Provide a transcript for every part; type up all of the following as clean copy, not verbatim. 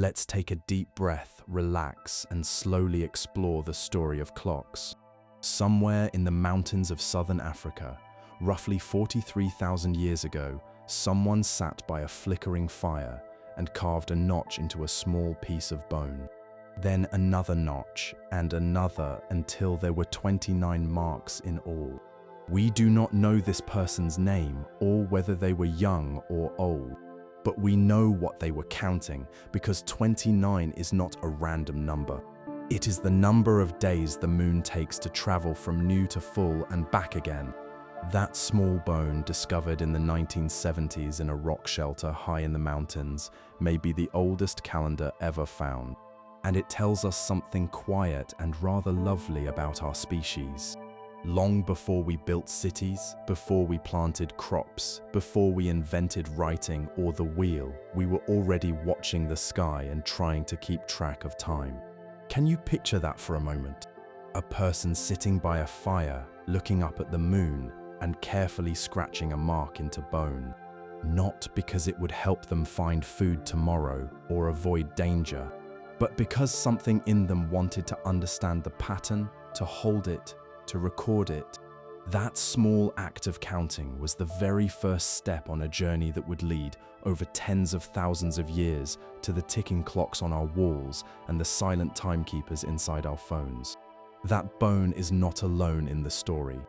Let's take a deep breath, relax, and slowly explore the story of clocks. Somewhere in the mountains of southern Africa, roughly 43,000 years ago, someone sat by a flickering fire and carved a notch into a small piece of bone. Then another notch and another until there were 29 marks in all. We do not know this person's name or whether they were young or old, but we know what they were counting because 29 is not a random number. It is the number of days the moon takes to travel from new to full and back again. That small bone, discovered in the 1970s in a rock shelter high in the mountains, may be the oldest calendar ever found. And it tells us something quiet and rather lovely about our species. Long before we built cities, before we planted crops, before we invented writing or the wheel, we were already watching the sky and trying to keep track of time. Can you picture that for a moment? A person sitting by a fire, looking up at the moon and carefully scratching a mark into bone. Not because it would help them find food tomorrow or avoid danger, but because something in them wanted to understand the pattern, to hold it, to record it. That small act of counting was the very first step on a journey that would lead, over tens of thousands of years, to the ticking clocks on our walls and the silent timekeepers inside our phones. That bone is not alone in the story.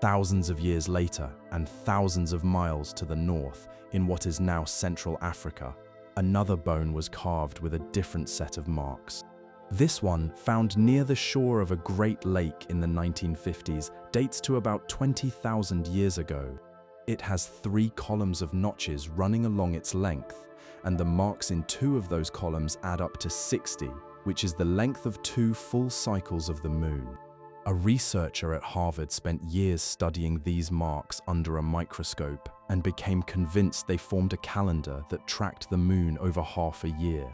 Thousands of years later, and thousands of miles to the north, in what is now Central Africa, another bone was carved with a different set of marks. This one, found near the shore of a great lake in the 1950s, dates to about 20,000 years ago. It has 3 columns of notches running along its length, and the marks in 2 of those columns add up to 60, which is the length of 2 full cycles of the moon. A researcher at Harvard spent years studying these marks under a microscope and became convinced they formed a calendar that tracked the moon over half a year.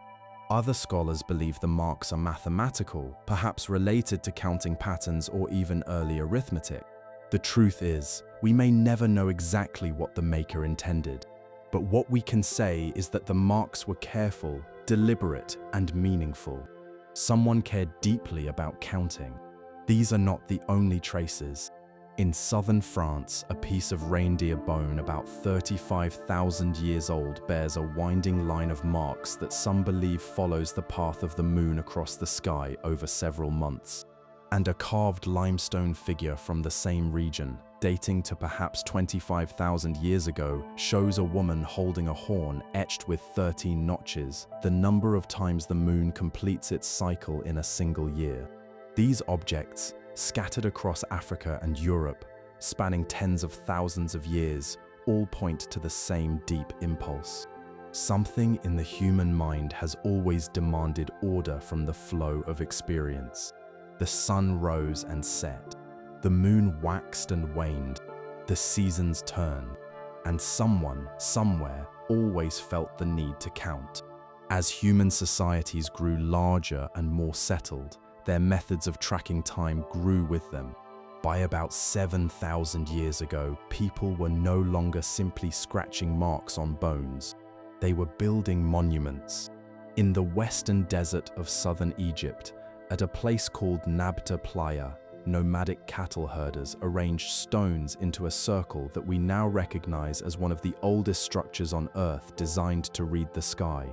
Other scholars believe the marks are mathematical, perhaps related to counting patterns or even early arithmetic. The truth is, we may never know exactly what the maker intended, but what we can say is that the marks were careful, deliberate, and meaningful. Someone cared deeply about counting. These are not the only traces. In southern France, a piece of reindeer bone about 35,000 years old bears a winding line of marks that some believe follows the path of the moon across the sky over several months. And a carved limestone figure from the same region, dating to perhaps 25,000 years ago, shows a woman holding a horn etched with 13 notches, the number of times the moon completes its cycle in a single year. These objects, scattered across Africa and Europe, spanning tens of thousands of years, all point to the same deep impulse. Something in the human mind has always demanded order from the flow of experience. The sun rose and set. The moon waxed and waned. The seasons turned. And someone, somewhere, always felt the need to count. As human societies grew larger and more settled, their methods of tracking time grew with them. By about 7,000 years ago, people were no longer simply scratching marks on bones. They were building monuments. In the western desert of southern Egypt, at a place called Nabta Playa, nomadic cattle herders arranged stones into a circle that we now recognize as one of the oldest structures on Earth designed to read the sky.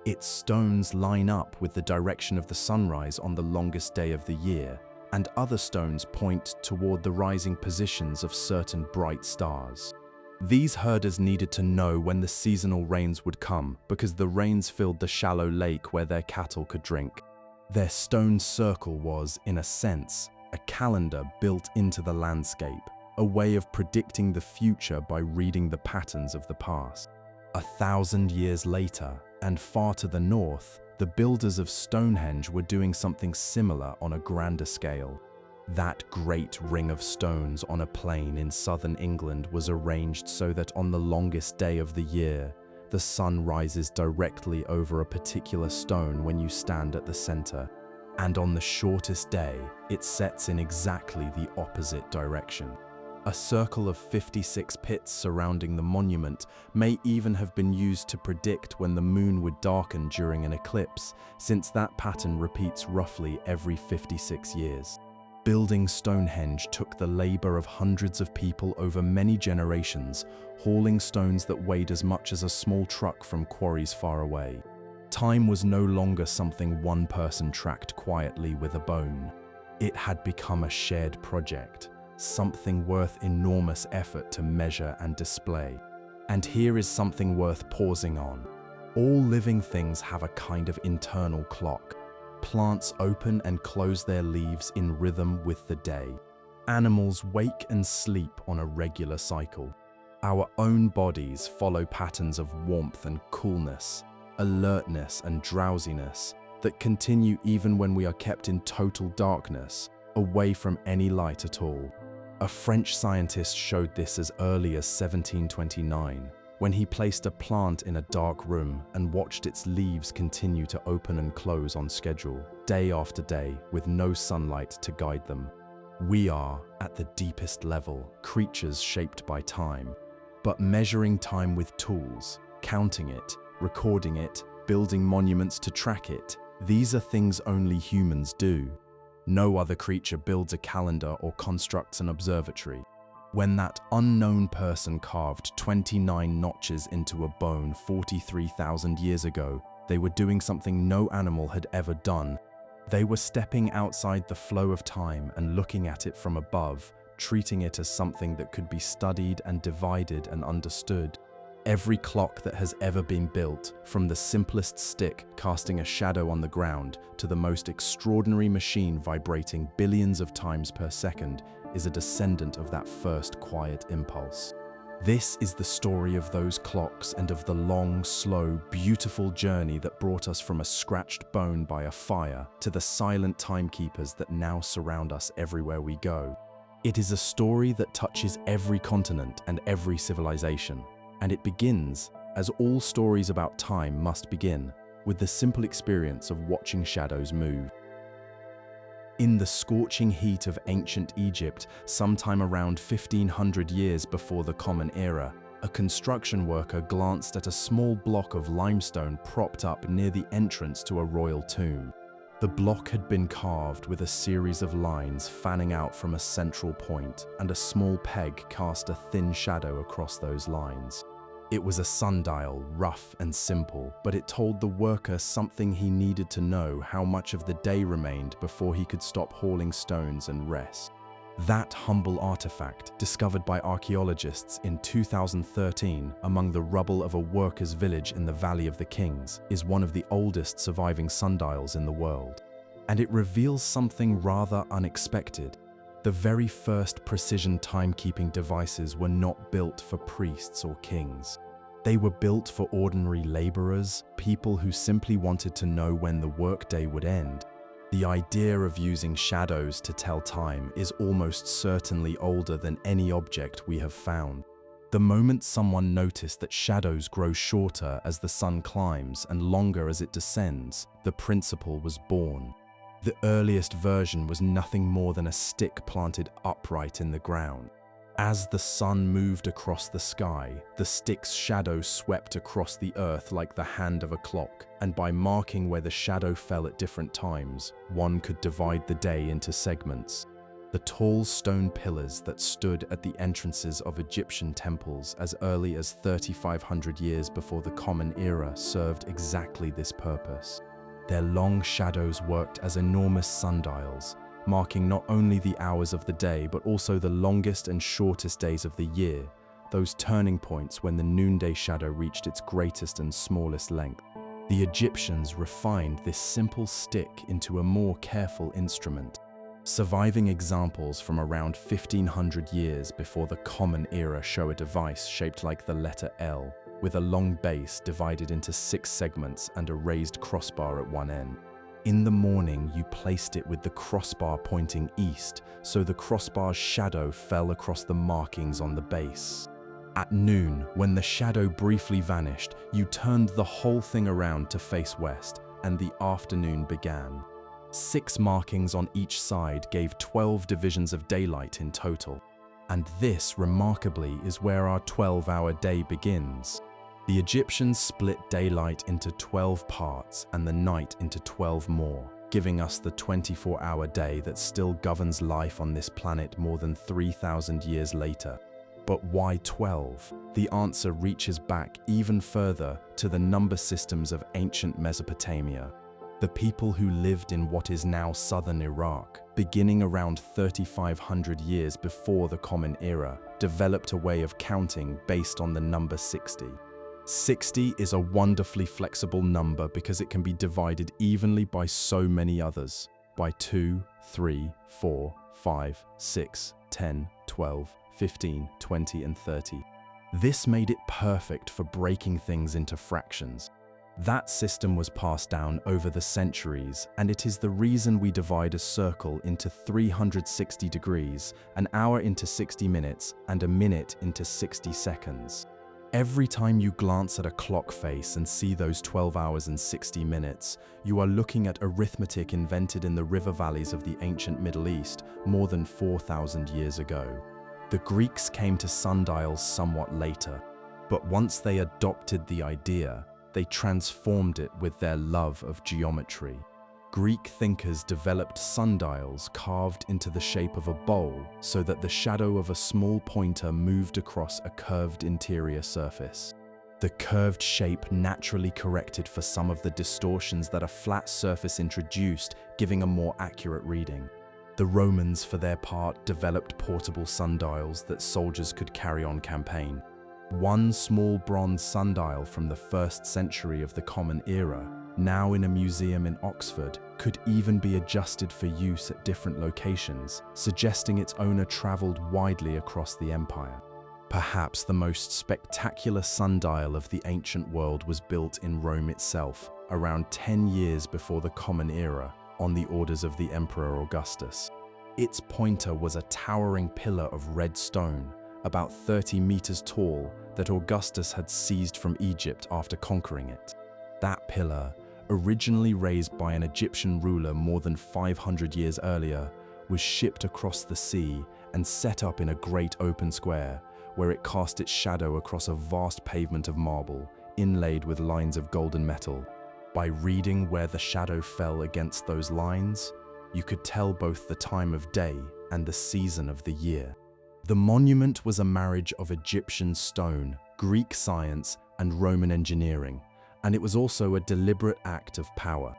Its stones line up with the direction of the sunrise on the longest day of the year, and other stones point toward the rising positions of certain bright stars. These herders needed to know when the seasonal rains would come because the rains filled the shallow lake where their cattle could drink. Their stone circle was, in a sense, a calendar built into the landscape, a way of predicting the future by reading the patterns of the past. 1,000 years later, and far to the north, the builders of Stonehenge were doing something similar on a grander scale. That great ring of stones on a plain in southern England was arranged so that on the longest day of the year, the sun rises directly over a particular stone when you stand at the center, and on the shortest day, it sets in exactly the opposite direction. A circle of 56 pits surrounding the monument may even have been used to predict when the moon would darken during an eclipse, since that pattern repeats roughly every 56 years. Building Stonehenge took the labor of hundreds of people over many generations, hauling stones that weighed as much as a small truck from quarries far away. Time was no longer something one person tracked quietly with a bone. It had become a shared project, something worth enormous effort to measure and display. And here is something worth pausing on. All living things have a kind of internal clock. Plants open and close their leaves in rhythm with the day. Animals wake and sleep on a regular cycle. Our own bodies follow patterns of warmth and coolness, alertness and drowsiness that continue even when we are kept in total darkness, away from any light at all. A French scientist showed this as early as 1729, when he placed a plant in a dark room and watched its leaves continue to open and close on schedule, day after day, with no sunlight to guide them. We are, at the deepest level, creatures shaped by time. But measuring time with tools, counting it, recording it, building monuments to track it, these are things only humans do. No other creature builds a calendar or constructs an observatory. When that unknown person carved 29 notches into a bone 43,000 years ago, they were doing something no animal had ever done. They were stepping outside the flow of time and looking at it from above, treating it as something that could be studied and divided and understood. Every clock that has ever been built, from the simplest stick casting a shadow on the ground to the most extraordinary machine vibrating billions of times per second, is a descendant of that first quiet impulse. This is the story of those clocks and of the long, slow, beautiful journey that brought us from a scratched bone by a fire to the silent timekeepers that now surround us everywhere we go. It is a story that touches every continent and every civilization, and it begins, as all stories about time must begin, with the simple experience of watching shadows move. In the scorching heat of ancient Egypt, sometime around 1500 years before the Common Era, a construction worker glanced at a small block of limestone propped up near the entrance to a royal tomb. The block had been carved with a series of lines fanning out from a central point, and a small peg cast a thin shadow across those lines. It was a sundial, rough and simple, but it told the worker something he needed to know: how much of the day remained before he could stop hauling stones and rest. That humble artifact, discovered by archaeologists in 2013 among the rubble of a workers' village in the Valley of the Kings, is one of the oldest surviving sundials in the world. And it reveals something rather unexpected. The very first precision timekeeping devices were not built for priests or kings. They were built for ordinary laborers, people who simply wanted to know when the workday would end. The idea of using shadows to tell time is almost certainly older than any object we have found. The moment someone noticed that shadows grow shorter as the sun climbs and longer as it descends, the principle was born. The earliest version was nothing more than a stick planted upright in the ground. As the sun moved across the sky, the stick's shadow swept across the earth like the hand of a clock, and by marking where the shadow fell at different times, one could divide the day into segments. The tall stone pillars that stood at the entrances of Egyptian temples as early as 3,500 years before the Common Era served exactly this purpose. Their long shadows worked as enormous sundials, marking not only the hours of the day but also the longest and shortest days of the year, those turning points when the noonday shadow reached its greatest and smallest length. The Egyptians refined this simple stick into a more careful instrument. Surviving examples from around 1500 years before the Common Era show a device shaped like the letter L, with a long base divided into 6 segments and a raised crossbar at one end. In the morning, you placed it with the crossbar pointing east, so the crossbar's shadow fell across the markings on the base. At noon, when the shadow briefly vanished, you turned the whole thing around to face west, and the afternoon began. 6 markings on each side gave 12 divisions of daylight in total. And this, remarkably, is where our 12-hour day begins. The Egyptians split daylight into 12 parts and the night into 12 more, giving us the 24-hour day that still governs life on this planet more than 3,000 years later. But why 12? The answer reaches back even further to the number systems of ancient Mesopotamia. The people who lived in what is now southern Iraq, beginning around 3,500 years before the Common Era, developed a way of counting based on the number 60. 60 is a wonderfully flexible number because it can be divided evenly by so many others, by 2, 3, 4, 5, 6, 10, 12, 15, 20, and 30. This made it perfect for breaking things into fractions. That system was passed down over the centuries, and it is the reason we divide a circle into 360 degrees, an hour into 60 minutes, and a minute into 60 seconds. Every time you glance at a clock face and see those 12 hours and 60 minutes, you are looking at arithmetic invented in the river valleys of the ancient Middle East more than 4,000 years ago. The Greeks came to sundials somewhat later, but once they adopted the idea, they transformed it with their love of geometry. Greek thinkers developed sundials carved into the shape of a bowl so that the shadow of a small pointer moved across a curved interior surface. The curved shape naturally corrected for some of the distortions that a flat surface introduced, giving a more accurate reading. The Romans, for their part, developed portable sundials that soldiers could carry on campaign. One small bronze sundial from the 1st century of the Common Era, now in a museum in Oxford, could even be adjusted for use at different locations, suggesting its owner traveled widely across the empire. Perhaps the most spectacular sundial of the ancient world was built in Rome itself, around 10 years before the Common Era, on the orders of the Emperor Augustus. Its pointer was a towering pillar of red stone, about 30 meters tall, that Augustus had seized from Egypt after conquering it. That pillar, originally raised by an Egyptian ruler more than 500 years earlier, was shipped across the sea and set up in a great open square, where it cast its shadow across a vast pavement of marble, inlaid with lines of golden metal. By reading where the shadow fell against those lines, you could tell both the time of day and the season of the year. The monument was a marriage of Egyptian stone, Greek science, and Roman engineering, and it was also a deliberate act of power.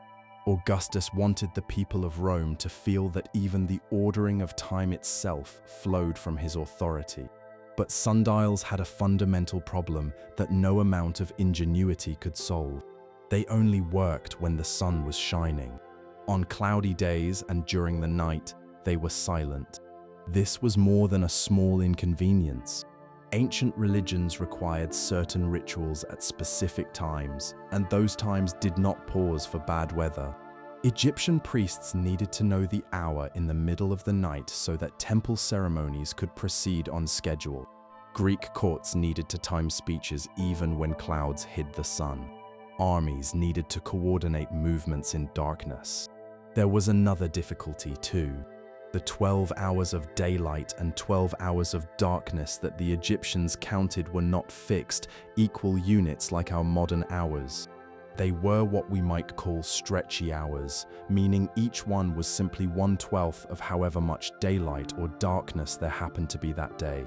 Augustus wanted the people of Rome to feel that even the ordering of time itself flowed from his authority. But sundials had a fundamental problem that no amount of ingenuity could solve. They only worked when the sun was shining. On cloudy days and during the night, they were silent. This was more than a small inconvenience. Ancient religions required certain rituals at specific times, and those times did not pause for bad weather. Egyptian priests needed to know the hour in the middle of the night so that temple ceremonies could proceed on schedule. Greek courts needed to time speeches even when clouds hid the sun. Armies needed to coordinate movements in darkness. There was another difficulty too. The 12 hours of daylight and 12 hours of darkness that the Egyptians counted were not fixed, equal units like our modern hours. They were what we might call stretchy hours, meaning each one was simply 1/12 of however much daylight or darkness there happened to be that day.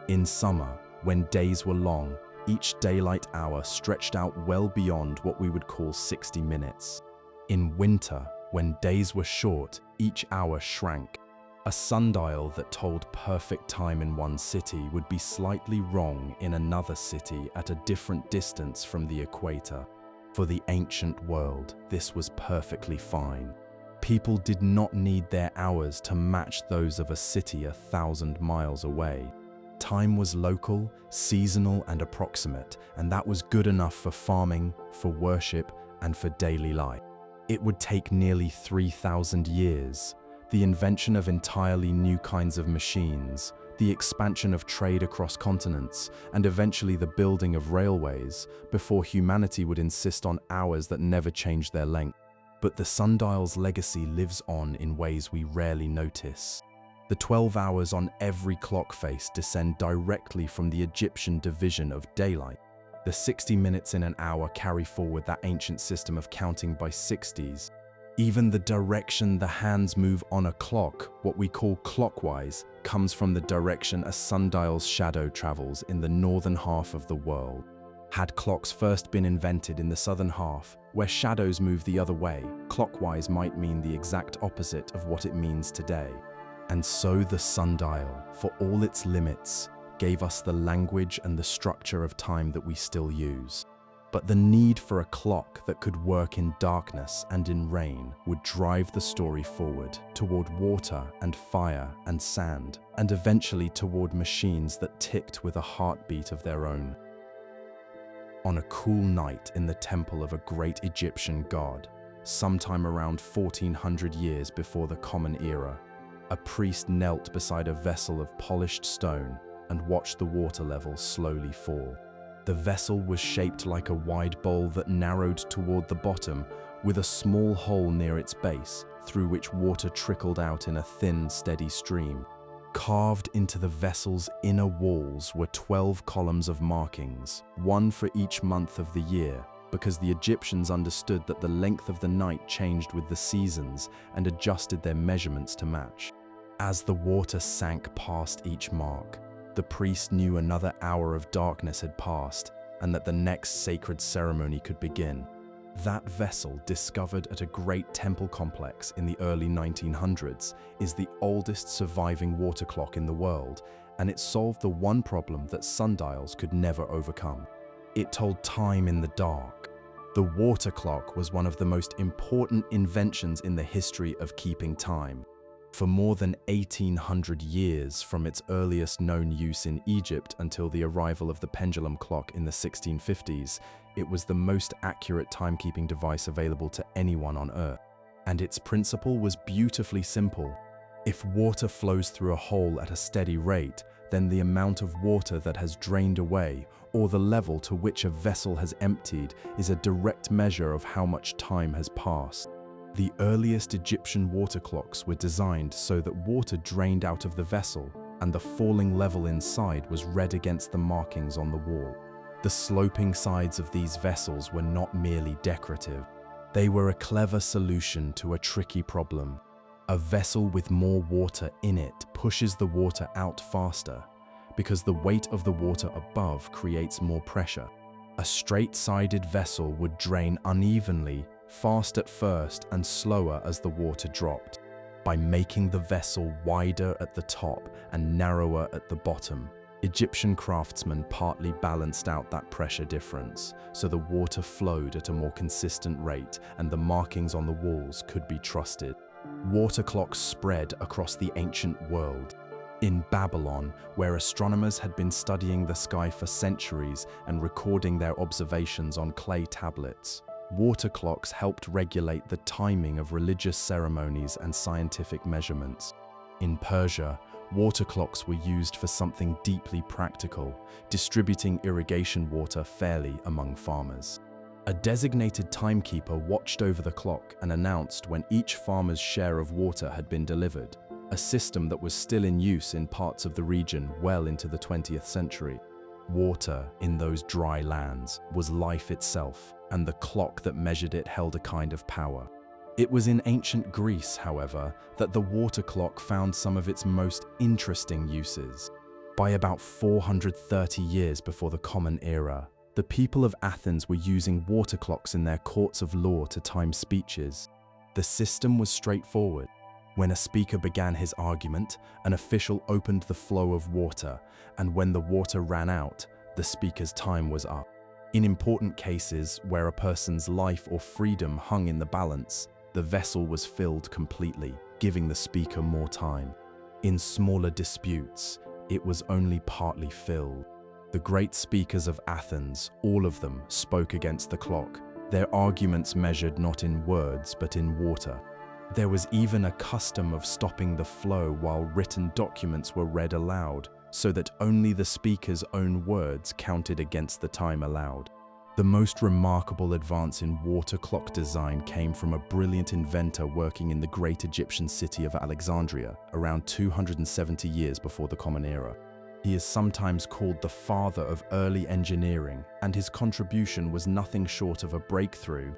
In summer, when days were long, each daylight hour stretched out well beyond what we would call 60 minutes. In winter, when days were short, each hour shrank. A sundial that told perfect time in one city would be slightly wrong in another city at a different distance from the equator. For the ancient world, this was perfectly fine. People did not need their hours to match those of a city 1,000 miles away. Time was local, seasonal, and approximate, and that was good enough for farming, for worship, and for daily life. It would take nearly 3,000 years, the invention of entirely new kinds of machines, the expansion of trade across continents, and eventually the building of railways, before humanity would insist on hours that never changed their length. But the sundial's legacy lives on in ways we rarely notice. The 12 hours on every clock face descend directly from the Egyptian division of daylight. The 60 minutes in an hour carry forward that ancient system of counting by 60s. Even the direction the hands move on a clock, what we call clockwise, comes from the direction a sundial's shadow travels in the northern half of the world. Had clocks first been invented in the southern half, where shadows move the other way, clockwise might mean the exact opposite of what it means today. And so the sundial, for all its limits, gave us the language and the structure of time that we still use. But the need for a clock that could work in darkness and in rain would drive the story forward toward water and fire and sand, and eventually toward machines that ticked with a heartbeat of their own. On a cool night in the temple of a great Egyptian god, sometime around 1400 years before the Common Era, a priest knelt beside a vessel of polished stone and watched the water level slowly fall. The vessel was shaped like a wide bowl that narrowed toward the bottom, with a small hole near its base, through which water trickled out in a thin, steady stream. Carved into the vessel's inner walls were 12 columns of markings, one for each month of the year, because the Egyptians understood that the length of the night changed with the seasons and adjusted their measurements to match. As the water sank past each mark, the priest knew another hour of darkness had passed and that the next sacred ceremony could begin. That vessel, discovered at a great temple complex in the early 1900s, is the oldest surviving water clock in the world, and it solved the one problem that sundials could never overcome. It told time in the dark. The water clock was one of the most important inventions in the history of keeping time. For more than 1800 years, from its earliest known use in Egypt until the arrival of the pendulum clock in the 1650s, it was the most accurate timekeeping device available to anyone on Earth. And its principle was beautifully simple. If water flows through a hole at a steady rate, then the amount of water that has drained away, or the level to which a vessel has emptied, is a direct measure of how much time has passed. The earliest Egyptian water clocks were designed so that water drained out of the vessel, and the falling level inside was read against the markings on the wall. The sloping sides of these vessels were not merely decorative. They were a clever solution to a tricky problem. A vessel with more water in it pushes the water out faster, because the weight of the water above creates more pressure. A straight-sided vessel would drain unevenly, fast at first and slower as the water dropped. By making the vessel wider at the top and narrower at the bottom, Egyptian craftsmen partly balanced out that pressure difference, so the water flowed at a more consistent rate and the markings on the walls could be trusted. Water clocks spread across the ancient world. In Babylon, where astronomers had been studying the sky for centuries and recording their observations on clay tablets, water clocks helped regulate the timing of religious ceremonies and scientific measurements. In Persia, water clocks were used for something deeply practical, distributing irrigation water fairly among farmers. A designated timekeeper watched over the clock and announced when each farmer's share of water had been delivered, a system that was still in use in parts of the region well into the 20th century. Water in those dry lands was life itself, and the clock that measured it held a kind of power. It was in ancient Greece, however, that the water clock found some of its most interesting uses. By about 430 years before the Common Era, the people of Athens were using water clocks in their courts of law to time speeches. The system was straightforward. When a speaker began his argument, an official opened the flow of water, and when the water ran out, the speaker's time was up. In important cases where a person's life or freedom hung in the balance, the vessel was filled completely, giving the speaker more time. In smaller disputes, it was only partly filled. The great speakers of Athens, all of them, spoke against the clock, their arguments measured not in words but in water. There was even a custom of stopping the flow while written documents were read aloud, so that only the speaker's own words counted against the time allowed. The most remarkable advance in water clock design came from a brilliant inventor working in the great Egyptian city of Alexandria around 270 years before the Common Era. He is sometimes called the father of early engineering, and his contribution was nothing short of a breakthrough.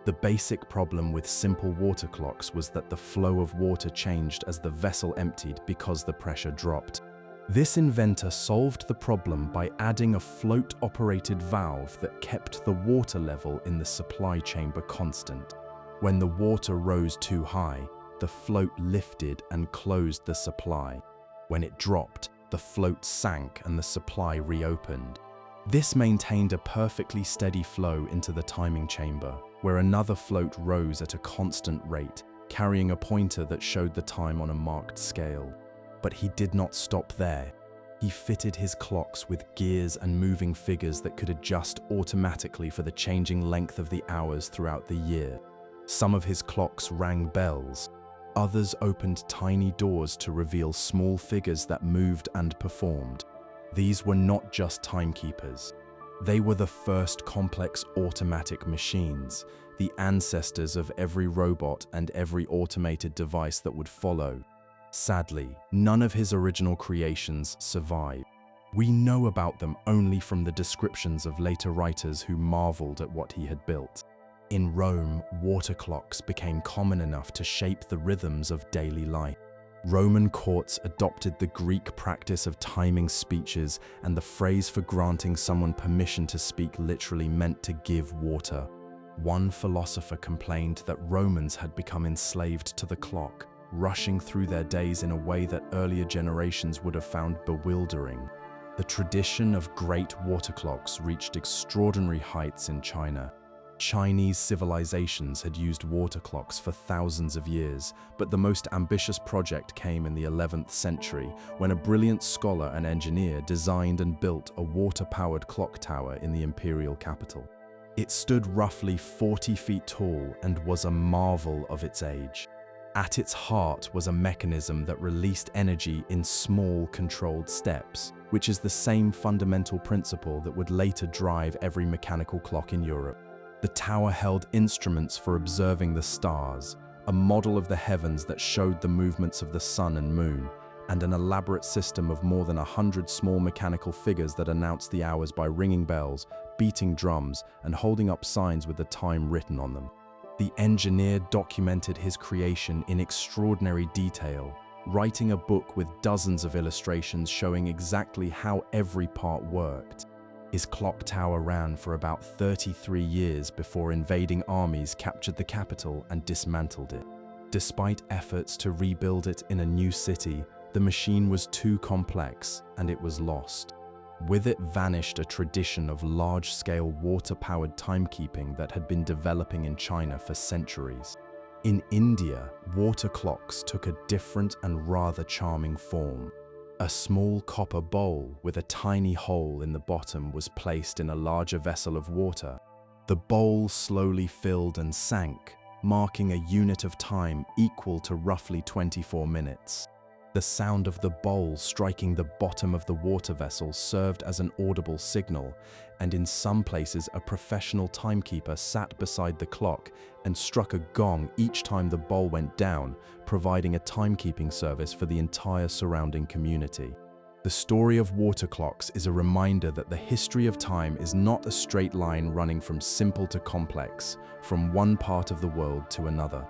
The basic problem with simple water clocks was that the flow of water changed as the vessel emptied because the pressure dropped. This inventor solved the problem by adding a float-operated valve that kept the water level in the supply chamber constant. When the water rose too high, the float lifted and closed the supply. When it dropped, the float sank and the supply reopened. This maintained a perfectly steady flow into the timing chamber, where another float rose at a constant rate, carrying a pointer that showed the time on a marked scale. But he did not stop there. He fitted his clocks with gears and moving figures that could adjust automatically for the changing length of the hours throughout the year. Some of his clocks rang bells. Others opened tiny doors to reveal small figures that moved and performed. These were not just timekeepers. They were the first complex automatic machines, the ancestors of every robot and every automated device that would follow. Sadly, none of his original creations survive. We know about them only from the descriptions of later writers who marveled at what he had built. In Rome, water clocks became common enough to shape the rhythms of daily life. Roman courts adopted the Greek practice of timing speeches, and the phrase for granting someone permission to speak literally meant to give water. One philosopher complained that Romans had become enslaved to the clock, rushing through their days in a way that earlier generations would have found bewildering. The tradition of great water clocks reached extraordinary heights in China. Chinese civilizations had used water clocks for thousands of years, but the most ambitious project came in the 11th century when a brilliant scholar and engineer designed and built a water-powered clock tower in the imperial capital. It stood roughly 40 feet tall and was a marvel of its age. At its heart was a mechanism that released energy in small, controlled steps, which is the same fundamental principle that would later drive every mechanical clock in Europe. The tower held instruments for observing the stars, a model of the heavens that showed the movements of the sun and moon, and an elaborate system of more than 100 small mechanical figures that announced the hours by ringing bells, beating drums, and holding up signs with the time written on them. The engineer documented his creation in extraordinary detail, writing a book with dozens of illustrations showing exactly how every part worked. His clock tower ran for about 33 years before invading armies captured the capital and dismantled it. Despite efforts to rebuild it in a new city, the machine was too complex and it was lost. With it vanished a tradition of large-scale water-powered timekeeping that had been developing in China for centuries. In India, water clocks took a different and rather charming form. A small copper bowl with a tiny hole in the bottom was placed in a larger vessel of water. The bowl slowly filled and sank, marking a unit of time equal to roughly 24 minutes. The sound of the bowl striking the bottom of the water vessel served as an audible signal, and in some places a professional timekeeper sat beside the clock and struck a gong each time the bowl went down, providing a timekeeping service for the entire surrounding community. The story of water clocks is a reminder that the history of time is not a straight line running from simple to complex, from one part of the world to another.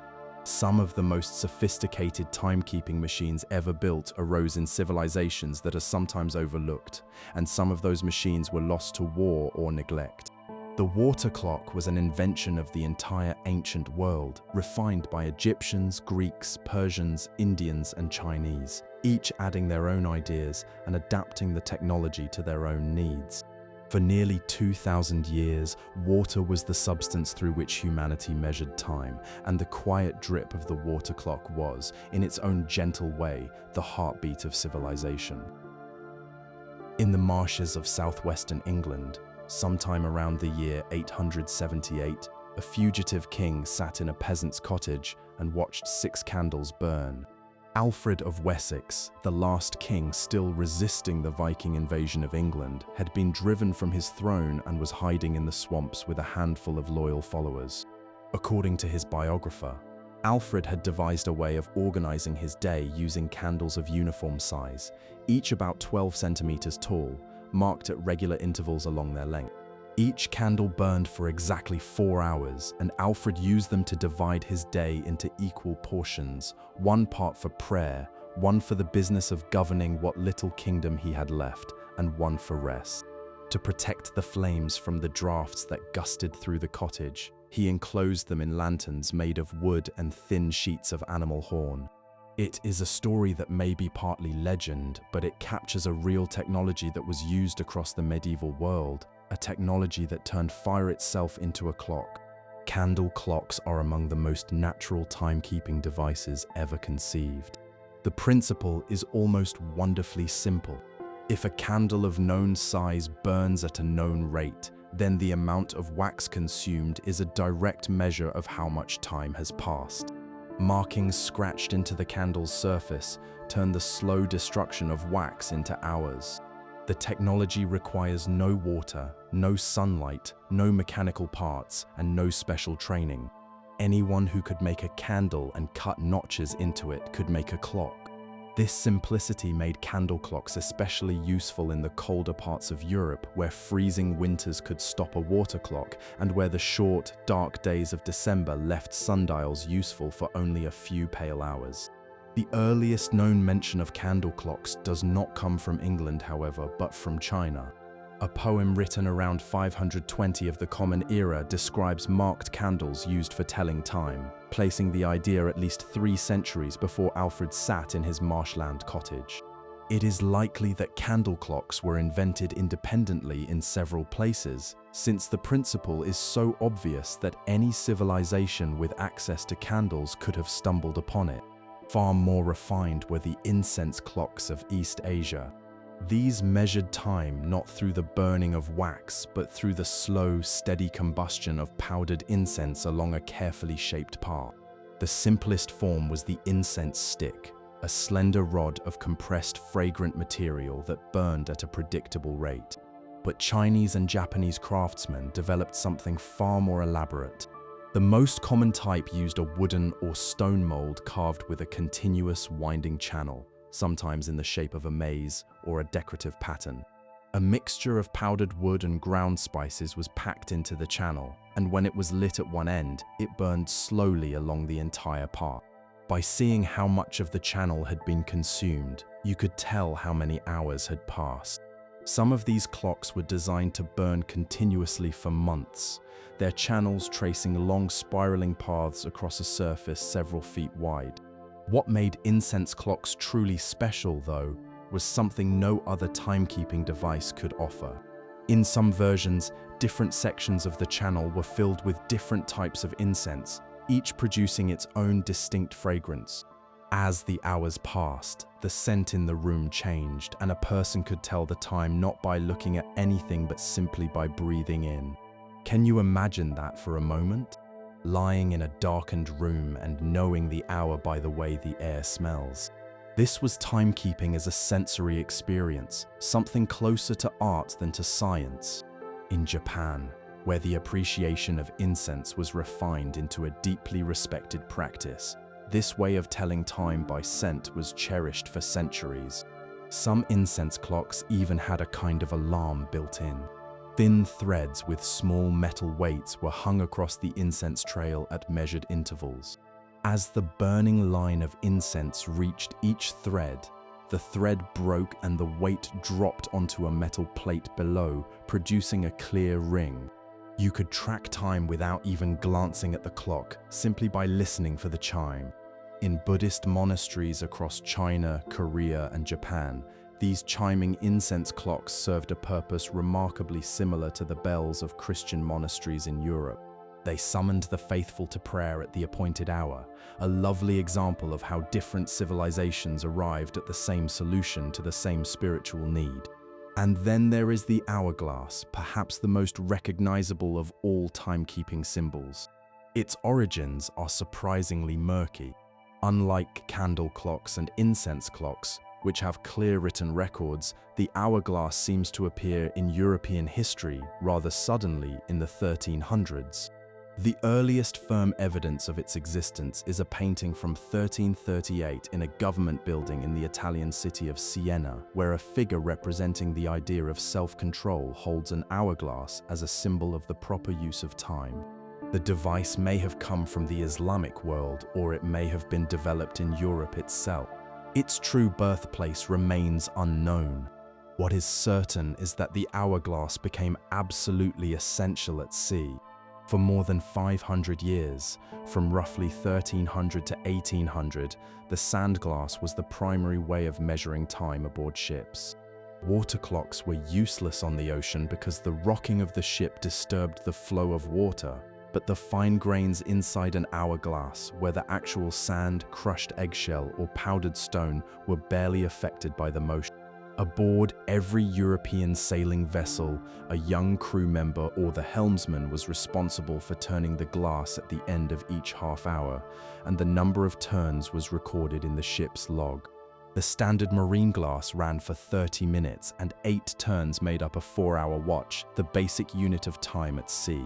Some of the most sophisticated timekeeping machines ever built arose in civilizations that are sometimes overlooked, and some of those machines were lost to war or neglect. The water clock was an invention of the entire ancient world, refined by Egyptians, Greeks, Persians, Indians, and Chinese, each adding their own ideas and adapting the technology to their own needs. For nearly 2,000 years, water was the substance through which humanity measured time, and the quiet drip of the water clock was, in its own gentle way, the heartbeat of civilization. In the marshes of southwestern England, sometime around the year 878, a fugitive king sat in a peasant's cottage and watched 6 candles burn. Alfred of Wessex, the last king still resisting the Viking invasion of England, had been driven from his throne and was hiding in the swamps with a handful of loyal followers. According to his biographer, Alfred had devised a way of organizing his day using candles of uniform size, each about 12 centimeters tall, marked at regular intervals along their length. Each candle burned for exactly 4 hours, and Alfred used them to divide his day into equal portions, one part for prayer, one for the business of governing what little kingdom he had left, and one for rest. To protect the flames from the drafts that gusted through the cottage, he enclosed them in lanterns made of wood and thin sheets of animal horn. It is a story that may be partly legend, but it captures a real technology that was used across the medieval world, a technology that turned fire itself into a clock. Candle clocks are among the most natural timekeeping devices ever conceived. The principle is almost wonderfully simple. If a candle of known size burns at a known rate, then the amount of wax consumed is a direct measure of how much time has passed. Markings scratched into the candle's surface turn the slow destruction of wax into hours. The technology requires no water, no sunlight, no mechanical parts, and no special training. Anyone who could make a candle and cut notches into it could make a clock. This simplicity made candle clocks especially useful in the colder parts of Europe, where freezing winters could stop a water clock and where the short, dark days of December left sundials useful for only a few pale hours. The earliest known mention of candle clocks does not come from England, however, but from China. A poem written around 520 of the Common Era describes marked candles used for telling time, placing the idea at least 3 centuries before Alfred sat in his marshland cottage. It is likely that candle clocks were invented independently in several places, since the principle is so obvious that any civilization with access to candles could have stumbled upon it. Far more refined were the incense clocks of East Asia. These measured time not through the burning of wax, but through the slow, steady combustion of powdered incense along a carefully shaped path. The simplest form was the incense stick, a slender rod of compressed fragrant material that burned at a predictable rate. But Chinese and Japanese craftsmen developed something far more elaborate. The most common type used a wooden or stone mold carved with a continuous winding channel, sometimes in the shape of a maze or a decorative pattern. A mixture of powdered wood and ground spices was packed into the channel, and when it was lit at one end, it burned slowly along the entire path. By seeing how much of the channel had been consumed, you could tell how many hours had passed. Some of these clocks were designed to burn continuously for months, their channels tracing long spiraling paths across a surface several feet wide. What made incense clocks truly special, though, was something no other timekeeping device could offer. In some versions, different sections of the channel were filled with different types of incense, each producing its own distinct fragrance. As the hours passed, the scent in the room changed, and a person could tell the time not by looking at anything but simply by breathing in. Can you imagine that for a moment? Lying in a darkened room and knowing the hour by the way the air smells. This was timekeeping as a sensory experience, something closer to art than to science. In Japan, where the appreciation of incense was refined into a deeply respected practice, this way of telling time by scent was cherished for centuries. Some incense clocks even had a kind of alarm built in. Thin threads with small metal weights were hung across the incense trail at measured intervals. As the burning line of incense reached each thread, the thread broke and the weight dropped onto a metal plate below, producing a clear ring. You could track time without even glancing at the clock, simply by listening for the chime. In Buddhist monasteries across China, Korea, and Japan, these chiming incense clocks served a purpose remarkably similar to the bells of Christian monasteries in Europe. They summoned the faithful to prayer at the appointed hour, a lovely example of how different civilizations arrived at the same solution to the same spiritual need. And then there is the hourglass, perhaps the most recognizable of all timekeeping symbols. Its origins are surprisingly murky. Unlike candle clocks and incense clocks, which have clear written records, the hourglass seems to appear in European history rather suddenly in the 1300s. The earliest firm evidence of its existence is a painting from 1338 in a government building in the Italian city of Siena, where a figure representing the idea of self-control holds an hourglass as a symbol of the proper use of time. The device may have come from the Islamic world, or it may have been developed in Europe itself. Its true birthplace remains unknown. What is certain is that the hourglass became absolutely essential at sea. For more than 500 years, from roughly 1300 to 1800, the sandglass was the primary way of measuring time aboard ships. Water clocks were useless on the ocean because the rocking of the ship disturbed the flow of water, but the fine grains inside an hourglass, whether actual sand, crushed eggshell, or powdered stone, were barely affected by the motion. Aboard every European sailing vessel, a young crew member or the helmsman was responsible for turning the glass at the end of each half hour, and the number of turns was recorded in the ship's log. The standard marine glass ran for 30 minutes, and 8 turns made up a 4-hour watch, the basic unit of time at sea.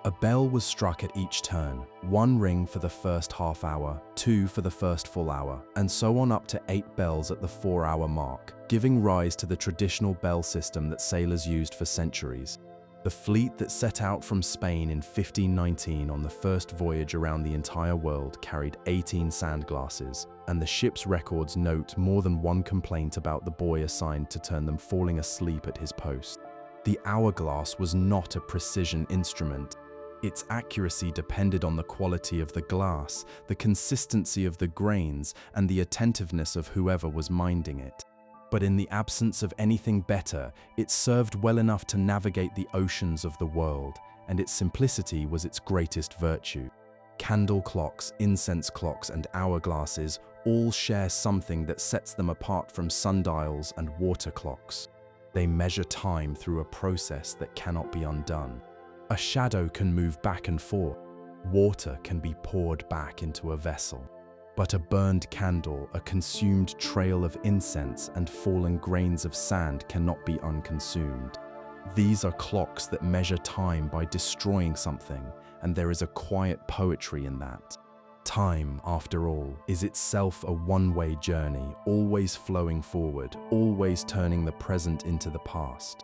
A bell was struck at each turn, 1 ring for the first half hour, 2 for the first full hour, and so on up to 8 bells at the 4-hour mark, giving rise to the traditional bell system that sailors used for centuries. The fleet that set out from Spain in 1519 on the first voyage around the entire world carried 18 sandglasses, and the ship's records note more than one complaint about the boy assigned to turn them falling asleep at his post. The hourglass was not a precision instrument. Its accuracy depended on the quality of the glass, the consistency of the grains, and the attentiveness of whoever was minding it. But in the absence of anything better, it served well enough to navigate the oceans of the world, and its simplicity was its greatest virtue. Candle clocks, incense clocks, and hourglasses all share something that sets them apart from sundials and water clocks. They measure time through a process that cannot be undone. A shadow can move back and forth. Water can be poured back into a vessel. But a burned candle, a consumed trail of incense, and fallen grains of sand cannot be unconsumed. These are clocks that measure time by destroying something, and there is a quiet poetry in that. Time, after all, is itself a one-way journey, always flowing forward, always turning the present into the past.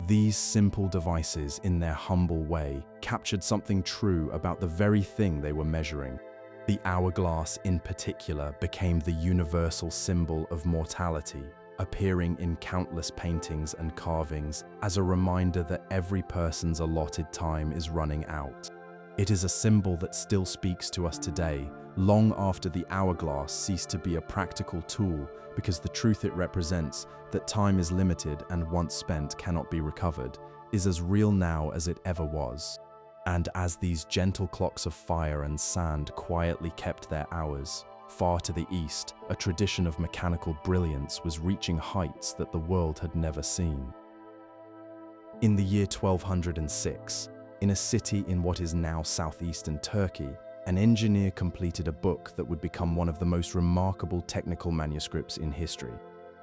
These simple devices, in their humble way, captured something true about the very thing they were measuring. The hourglass, in particular, became the universal symbol of mortality, appearing in countless paintings and carvings as a reminder that every person's allotted time is running out. It is a symbol that still speaks to us today, long after the hourglass ceased to be a practical tool, because the truth it represents, that time is limited and once spent cannot be recovered, is as real now as it ever was. And as these gentle clocks of fire and sand quietly kept their hours, far to the east, a tradition of mechanical brilliance was reaching heights that the world had never seen. In the year 1206, in a city in what is now southeastern Turkey, an engineer completed a book that would become one of the most remarkable technical manuscripts in history.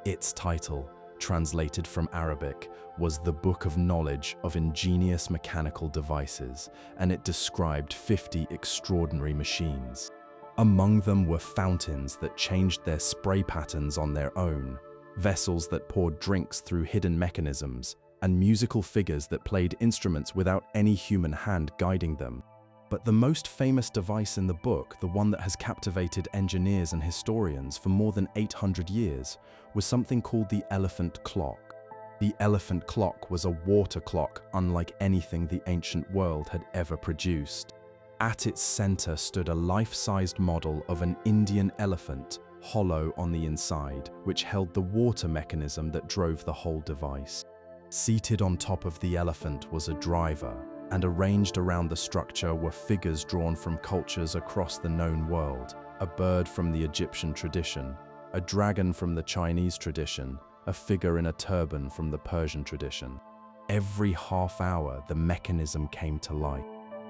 Its title, translated from Arabic, was The Book of Knowledge of Ingenious Mechanical Devices, and it described 50 extraordinary machines. Among them were fountains that changed their spray patterns on their own, vessels that poured drinks through hidden mechanisms, and musical figures that played instruments without any human hand guiding them. But the most famous device in the book, the one that has captivated engineers and historians for more than 800 years, was something called the elephant clock. The elephant clock was a water clock unlike anything the ancient world had ever produced. At its center stood a life-sized model of an Indian elephant, hollow on the inside, which held the water mechanism that drove the whole device. Seated on top of the elephant was a driver, and arranged around the structure were figures drawn from cultures across the known world: a bird from the Egyptian tradition, a dragon from the Chinese tradition, a figure in a turban from the Persian tradition. Every half hour, the mechanism came to life.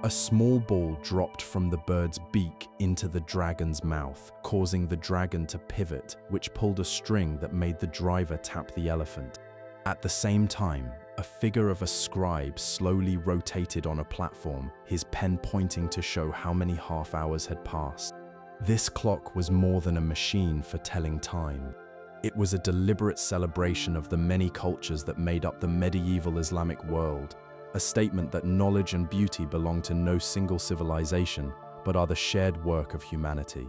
A small ball dropped from the bird's beak into the dragon's mouth, causing the dragon to pivot, which pulled a string that made the driver tap the elephant. At the same time, a figure of a scribe slowly rotated on a platform, his pen pointing to show how many half hours had passed. This clock was more than a machine for telling time. It was a deliberate celebration of the many cultures that made up the medieval Islamic world, a statement that knowledge and beauty belong to no single civilization, but are the shared work of humanity.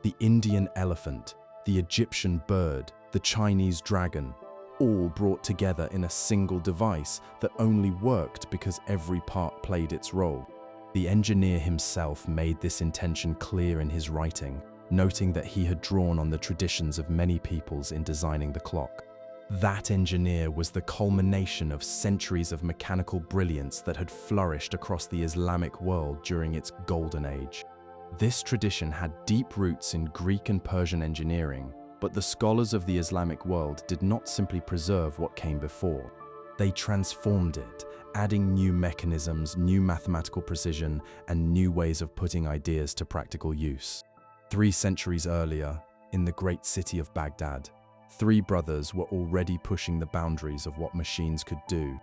The Indian elephant, the Egyptian bird, the Chinese dragon, all brought together in a single device that only worked because every part played its role. The engineer himself made this intention clear in his writing, noting that he had drawn on the traditions of many peoples in designing the clock. That engineer was the culmination of centuries of mechanical brilliance that had flourished across the Islamic world during its Golden Age. This tradition had deep roots in Greek and Persian engineering, but the scholars of the Islamic world did not simply preserve what came before. They transformed it, adding new mechanisms, new mathematical precision, and new ways of putting ideas to practical use. 3 centuries earlier, in the great city of Baghdad, 3 brothers were already pushing the boundaries of what machines could do.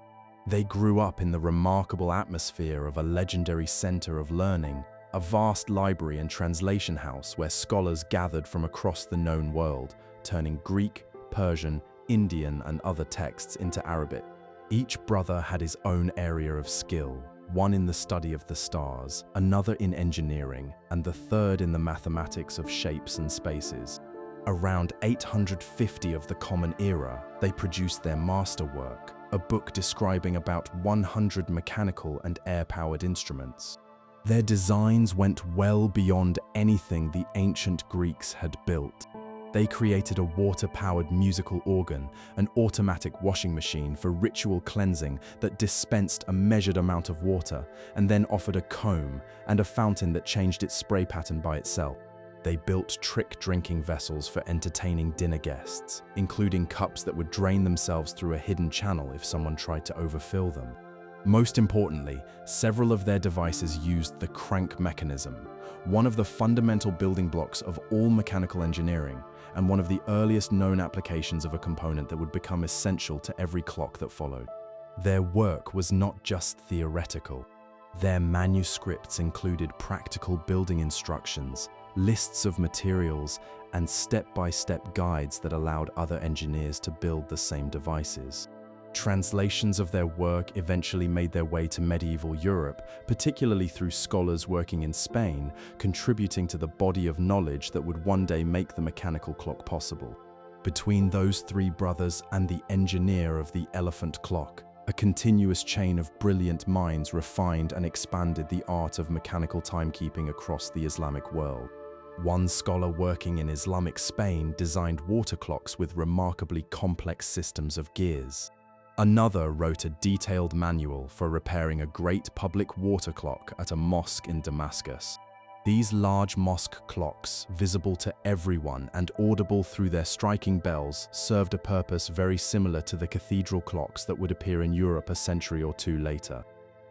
They grew up in the remarkable atmosphere of a legendary center of learning, a vast library and translation house where scholars gathered from across the known world, turning Greek, Persian, Indian, and other texts into Arabic. Each brother had his own area of skill, one in the study of the stars, another in engineering, and the third in the mathematics of shapes and spaces. Around 850 of the Common Era, they produced their masterwork, a book describing about 100 mechanical and air-powered instruments. Their designs went well beyond anything the ancient Greeks had built. They created a water-powered musical organ, an automatic washing machine for ritual cleansing that dispensed a measured amount of water, and then offered a comb and a fountain that changed its spray pattern by itself. They built trick drinking vessels for entertaining dinner guests, including cups that would drain themselves through a hidden channel if someone tried to overfill them. Most importantly, several of their devices used the crank mechanism, one of the fundamental building blocks of all mechanical engineering, and one of the earliest known applications of a component that would become essential to every clock that followed. Their work was not just theoretical. Their manuscripts included practical building instructions, lists of materials, and step-by-step guides that allowed other engineers to build the same devices. Translations of their work eventually made their way to medieval Europe, particularly through scholars working in Spain, contributing to the body of knowledge that would one day make the mechanical clock possible. Between those 3 brothers and the engineer of the elephant clock, a continuous chain of brilliant minds refined and expanded the art of mechanical timekeeping across the Islamic world. One scholar working in Islamic Spain designed water clocks with remarkably complex systems of gears. Another wrote a detailed manual for repairing a great public water clock at a mosque in Damascus. These large mosque clocks, visible to everyone and audible through their striking bells, served a purpose very similar to the cathedral clocks that would appear in Europe a century or 2 later.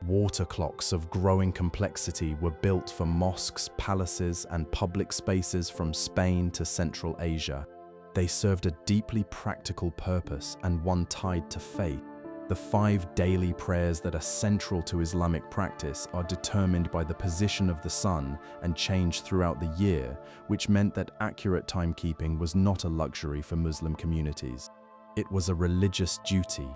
Water clocks of growing complexity were built for mosques, palaces, and public spaces from Spain to Central Asia. They served a deeply practical purpose and one tied to faith. The 5 daily prayers that are central to Islamic practice are determined by the position of the sun and change throughout the year, which meant that accurate timekeeping was not a luxury for Muslim communities. It was a religious duty.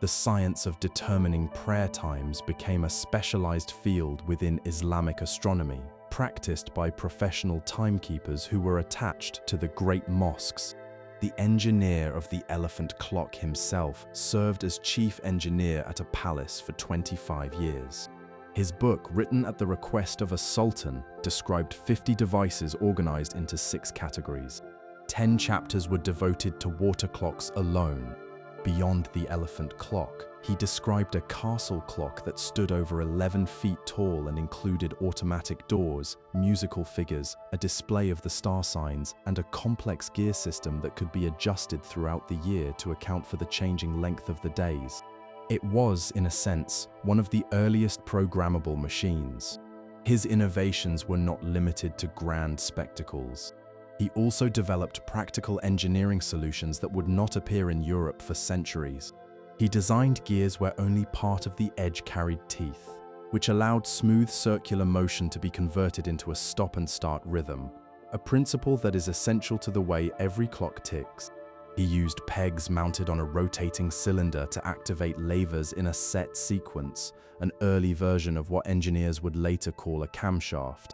The science of determining prayer times became a specialized field within Islamic astronomy, practiced by professional timekeepers who were attached to the great mosques. The engineer of the elephant clock himself served as chief engineer at a palace for 25 years. His book, written at the request of a sultan, described 50 devices organized into 6 categories. 10 chapters were devoted to water clocks alone. Beyond the elephant clock, he described a castle clock that stood over 11 feet tall and included automatic doors, musical figures, a display of the star signs, and a complex gear system that could be adjusted throughout the year to account for the changing length of the days. It was, in a sense, one of the earliest programmable machines. His innovations were not limited to grand spectacles. He also developed practical engineering solutions that would not appear in Europe for centuries. He designed gears where only part of the edge carried teeth, which allowed smooth circular motion to be converted into a stop-and-start rhythm, a principle that is essential to the way every clock ticks. He used pegs mounted on a rotating cylinder to activate levers in a set sequence, an early version of what engineers would later call a camshaft.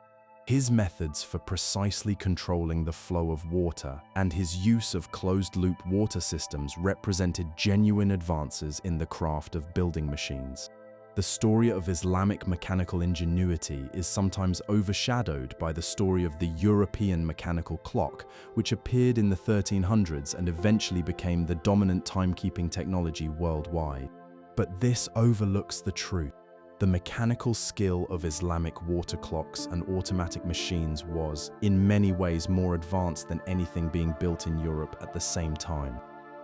His methods for precisely controlling the flow of water and his use of closed-loop water systems represented genuine advances in the craft of building machines. The story of Islamic mechanical ingenuity is sometimes overshadowed by the story of the European mechanical clock, which appeared in the 1300s and eventually became the dominant timekeeping technology worldwide. But this overlooks the truth. The mechanical skill of Islamic water clocks and automatic machines was, in many ways, more advanced than anything being built in Europe at the same time.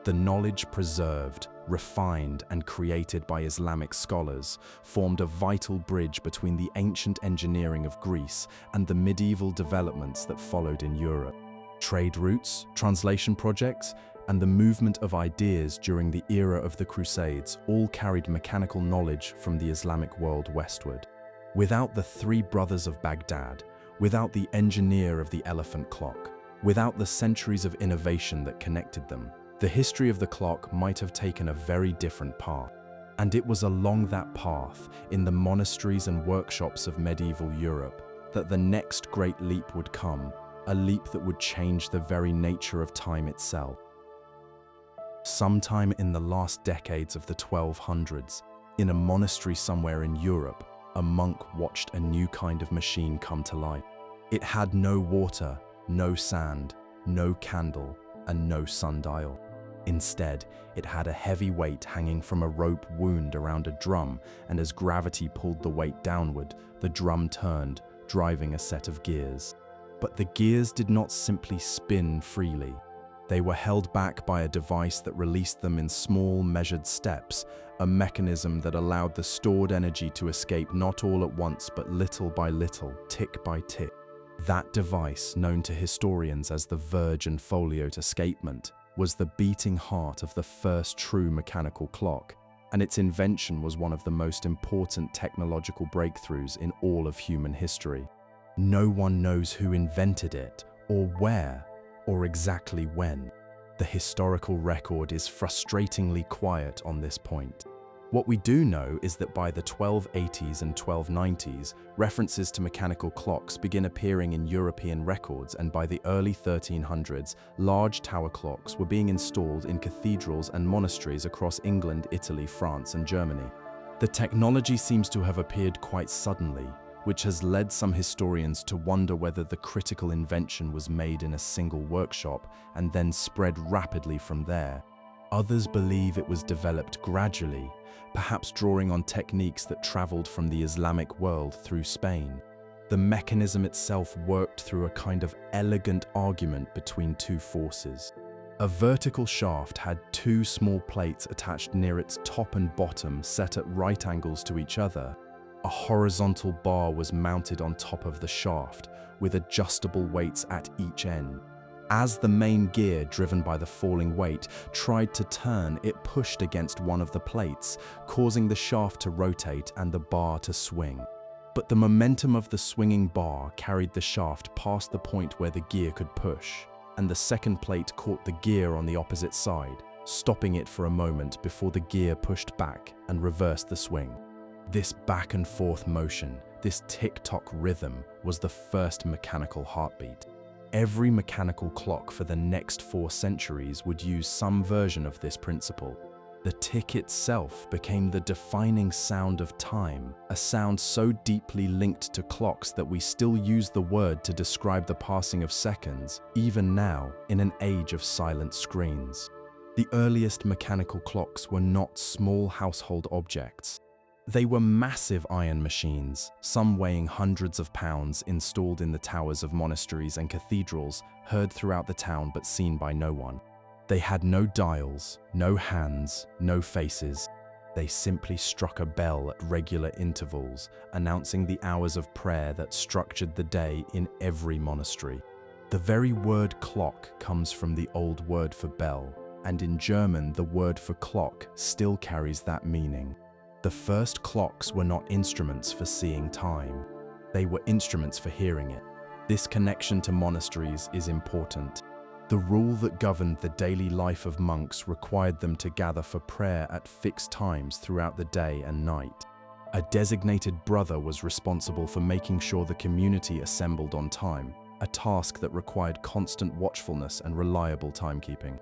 The knowledge preserved, refined, and created by Islamic scholars formed a vital bridge between the ancient engineering of Greece and the medieval developments that followed in Europe. Trade routes, translation projects, and the movement of ideas during the era of the Crusades all carried mechanical knowledge from the Islamic world westward. Without the three brothers of Baghdad, without the engineer of the elephant clock, without the centuries of innovation that connected them, the history of the clock might have taken a very different path. And it was along that path, in the monasteries and workshops of medieval Europe, that the next great leap would come, a leap that would change the very nature of time itself. Sometime in the last decades of the 1200s, in a monastery somewhere in Europe, a monk watched a new kind of machine come to life. It had no water, no sand, no candle, and no sundial. Instead, it had a heavy weight hanging from a rope wound around a drum, and as gravity pulled the weight downward, the drum turned, driving a set of gears. But the gears did not simply spin freely. They were held back by a device that released them in small, measured steps, a mechanism that allowed the stored energy to escape not all at once but little by little, tick by tick. That device, known to historians as the verge and foliote escapement, was the beating heart of the first true mechanical clock, and its invention was one of the most important technological breakthroughs in all of human history. No one knows who invented it, or where, or exactly when. The historical record is frustratingly quiet on this point. What we do know is that by the 1280s and 1290s, references to mechanical clocks begin appearing in European records, and by the early 1300s, large tower clocks were being installed in cathedrals and monasteries across England, Italy, France, and Germany. The technology seems to have appeared quite suddenly, which has led some historians to wonder whether the critical invention was made in a single workshop and then spread rapidly from there. Others believe it was developed gradually, perhaps drawing on techniques that traveled from the Islamic world through Spain. The mechanism itself worked through a kind of elegant argument between two forces. A vertical shaft had two small plates attached near its top and bottom set at right angles to each other. A horizontal bar was mounted on top of the shaft, with adjustable weights at each end. As the main gear, driven by the falling weight, tried to turn, it pushed against one of the plates, causing the shaft to rotate and the bar to swing. But the momentum of the swinging bar carried the shaft past the point where the gear could push, and the second plate caught the gear on the opposite side, stopping it for a moment before the gear pushed back and reversed the swing. This back and forth motion, this tick-tock rhythm, was the first mechanical heartbeat. Every mechanical clock for the next 4 centuries would use some version of this principle. The tick itself became the defining sound of time, a sound so deeply linked to clocks that we still use the word to describe the passing of seconds, even now, in an age of silent screens. The earliest mechanical clocks were not small household objects. They were massive iron machines, some weighing hundreds of pounds, installed in the towers of monasteries and cathedrals, heard throughout the town but seen by no one. They had no dials, no hands, no faces. They simply struck a bell at regular intervals, announcing the hours of prayer that structured the day in every monastery. The very word clock comes from the old word for bell, and in German the word for clock still carries that meaning. The first clocks were not instruments for seeing time. They were instruments for hearing it. This connection to monasteries is important. The rule that governed the daily life of monks required them to gather for prayer at fixed times throughout the day and night. A designated brother was responsible for making sure the community assembled on time, a task that required constant watchfulness and reliable timekeeping.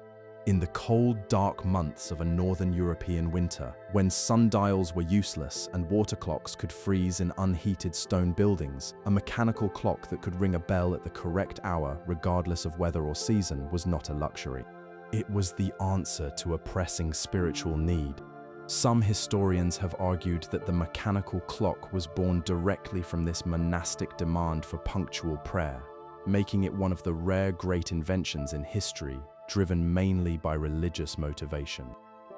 In the cold, dark months of a northern European winter, when sundials were useless and water clocks could freeze in unheated stone buildings, a mechanical clock that could ring a bell at the correct hour, regardless of weather or season, was not a luxury. It was the answer to a pressing spiritual need. Some historians have argued that the mechanical clock was born directly from this monastic demand for punctual prayer, making it one of the rare great inventions in history, driven mainly by religious motivation.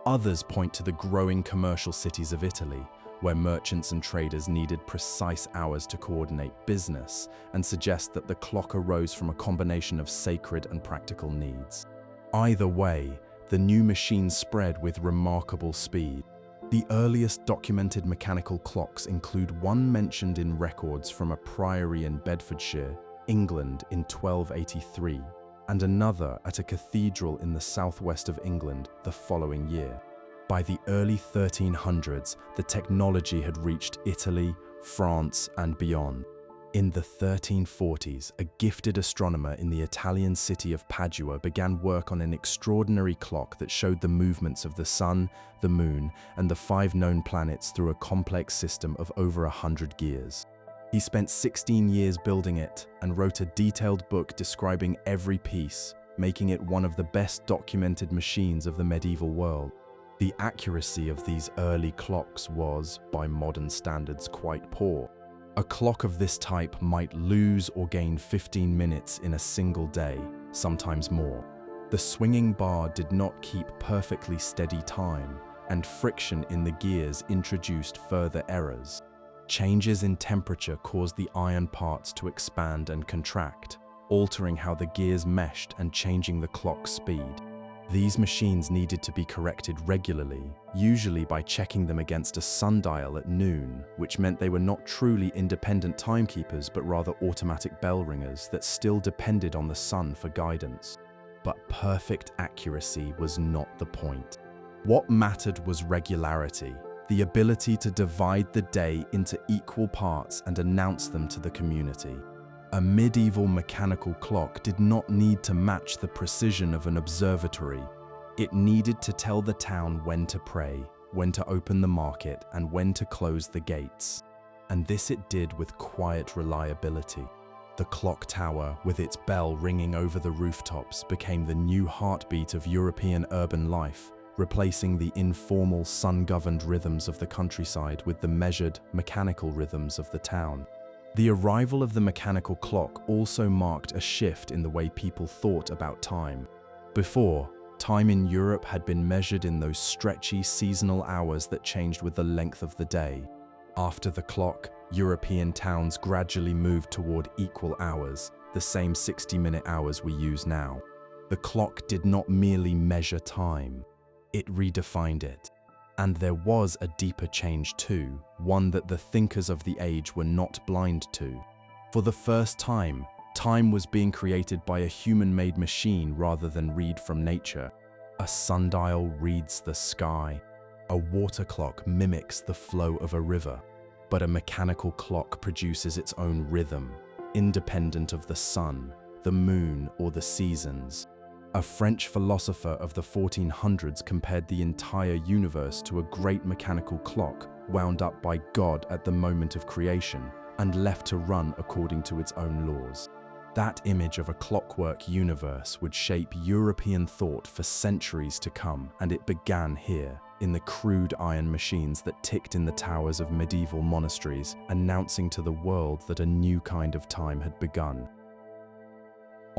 Others point to the growing commercial cities of Italy, where merchants and traders needed precise hours to coordinate business, and suggest that the clock arose from a combination of sacred and practical needs. Either way, the new machine spread with remarkable speed. The earliest documented mechanical clocks include one mentioned in records from a priory in Bedfordshire, England in 1283, and another at a cathedral in the southwest of England the following year. By the early 1300s, the technology had reached Italy, France, and beyond. In the 1340s, a gifted astronomer in the Italian city of Padua began work on an extraordinary clock that showed the movements of the sun, the moon, and the 5 known planets through a complex system of over 100 gears. He spent 16 years building it and wrote a detailed book describing every piece, making it one of the best documented machines of the medieval world. The accuracy of these early clocks was, by modern standards, quite poor. A clock of this type might lose or gain 15 minutes in a single day, sometimes more. The swinging bar did not keep perfectly steady time, and friction in the gears introduced further errors. Changes in temperature caused the iron parts to expand and contract, altering how the gears meshed and changing the clock's speed. These machines needed to be corrected regularly, usually by checking them against a sundial at noon, which meant they were not truly independent timekeepers but rather automatic bell ringers that still depended on the sun for guidance. But perfect accuracy was not the point. What mattered was regularity, the ability to divide the day into equal parts and announce them to the community. A medieval mechanical clock did not need to match the precision of an observatory. It needed to tell the town when to pray, when to open the market, and when to close the gates. And this it did with quiet reliability. The clock tower, with its bell ringing over the rooftops, became the new heartbeat of European urban life, replacing the informal, sun-governed rhythms of the countryside with the measured, mechanical rhythms of the town. The arrival of the mechanical clock also marked a shift in the way people thought about time. Before, time in Europe had been measured in those stretchy, seasonal hours that changed with the length of the day. After the clock, European towns gradually moved toward equal hours, the same 60-minute hours we use now. The clock did not merely measure time, it redefined it. And there was a deeper change too, one that the thinkers of the age were not blind to. For the first time, time was being created by a human-made machine rather than read from nature. A sundial reads the sky. A water clock mimics the flow of a river. But a mechanical clock produces its own rhythm, independent of the sun, the moon, or the seasons. A French philosopher of the 1400s compared the entire universe to a great mechanical clock wound up by God at the moment of creation and left to run according to its own laws. That image of a clockwork universe would shape European thought for centuries to come, and it began here, in the crude iron machines that ticked in the towers of medieval monasteries, announcing to the world that a new kind of time had begun.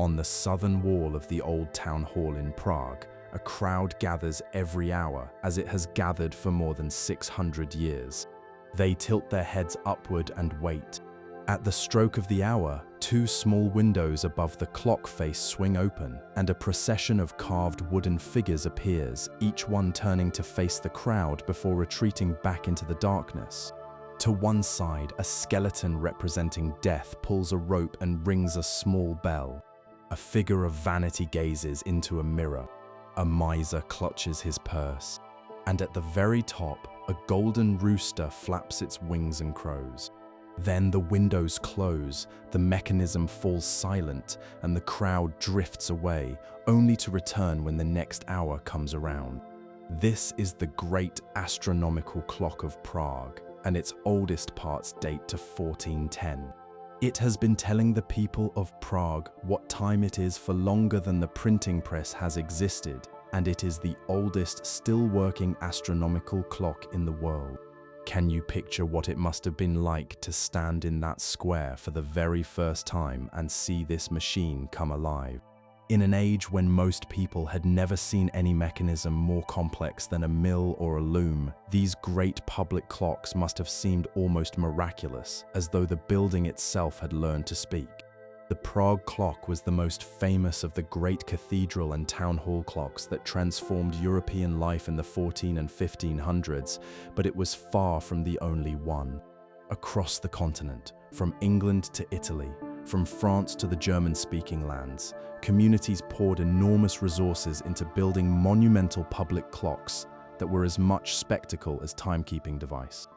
On the southern wall of the old town hall in Prague, a crowd gathers every hour, as it has gathered for more than 600 years. They tilt their heads upward and wait. At the stroke of the hour, two small windows above the clock face swing open, and a procession of carved wooden figures appears, each one turning to face the crowd before retreating back into the darkness. To one side, a skeleton representing death pulls a rope and rings a small bell. A figure of vanity gazes into a mirror. A miser clutches his purse. And at the very top, a golden rooster flaps its wings and crows. Then the windows close, the mechanism falls silent, and the crowd drifts away, only to return when the next hour comes around. This is the great astronomical clock of Prague, and its oldest parts date to 1410. It has been telling the people of Prague what time it is for longer than the printing press has existed, and it is the oldest still working astronomical clock in the world. Can you picture what it must have been like to stand in that square for the very first time and see this machine come alive? In an age when most people had never seen any mechanism more complex than a mill or a loom, these great public clocks must have seemed almost miraculous, as though the building itself had learned to speak. The Prague clock was the most famous of the great cathedral and town hall clocks that transformed European life in the 1400s and 1500s, but it was far from the only one. Across the continent, from England to Italy, from France to the German-speaking lands, communities poured enormous resources into building monumental public clocks that were as much spectacle as timekeeping device.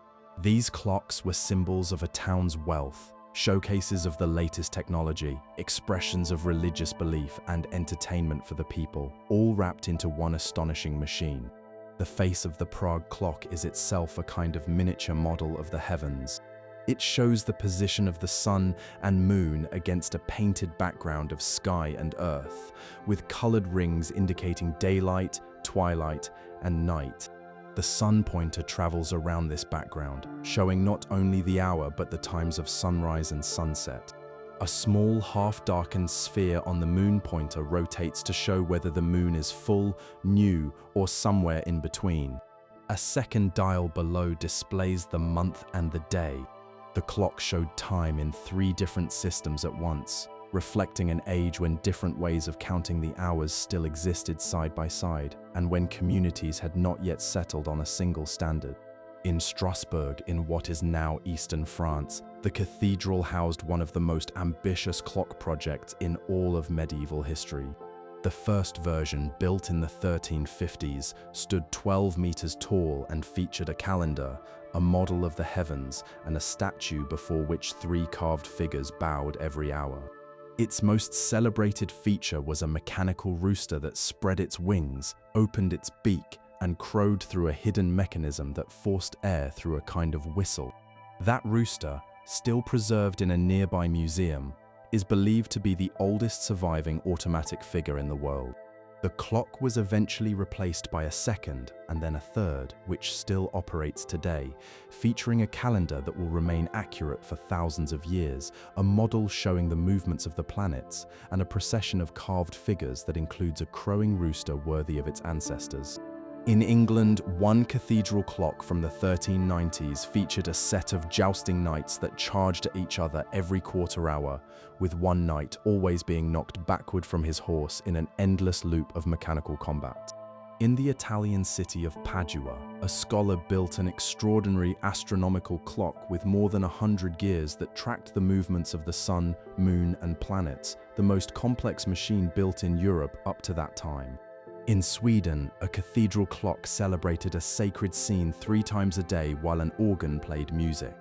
These clocks were symbols of a town's wealth, showcases of the latest technology, expressions of religious belief and entertainment for the people, all wrapped into one astonishing machine. The face of the Prague clock is itself a kind of miniature model of the heavens. It shows the position of the sun and moon against a painted background of sky and earth, with colored rings indicating daylight, twilight, and night. The sun pointer travels around this background, showing not only the hour but the times of sunrise and sunset. A small half-darkened sphere on the moon pointer rotates to show whether the moon is full, new, or somewhere in between. A second dial below displays the month and the day. The clock showed time in 3 different systems at once, reflecting an age when different ways of counting the hours still existed side by side, and when communities had not yet settled on a single standard. In Strasbourg, in what is now eastern France, the cathedral housed one of the most ambitious clock projects in all of medieval history. The first version, built in the 1350s, stood 12 meters tall and featured a calendar, a model of the heavens, and a statue before which 3 carved figures bowed every hour. Its most celebrated feature was a mechanical rooster that spread its wings, opened its beak, and crowed through a hidden mechanism that forced air through a kind of whistle. That rooster, still preserved in a nearby museum, is believed to be the oldest surviving automatic figure in the world. The clock was eventually replaced by a second and then a third, which still operates today, featuring a calendar that will remain accurate for thousands of years, a model showing the movements of the planets, and a procession of carved figures that includes a crowing rooster worthy of its ancestors. In England, one cathedral clock from the 1390s featured a set of jousting knights that charged at each other every quarter hour, with one knight always being knocked backward from his horse in an endless loop of mechanical combat. In the Italian city of Padua, a scholar built an extraordinary astronomical clock with more than 100 gears that tracked the movements of the sun, moon, and planets, the most complex machine built in Europe up to that time. In Sweden, a cathedral clock celebrated a sacred scene 3 times a day while an organ played music.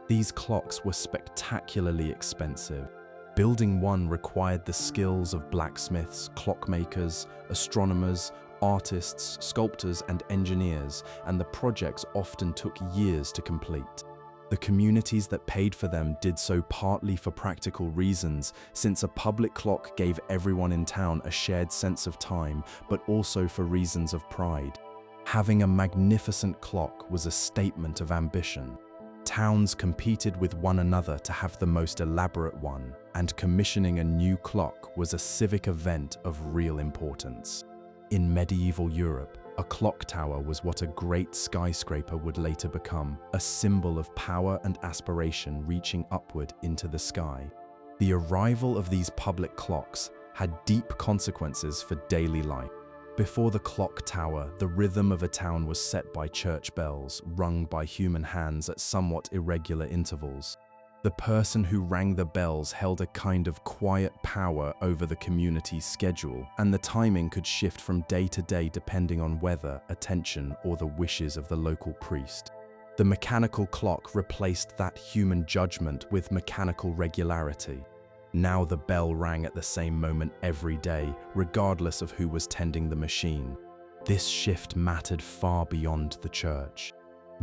These clocks were spectacularly expensive. Building one required the skills of blacksmiths, clockmakers, astronomers, artists, sculptors, and engineers, and the projects often took years to complete. The communities that paid for them did so partly for practical reasons, since a public clock gave everyone in town a shared sense of time, but also for reasons of pride. Having a magnificent clock was a statement of ambition. Towns competed with one another to have the most elaborate one, and commissioning a new clock was a civic event of real importance. In medieval Europe, a clock tower was what a great skyscraper would later become, a symbol of power and aspiration reaching upward into the sky. The arrival of these public clocks had deep consequences for daily life. Before the clock tower, the rhythm of a town was set by church bells, rung by human hands at somewhat irregular intervals. The person who rang the bells held a kind of quiet power over the community's schedule, and the timing could shift from day to day depending on weather, attention, or the wishes of the local priest. The mechanical clock replaced that human judgment with mechanical regularity. Now the bell rang at the same moment every day, regardless of who was tending the machine. This shift mattered far beyond the church.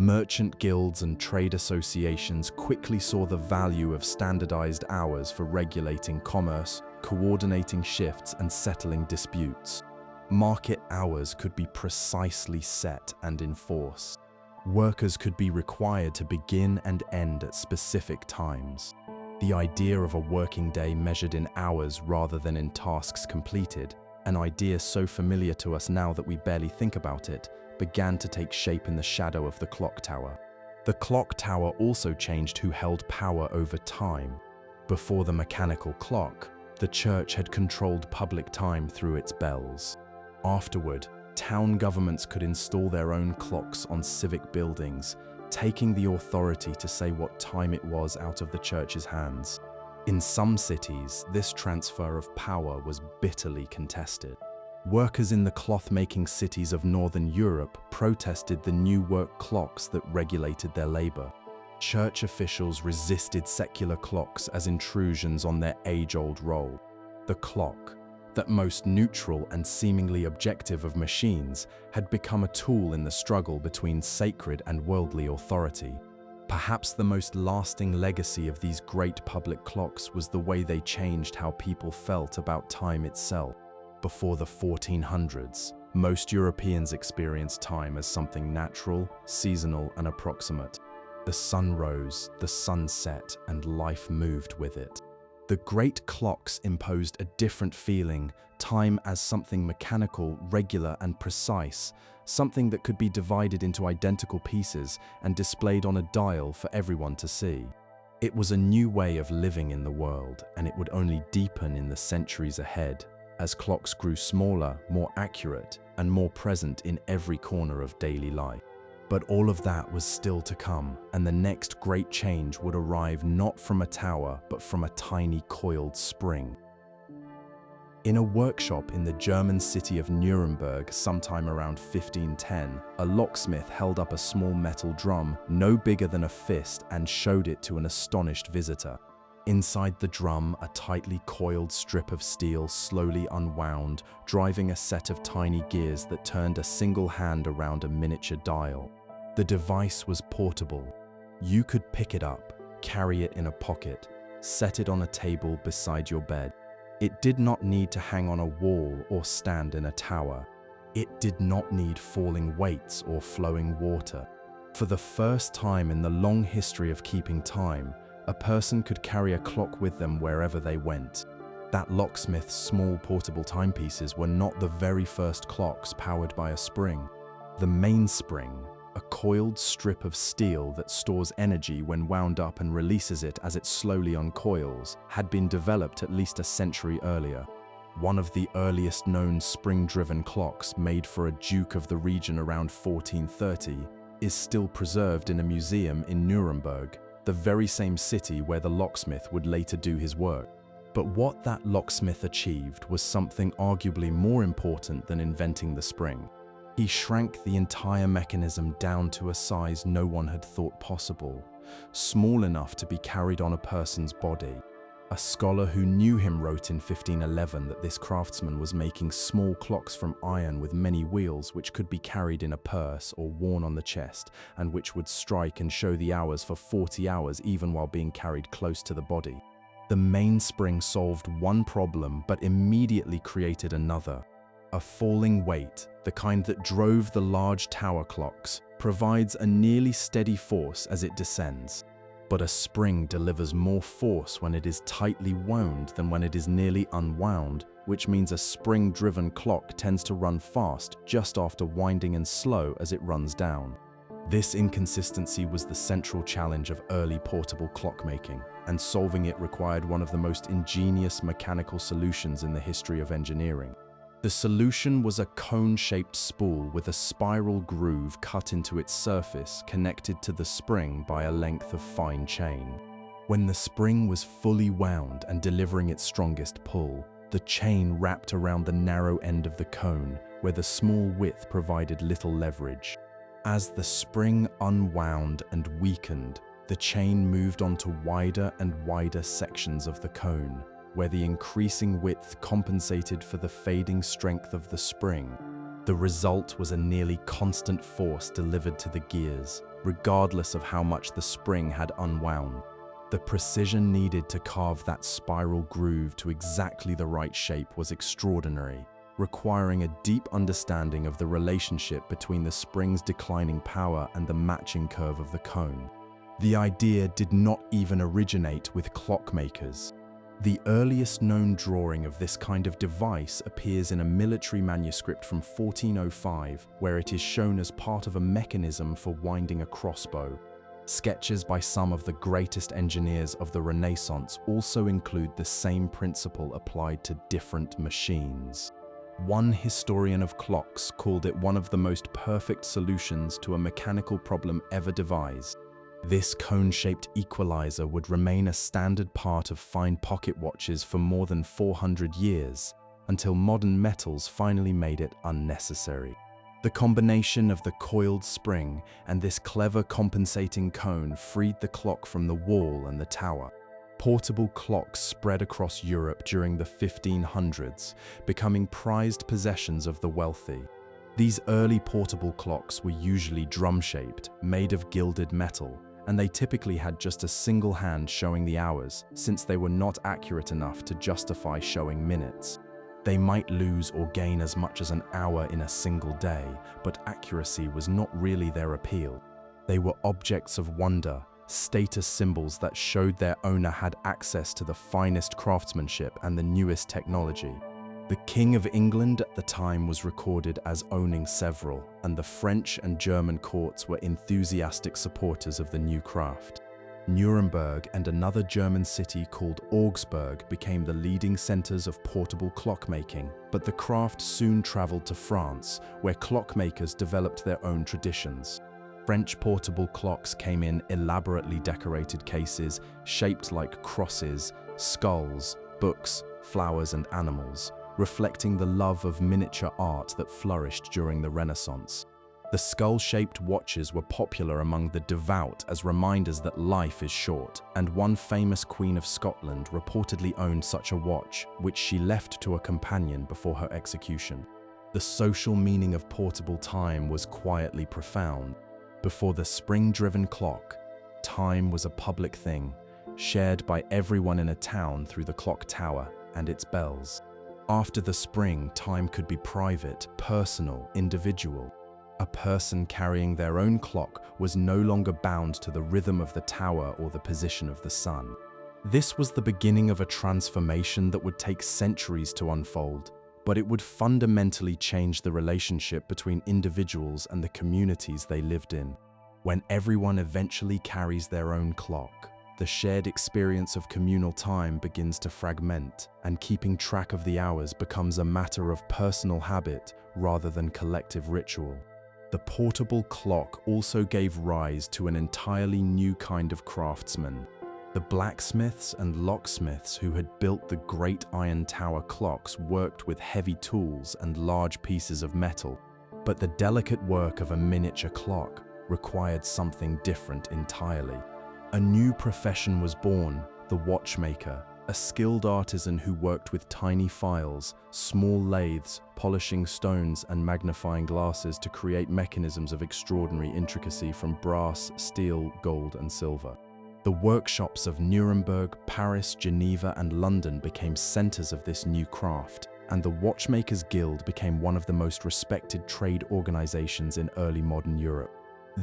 Merchant guilds and trade associations quickly saw the value of standardized hours for regulating commerce, coordinating shifts, and settling disputes. Market hours could be precisely set and enforced. Workers could be required to begin and end at specific times. The idea of a working day measured in hours rather than in tasks completed, an idea so familiar to us now that we barely think about it, began to take shape in the shadow of the clock tower. The clock tower also changed who held power over time. Before the mechanical clock, the church had controlled public time through its bells. Afterward, town governments could install their own clocks on civic buildings, taking the authority to say what time it was out of the church's hands. In some cities, this transfer of power was bitterly contested. Workers in the cloth-making cities of Northern Europe protested the new work clocks that regulated their labor. Church officials resisted secular clocks as intrusions on their age-old role. The clock, that most neutral and seemingly objective of machines, had become a tool in the struggle between sacred and worldly authority. Perhaps the most lasting legacy of these great public clocks was the way they changed how people felt about time itself. Before the 1400s, most Europeans experienced time as something natural, seasonal, and approximate. The sun rose, the sun set, and life moved with it. The great clocks imposed a different feeling, time as something mechanical, regular, and precise, something that could be divided into identical pieces and displayed on a dial for everyone to see. It was a new way of living in the world, and it would only deepen in the centuries ahead, as clocks grew smaller, more accurate, and more present in every corner of daily life. But all of that was still to come, and the next great change would arrive not from a tower, but from a tiny coiled spring. In a workshop in the German city of Nuremberg sometime around 1510, a locksmith held up a small metal drum no bigger than a fist and showed it to an astonished visitor. Inside the drum, a tightly coiled strip of steel slowly unwound, driving a set of tiny gears that turned a single hand around a miniature dial. The device was portable. You could pick it up, carry it in a pocket, set it on a table beside your bed. It did not need to hang on a wall or stand in a tower. It did not need falling weights or flowing water. For the first time in the long history of keeping time, a person could carry a clock with them wherever they went. That locksmith's small portable timepieces were not the very first clocks powered by a spring. The mainspring, a coiled strip of steel that stores energy when wound up and releases it as it slowly uncoils, had been developed at least a century earlier. One of the earliest known spring-driven clocks, made for a duke of the region around 1430, is still preserved in a museum in Nuremberg, the very same city where the locksmith would later do his work. But what that locksmith achieved was something arguably more important than inventing the spring. He shrank the entire mechanism down to a size no one had thought possible, small enough to be carried on a person's body. A scholar who knew him wrote in 1511 that this craftsman was making small clocks from iron with many wheels which could be carried in a purse or worn on the chest, and which would strike and show the hours for 40 hours even while being carried close to the body. The mainspring solved one problem but immediately created another. A falling weight, the kind that drove the large tower clocks, provides a nearly steady force as it descends. But a spring delivers more force when it is tightly wound than when it is nearly unwound, which means a spring-driven clock tends to run fast just after winding and slow as it runs down. This inconsistency was the central challenge of early portable clockmaking, and solving it required one of the most ingenious mechanical solutions in the history of engineering. The solution was a cone-shaped spool with a spiral groove cut into its surface, connected to the spring by a length of fine chain. When the spring was fully wound and delivering its strongest pull, the chain wrapped around the narrow end of the cone, where the small width provided little leverage. As the spring unwound and weakened, the chain moved onto wider and wider sections of the cone, where the increasing width compensated for the fading strength of the spring. The result was a nearly constant force delivered to the gears, regardless of how much the spring had unwound. The precision needed to carve that spiral groove to exactly the right shape was extraordinary, requiring a deep understanding of the relationship between the spring's declining power and the matching curve of the cone. The idea did not even originate with clockmakers. The earliest known drawing of this kind of device appears in a military manuscript from 1405, where it is shown as part of a mechanism for winding a crossbow. Sketches by some of the greatest engineers of the Renaissance also include the same principle applied to different machines. One historian of clocks called it one of the most perfect solutions to a mechanical problem ever devised. This cone-shaped equalizer would remain a standard part of fine pocket watches for more than 400 years, until modern metals finally made it unnecessary. The combination of the coiled spring and this clever compensating cone freed the clock from the wall and the tower. Portable clocks spread across Europe during the 1500s, becoming prized possessions of the wealthy. These early portable clocks were usually drum-shaped, made of gilded metal, and they typically had just a single hand showing the hours, since they were not accurate enough to justify showing minutes. They might lose or gain as much as an hour in a single day, but accuracy was not really their appeal. They were objects of wonder, status symbols that showed their owner had access to the finest craftsmanship and the newest technology. The King of England at the time was recorded as owning several, and the French and German courts were enthusiastic supporters of the new craft. Nuremberg and another German city called Augsburg became the leading centers of portable clockmaking, but the craft soon traveled to France, where clockmakers developed their own traditions. French portable clocks came in elaborately decorated cases shaped like crosses, skulls, books, flowers, and animals, reflecting the love of miniature art that flourished during the Renaissance. The skull-shaped watches were popular among the devout as reminders that life is short, and one famous Queen of Scotland reportedly owned such a watch, which she left to a companion before her execution. The social meaning of portable time was quietly profound. Before the spring-driven clock, time was a public thing, shared by everyone in a town through the clock tower and its bells. After the spring, time could be private, personal, individual. A person carrying their own clock was no longer bound to the rhythm of the tower or the position of the sun. This was the beginning of a transformation that would take centuries to unfold, but it would fundamentally change the relationship between individuals and the communities they lived in. When everyone eventually carries their own clock, the shared experience of communal time begins to fragment, and keeping track of the hours becomes a matter of personal habit rather than collective ritual. The portable clock also gave rise to an entirely new kind of craftsman. The blacksmiths and locksmiths who had built the great iron tower clocks worked with heavy tools and large pieces of metal, but the delicate work of a miniature clock required something different entirely. A new profession was born, the watchmaker, a skilled artisan who worked with tiny files, small lathes, polishing stones and magnifying glasses to create mechanisms of extraordinary intricacy from brass, steel, gold, and silver. The workshops of Nuremberg, Paris, Geneva, and London became centers of this new craft, and the Watchmakers' Guild became one of the most respected trade organizations in early modern Europe.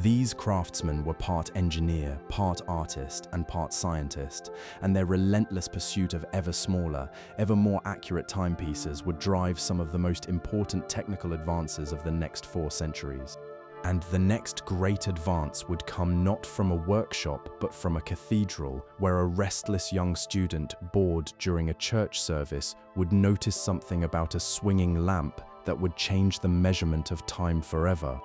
These craftsmen were part engineer, part artist, and part scientist, and their relentless pursuit of ever smaller, ever more accurate timepieces would drive some of the most important technical advances of the next 4 centuries. And the next great advance would come not from a workshop, but from a cathedral, where a restless young student, bored during a church service, would notice something about a swinging lamp that would change the measurement of time forever.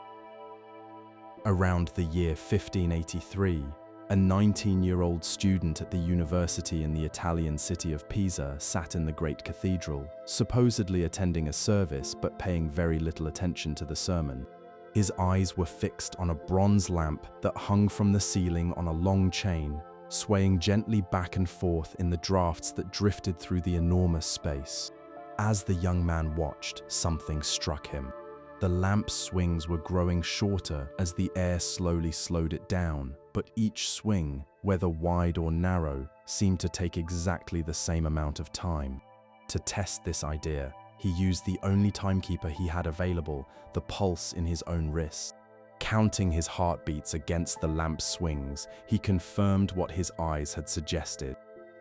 Around the year 1583, a 19-year-old student at the university in the Italian city of Pisa sat in the great cathedral, supposedly attending a service but paying very little attention to the sermon. His eyes were fixed on a bronze lamp that hung from the ceiling on a long chain, swaying gently back and forth in the drafts that drifted through the enormous space. As the young man watched, something struck him. The lamp's swings were growing shorter as the air slowly slowed it down, but each swing, whether wide or narrow, seemed to take exactly the same amount of time. To test this idea, he used the only timekeeper he had available, the pulse in his own wrist. Counting his heartbeats against the lamp's swings, he confirmed what his eyes had suggested.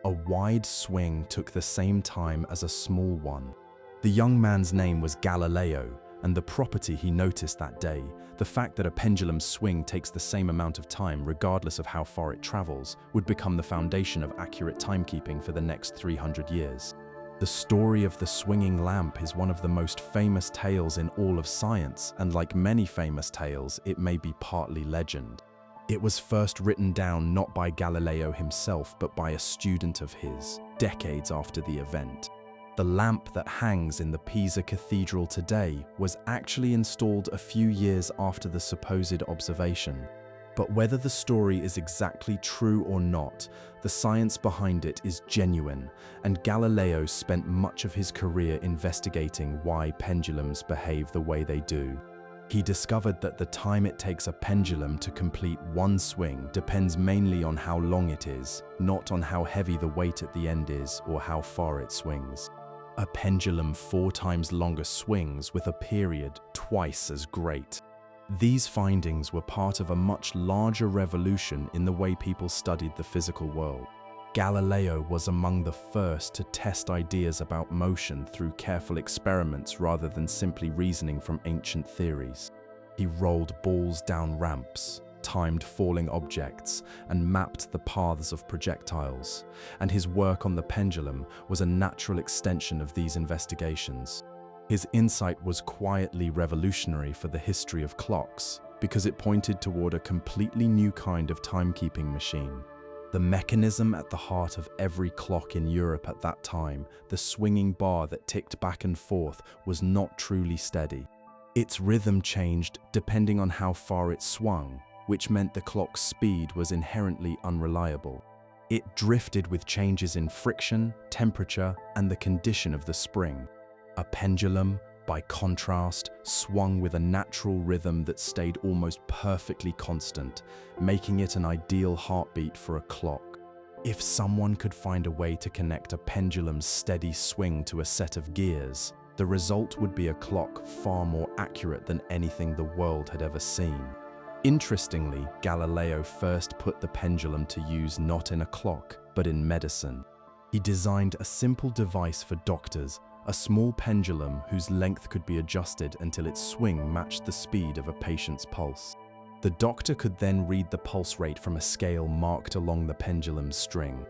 A wide swing took the same time as a small one. The young man's name was Galileo, and the property he noticed that day, the fact that a pendulum's swing takes the same amount of time regardless of how far it travels, would become the foundation of accurate timekeeping for the next 300 years. The story of the swinging lamp is one of the most famous tales in all of science, and like many famous tales, it may be partly legend. It was first written down not by Galileo himself, but by a student of his, decades after the event. The lamp that hangs in the Pisa Cathedral today was actually installed a few years after the supposed observation. But whether the story is exactly true or not, the science behind it is genuine, and Galileo spent much of his career investigating why pendulums behave the way they do. He discovered that the time it takes a pendulum to complete one swing depends mainly on how long it is, not on how heavy the weight at the end is or how far it swings. A pendulum 4 times longer swings with a period twice as great. These findings were part of a much larger revolution in the way people studied the physical world. Galileo was among the first to test ideas about motion through careful experiments rather than simply reasoning from ancient theories. He rolled balls down ramps, timed falling objects, and mapped the paths of projectiles, and his work on the pendulum was a natural extension of these investigations. His insight was quietly revolutionary for the history of clocks because it pointed toward a completely new kind of timekeeping machine. The mechanism at the heart of every clock in Europe at that time, the swinging bar that ticked back and forth, was not truly steady. Its rhythm changed depending on how far it swung, which meant the clock's speed was inherently unreliable. It drifted with changes in friction, temperature, and the condition of the spring. A pendulum, by contrast, swung with a natural rhythm that stayed almost perfectly constant, making it an ideal heartbeat for a clock. If someone could find a way to connect a pendulum's steady swing to a set of gears, the result would be a clock far more accurate than anything the world had ever seen. Interestingly, Galileo first put the pendulum to use not in a clock, but in medicine. He designed a simple device for doctors, a small pendulum whose length could be adjusted until its swing matched the speed of a patient's pulse. The doctor could then read the pulse rate from a scale marked along the pendulum's string.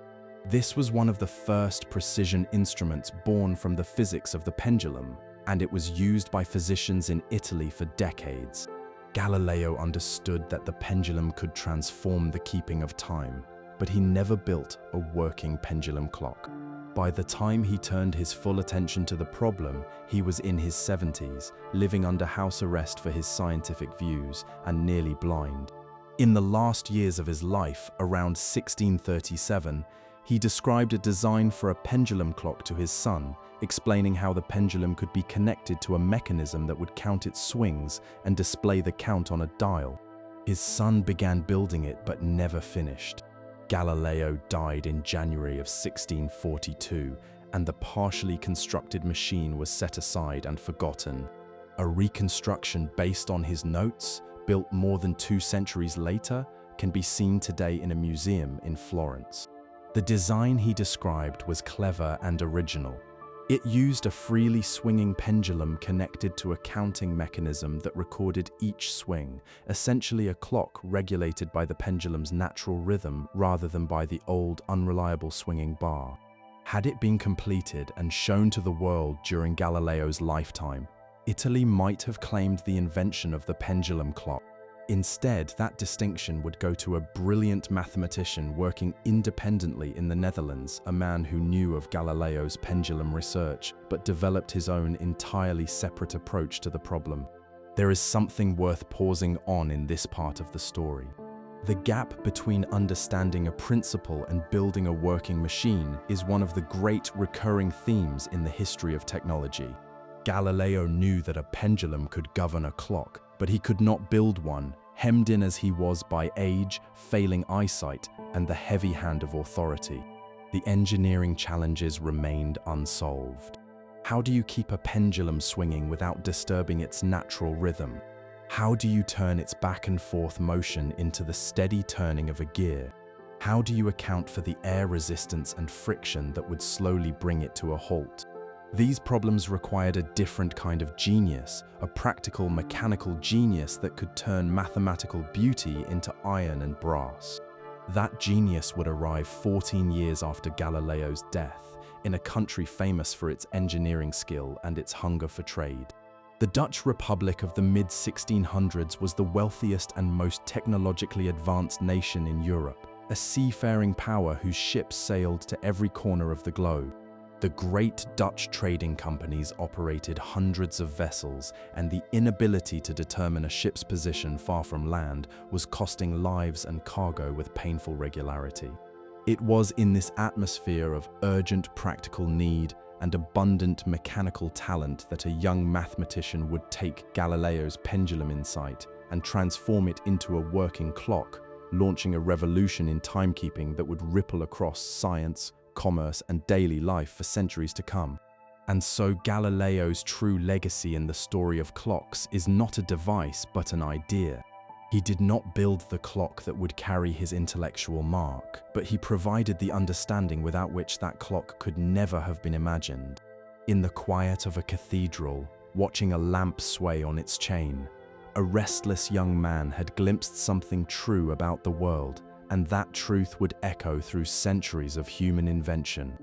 This was one of the first precision instruments born from the physics of the pendulum, and it was used by physicians in Italy for decades. Galileo understood that the pendulum could transform the keeping of time, but he never built a working pendulum clock. By the time he turned his full attention to the problem, he was in his 70s, living under house arrest for his scientific views, and nearly blind. In the last years of his life, around 1637, he described a design for a pendulum clock to his son, explaining how the pendulum could be connected to a mechanism that would count its swings and display the count on a dial. His son began building it but never finished. Galileo died in January of 1642, and the partially constructed machine was set aside and forgotten. A reconstruction based on his notes, built more than 2 centuries later, can be seen today in a museum in Florence. The design he described was clever and original. It used a freely swinging pendulum connected to a counting mechanism that recorded each swing, essentially a clock regulated by the pendulum's natural rhythm rather than by the old, unreliable swinging bar. Had it been completed and shown to the world during Galileo's lifetime, Italy might have claimed the invention of the pendulum clock. Instead, that distinction would go to a brilliant mathematician working independently in the Netherlands, a man who knew of Galileo's pendulum research, but developed his own entirely separate approach to the problem. There is something worth pausing on in this part of the story. The gap between understanding a principle and building a working machine is one of the great recurring themes in the history of technology. Galileo knew that a pendulum could govern a clock, but he could not build one, hemmed in as he was by age, failing eyesight, and the heavy hand of authority. The engineering challenges remained unsolved. How do you keep a pendulum swinging without disturbing its natural rhythm? How do you turn its back and forth motion into the steady turning of a gear? How do you account for the air resistance and friction that would slowly bring it to a halt? These problems required a different kind of genius, a practical mechanical genius that could turn mathematical beauty into iron and brass. That genius would arrive 14 years after Galileo's death, in a country famous for its engineering skill and its hunger for trade. The Dutch Republic of the mid-1600s was the wealthiest and most technologically advanced nation in Europe, a seafaring power whose ships sailed to every corner of the globe. The great Dutch trading companies operated hundreds of vessels, and the inability to determine a ship's position far from land was costing lives and cargo with painful regularity. It was in this atmosphere of urgent practical need and abundant mechanical talent that a young mathematician would take Galileo's pendulum insight and transform it into a working clock, launching a revolution in timekeeping that would ripple across science, commerce, and daily life for centuries to come. And so Galileo's true legacy in the story of clocks is not a device but an idea. He did not build the clock that would carry his intellectual mark, but he provided the understanding without which that clock could never have been imagined. In the quiet of a cathedral, watching a lamp sway on its chain, a restless young man had glimpsed something true about the world, and that truth would echo through centuries of human invention.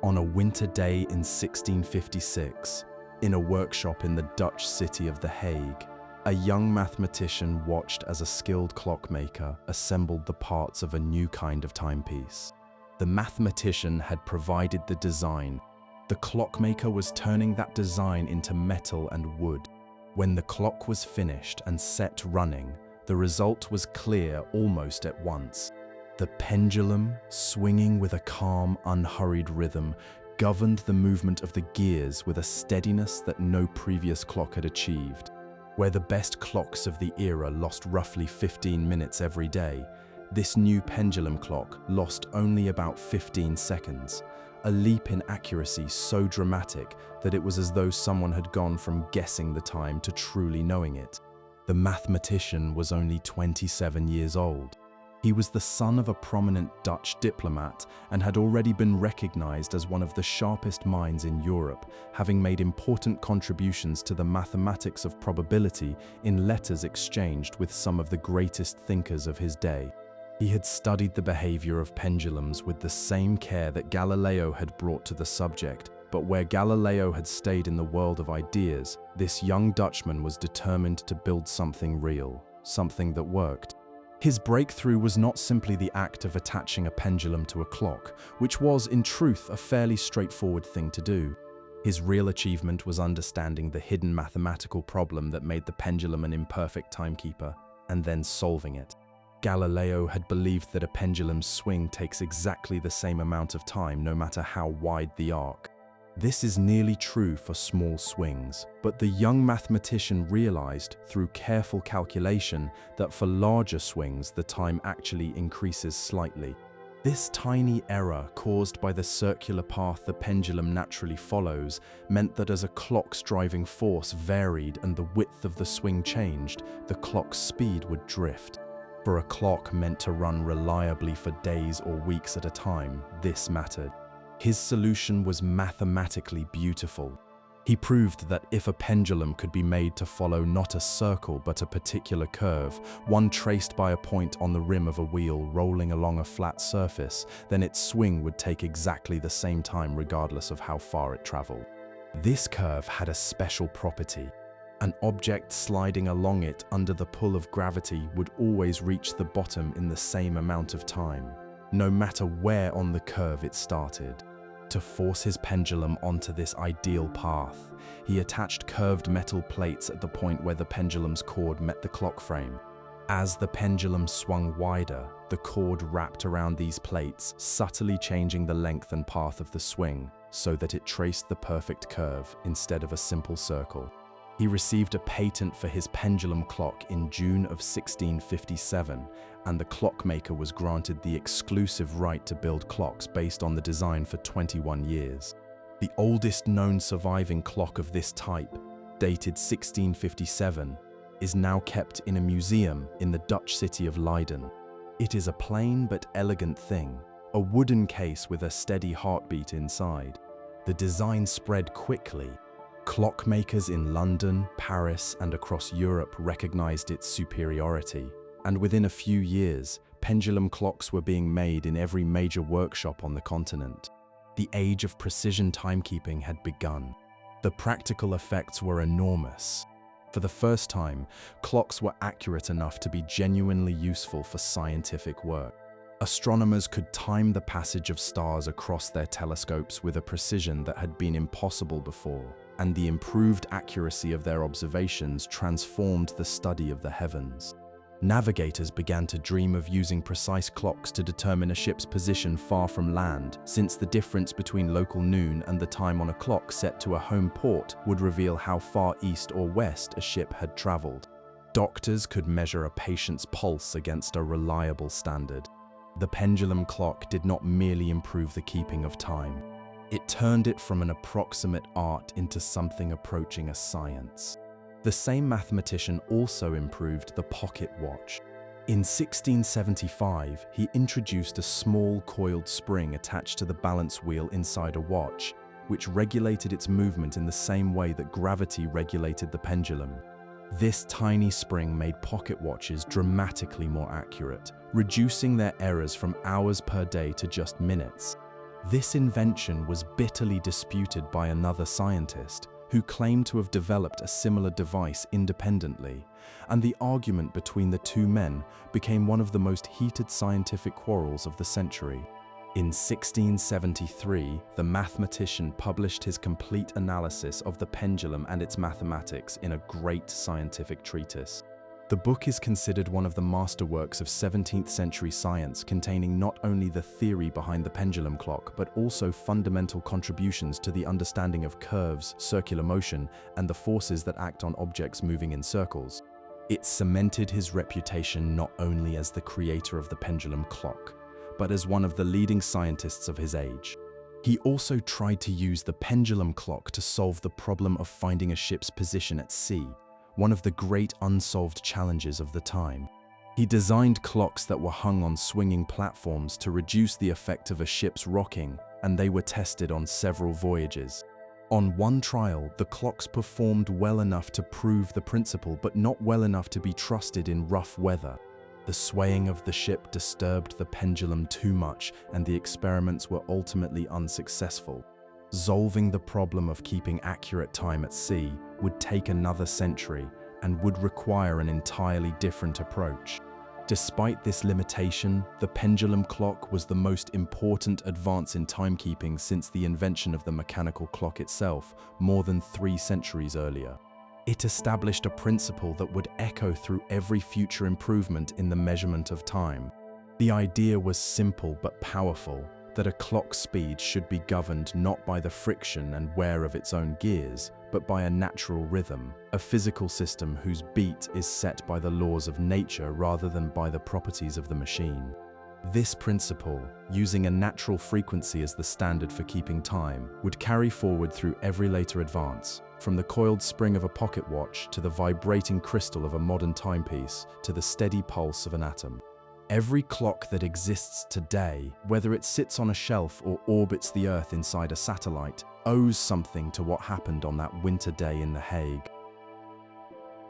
On a winter day in 1656, in a workshop in the Dutch city of The Hague, a young mathematician watched as a skilled clockmaker assembled the parts of a new kind of timepiece. The mathematician had provided the design. The clockmaker was turning that design into metal and wood. When the clock was finished and set running, the result was clear almost at once. The pendulum, swinging with a calm, unhurried rhythm, governed the movement of the gears with a steadiness that no previous clock had achieved. Where the best clocks of the era lost roughly 15 minutes every day, this new pendulum clock lost only about 15 seconds, a leap in accuracy so dramatic that it was as though someone had gone from guessing the time to truly knowing it. The mathematician was only 27 years old. He was the son of a prominent Dutch diplomat and had already been recognized as one of the sharpest minds in Europe, having made important contributions to the mathematics of probability in letters exchanged with some of the greatest thinkers of his day. He had studied the behavior of pendulums with the same care that Galileo had brought to the subject, but where Galileo had stayed in the world of ideas, this young Dutchman was determined to build something real, something that worked. His breakthrough was not simply the act of attaching a pendulum to a clock, which was, in truth, a fairly straightforward thing to do. His real achievement was understanding the hidden mathematical problem that made the pendulum an imperfect timekeeper, and then solving it. Galileo had believed that a pendulum's swing takes exactly the same amount of time no matter how wide the arc. This is nearly true for small swings, but the young mathematician realized through careful calculation that for larger swings the time actually increases slightly. This tiny error, caused by the circular path the pendulum naturally follows, meant that as a clock's driving force varied and the width of the swing changed, the clock's speed would drift. For a clock meant to run reliably for days or weeks at a time, this mattered. His solution was mathematically beautiful. He proved that if a pendulum could be made to follow not a circle but a particular curve, one traced by a point on the rim of a wheel rolling along a flat surface, then its swing would take exactly the same time regardless of how far it traveled. This curve had a special property. An object sliding along it under the pull of gravity would always reach the bottom in the same amount of time, no matter where on the curve it started. To force his pendulum onto this ideal path, he attached curved metal plates at the point where the pendulum's cord met the clock frame. As the pendulum swung wider, the cord wrapped around these plates, subtly changing the length and path of the swing so that it traced the perfect curve instead of a simple circle. He received a patent for his pendulum clock in June of 1657, and the clockmaker was granted the exclusive right to build clocks based on the design for 21 years. The oldest known surviving clock of this type, dated 1657, is now kept in a museum in the Dutch city of Leiden. It is a plain but elegant thing, a wooden case with a steady heartbeat inside. The design spread quickly. Clockmakers in London, Paris, and across Europe recognized its superiority, and within a few years, pendulum clocks were being made in every major workshop on the continent. The age of precision timekeeping had begun. The practical effects were enormous. For the first time, clocks were accurate enough to be genuinely useful for scientific work. Astronomers could time the passage of stars across their telescopes with a precision that had been impossible before, and the improved accuracy of their observations transformed the study of the heavens. Navigators began to dream of using precise clocks to determine a ship's position far from land, since the difference between local noon and the time on a clock set to a home port would reveal how far east or west a ship had traveled. Doctors could measure a patient's pulse against a reliable standard. The pendulum clock did not merely improve the keeping of time. It turned it from an approximate art into something approaching a science. The same mathematician also improved the pocket watch. In 1675, he introduced a small coiled spring attached to the balance wheel inside a watch, which regulated its movement in the same way that gravity regulated the pendulum. This tiny spring made pocket watches dramatically more accurate, reducing their errors from hours per day to just minutes. This invention was bitterly disputed by another scientist, who claimed to have developed a similar device independently, and the argument between the two men became one of the most heated scientific quarrels of the century. In 1673, the mathematician published his complete analysis of the pendulum and its mathematics in a great scientific treatise. The book is considered one of the masterworks of 17th century science, containing not only the theory behind the pendulum clock, but also fundamental contributions to the understanding of curves, circular motion, and the forces that act on objects moving in circles. It cemented his reputation not only as the creator of the pendulum clock, but as one of the leading scientists of his age. He also tried to use the pendulum clock to solve the problem of finding a ship's position at sea, one of the great unsolved challenges of the time. He designed clocks that were hung on swinging platforms to reduce the effect of a ship's rocking, and they were tested on several voyages. On one trial, the clocks performed well enough to prove the principle, but not well enough to be trusted in rough weather. The swaying of the ship disturbed the pendulum too much, and the experiments were ultimately unsuccessful. Solving the problem of keeping accurate time at sea would take another century and would require an entirely different approach. Despite this limitation, the pendulum clock was the most important advance in timekeeping since the invention of the mechanical clock itself, more than 3 centuries earlier. It established a principle that would echo through every future improvement in the measurement of time. The idea was simple but powerful, that a clock's speed should be governed not by the friction and wear of its own gears, but by a natural rhythm, a physical system whose beat is set by the laws of nature rather than by the properties of the machine. This principle, using a natural frequency as the standard for keeping time, would carry forward through every later advance, from the coiled spring of a pocket watch to the vibrating crystal of a modern timepiece to the steady pulse of an atom. Every clock that exists today, whether it sits on a shelf or orbits the Earth inside a satellite, owes something to what happened on that winter day in The Hague.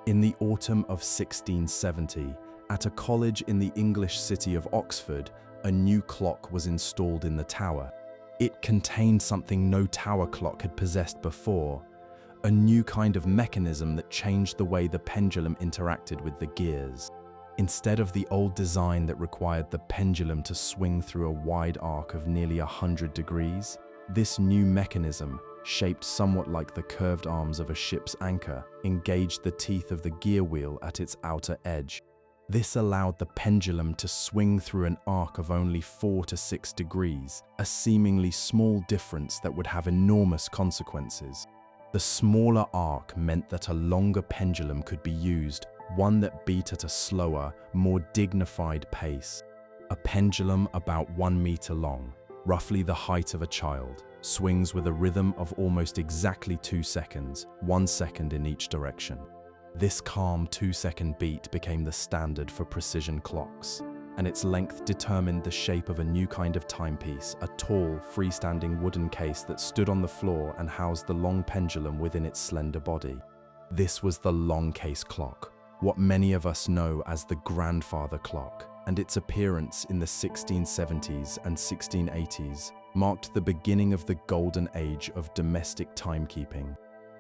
In the autumn of 1670, at a college in the English city of Oxford, a new clock was installed in the tower. It contained something no tower clock had possessed before, a new kind of mechanism that changed the way the pendulum interacted with the gears. Instead of the old design that required the pendulum to swing through a wide arc of nearly 100 degrees, this new mechanism, shaped somewhat like the curved arms of a ship's anchor, engaged the teeth of the gear wheel at its outer edge. This allowed the pendulum to swing through an arc of only 4 to 6 degrees, a seemingly small difference that would have enormous consequences. The smaller arc meant that a longer pendulum could be used, one that beat at a slower, more dignified pace. A pendulum about 1 meter long, roughly the height of a child, swings with a rhythm of almost exactly 2 seconds, 1 second in each direction. This calm 2-second beat became the standard for precision clocks, and its length determined the shape of a new kind of timepiece, a tall, freestanding wooden case that stood on the floor and housed the long pendulum within its slender body. This was the long case clock, what many of us know as the grandfather clock, and its appearance in the 1670s and 1680s marked the beginning of the golden age of domestic timekeeping.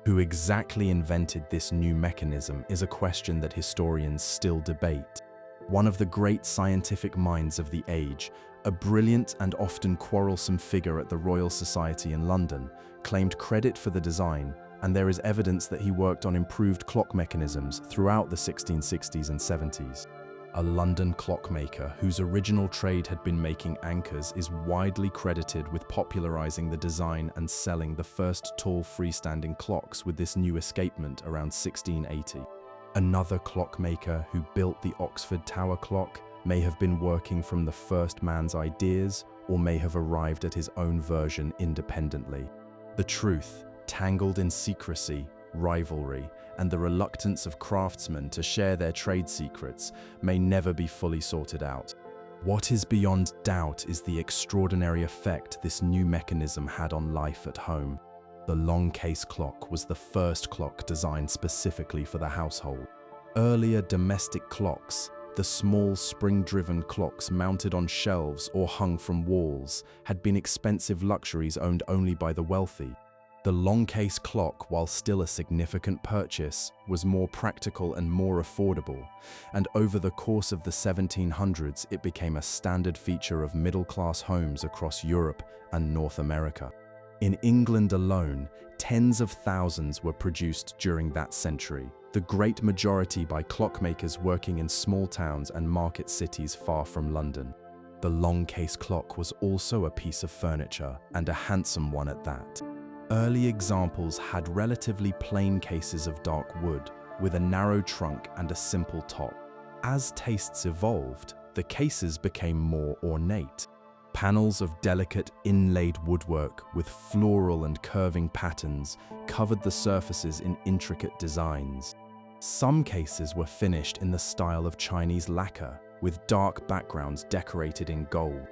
Who exactly invented this new mechanism is a question that historians still debate. One of the great scientific minds of the age, a brilliant and often quarrelsome figure at the Royal Society in London, claimed credit for the design, and there is evidence that he worked on improved clock mechanisms throughout the 1660s and 70s. A London clockmaker whose original trade had been making anchors is widely credited with popularizing the design and selling the first tall freestanding clocks with this new escapement around 1680. Another clockmaker who built the Oxford Tower clock may have been working from the first man's ideas or may have arrived at his own version independently. The truth, tangled in secrecy, rivalry, and the reluctance of craftsmen to share their trade secrets, may never be fully sorted out. What is beyond doubt is the extraordinary effect this new mechanism had on life at home. The long case clock was the first clock designed specifically for the household. Earlier domestic clocks, the small spring-driven clocks mounted on shelves or hung from walls, had been expensive luxuries owned only by the wealthy. The long case clock, while still a significant purchase, was more practical and more affordable, and over the course of the 1700s it became a standard feature of middle-class homes across Europe and North America. In England alone, tens of thousands were produced during that century, the great majority by clockmakers working in small towns and market cities far from London. The long case clock was also a piece of furniture, and a handsome one at that. Early examples had relatively plain cases of dark wood, with a narrow trunk and a simple top. As tastes evolved, the cases became more ornate. Panels of delicate inlaid woodwork with floral and curving patterns covered the surfaces in intricate designs. Some cases were finished in the style of Chinese lacquer, with dark backgrounds decorated in gold.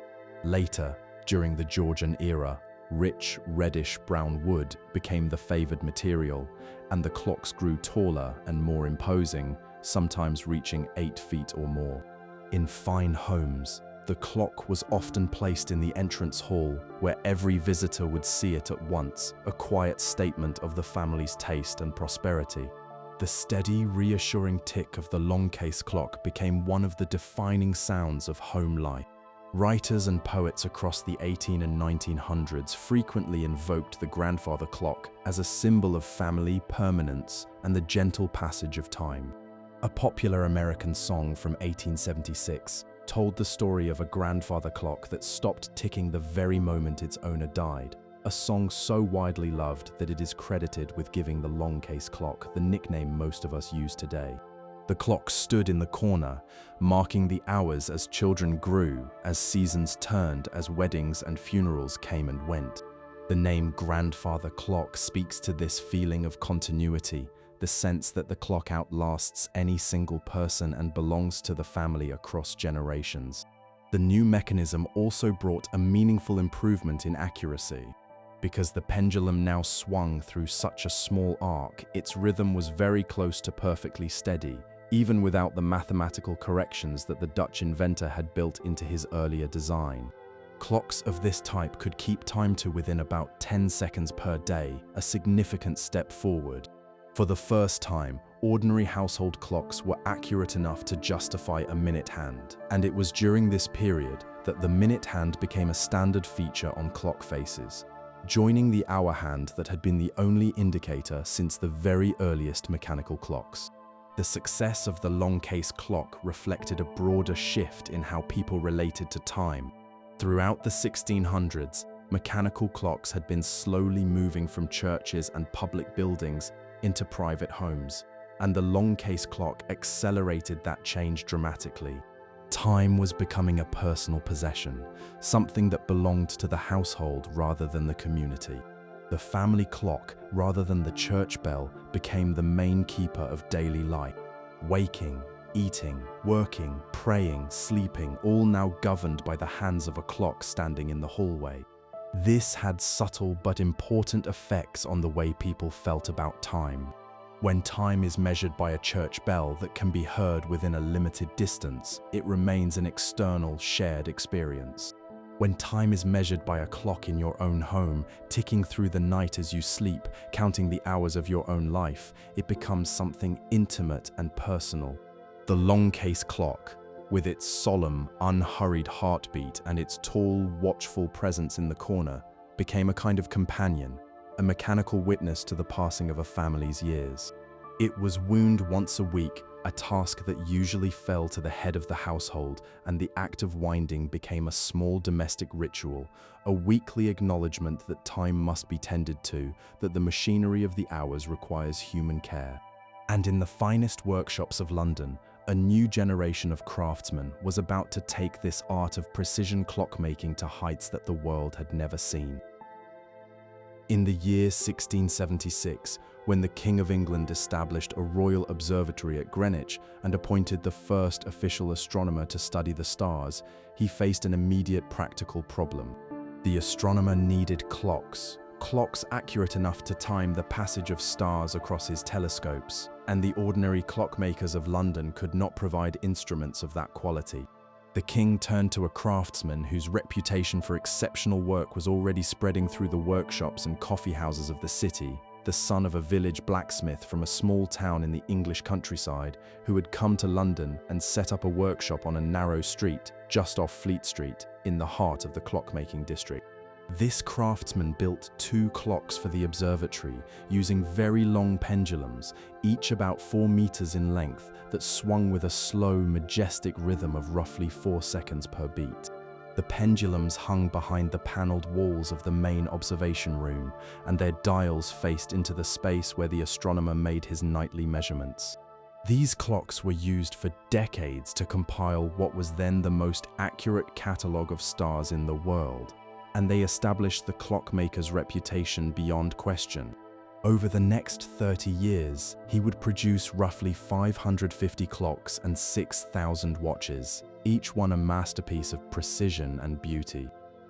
Later, during the Georgian era, rich reddish-brown wood became the favored material, and the clocks grew taller and more imposing, sometimes reaching 8 feet or more. In fine homes, the clock was often placed in the entrance hall, where every visitor would see it at once, a quiet statement of the family's taste and prosperity. The steady, reassuring tick of the long case clock became one of the defining sounds of home life. Writers and poets across the 1800s and 1900s frequently invoked the grandfather clock as a symbol of family permanence and the gentle passage of time. A popular American song from 1876 told the story of a grandfather clock that stopped ticking the very moment its owner died, a song so widely loved that it is credited with giving the long case clock the nickname most of us use today. The clock stood in the corner, marking the hours as children grew, as seasons turned, as weddings and funerals came and went. The name grandfather clock speaks to this feeling of continuity, the sense that the clock outlasts any single person and belongs to the family across generations. The new mechanism also brought a meaningful improvement in accuracy. Because the pendulum now swung through such a small arc, its rhythm was very close to perfectly steady, even without the mathematical corrections that the Dutch inventor had built into his earlier design. Clocks of this type could keep time to within about 10 seconds per day, a significant step forward. For the first time, ordinary household clocks were accurate enough to justify a minute hand, and it was during this period that the minute hand became a standard feature on clock faces, joining the hour hand that had been the only indicator since the very earliest mechanical clocks. The success of the long case clock reflected a broader shift in how people related to time. Throughout the 1600s, mechanical clocks had been slowly moving from churches and public buildings into private homes, and the long case clock accelerated that change dramatically. Time was becoming a personal possession, something that belonged to the household rather than the community. The family clock, rather than the church bell, became the main keeper of daily life. Waking, eating, working, praying, sleeping, all now governed by the hands of a clock standing in the hallway. This had subtle but important effects on the way people felt about time. When time is measured by a church bell that can be heard within a limited distance, it remains an external, shared experience. When time is measured by a clock in your own home, ticking through the night as you sleep, counting the hours of your own life, it becomes something intimate and personal. The long case clock, with its solemn, unhurried heartbeat and its tall, watchful presence in the corner, became a kind of companion, a mechanical witness to the passing of a family's years. It was wound once a week, a task that usually fell to the head of the household, and the act of winding became a small domestic ritual, a weekly acknowledgement that time must be tended to, that the machinery of the hours requires human care. And in the finest workshops of London, a new generation of craftsmen was about to take this art of precision clockmaking to heights that the world had never seen. In the year 1676, when the King of England established a royal observatory at Greenwich and appointed the first official astronomer to study the stars, he faced an immediate practical problem. The astronomer needed clocks accurate enough to time the passage of stars across his telescopes, and the ordinary clockmakers of London could not provide instruments of that quality. The king turned to a craftsman whose reputation for exceptional work was already spreading through the workshops and coffee houses of the city, the son of a village blacksmith from a small town in the English countryside who had come to London and set up a workshop on a narrow street just off Fleet Street in the heart of the clockmaking district. This craftsman built 2 clocks for the observatory using very long pendulums, each about 4 meters in length, that swung with a slow, majestic rhythm of roughly 4 seconds per beat. The pendulums hung behind the paneled walls of the main observation room, and their dials faced into the space where the astronomer made his nightly measurements. These clocks were used for decades to compile what was then the most accurate catalogue of stars in the world, and they established the clockmaker's reputation beyond question. Over the next 30 years, he would produce roughly 550 clocks and 6,000 watches, each one a masterpiece of precision and beauty.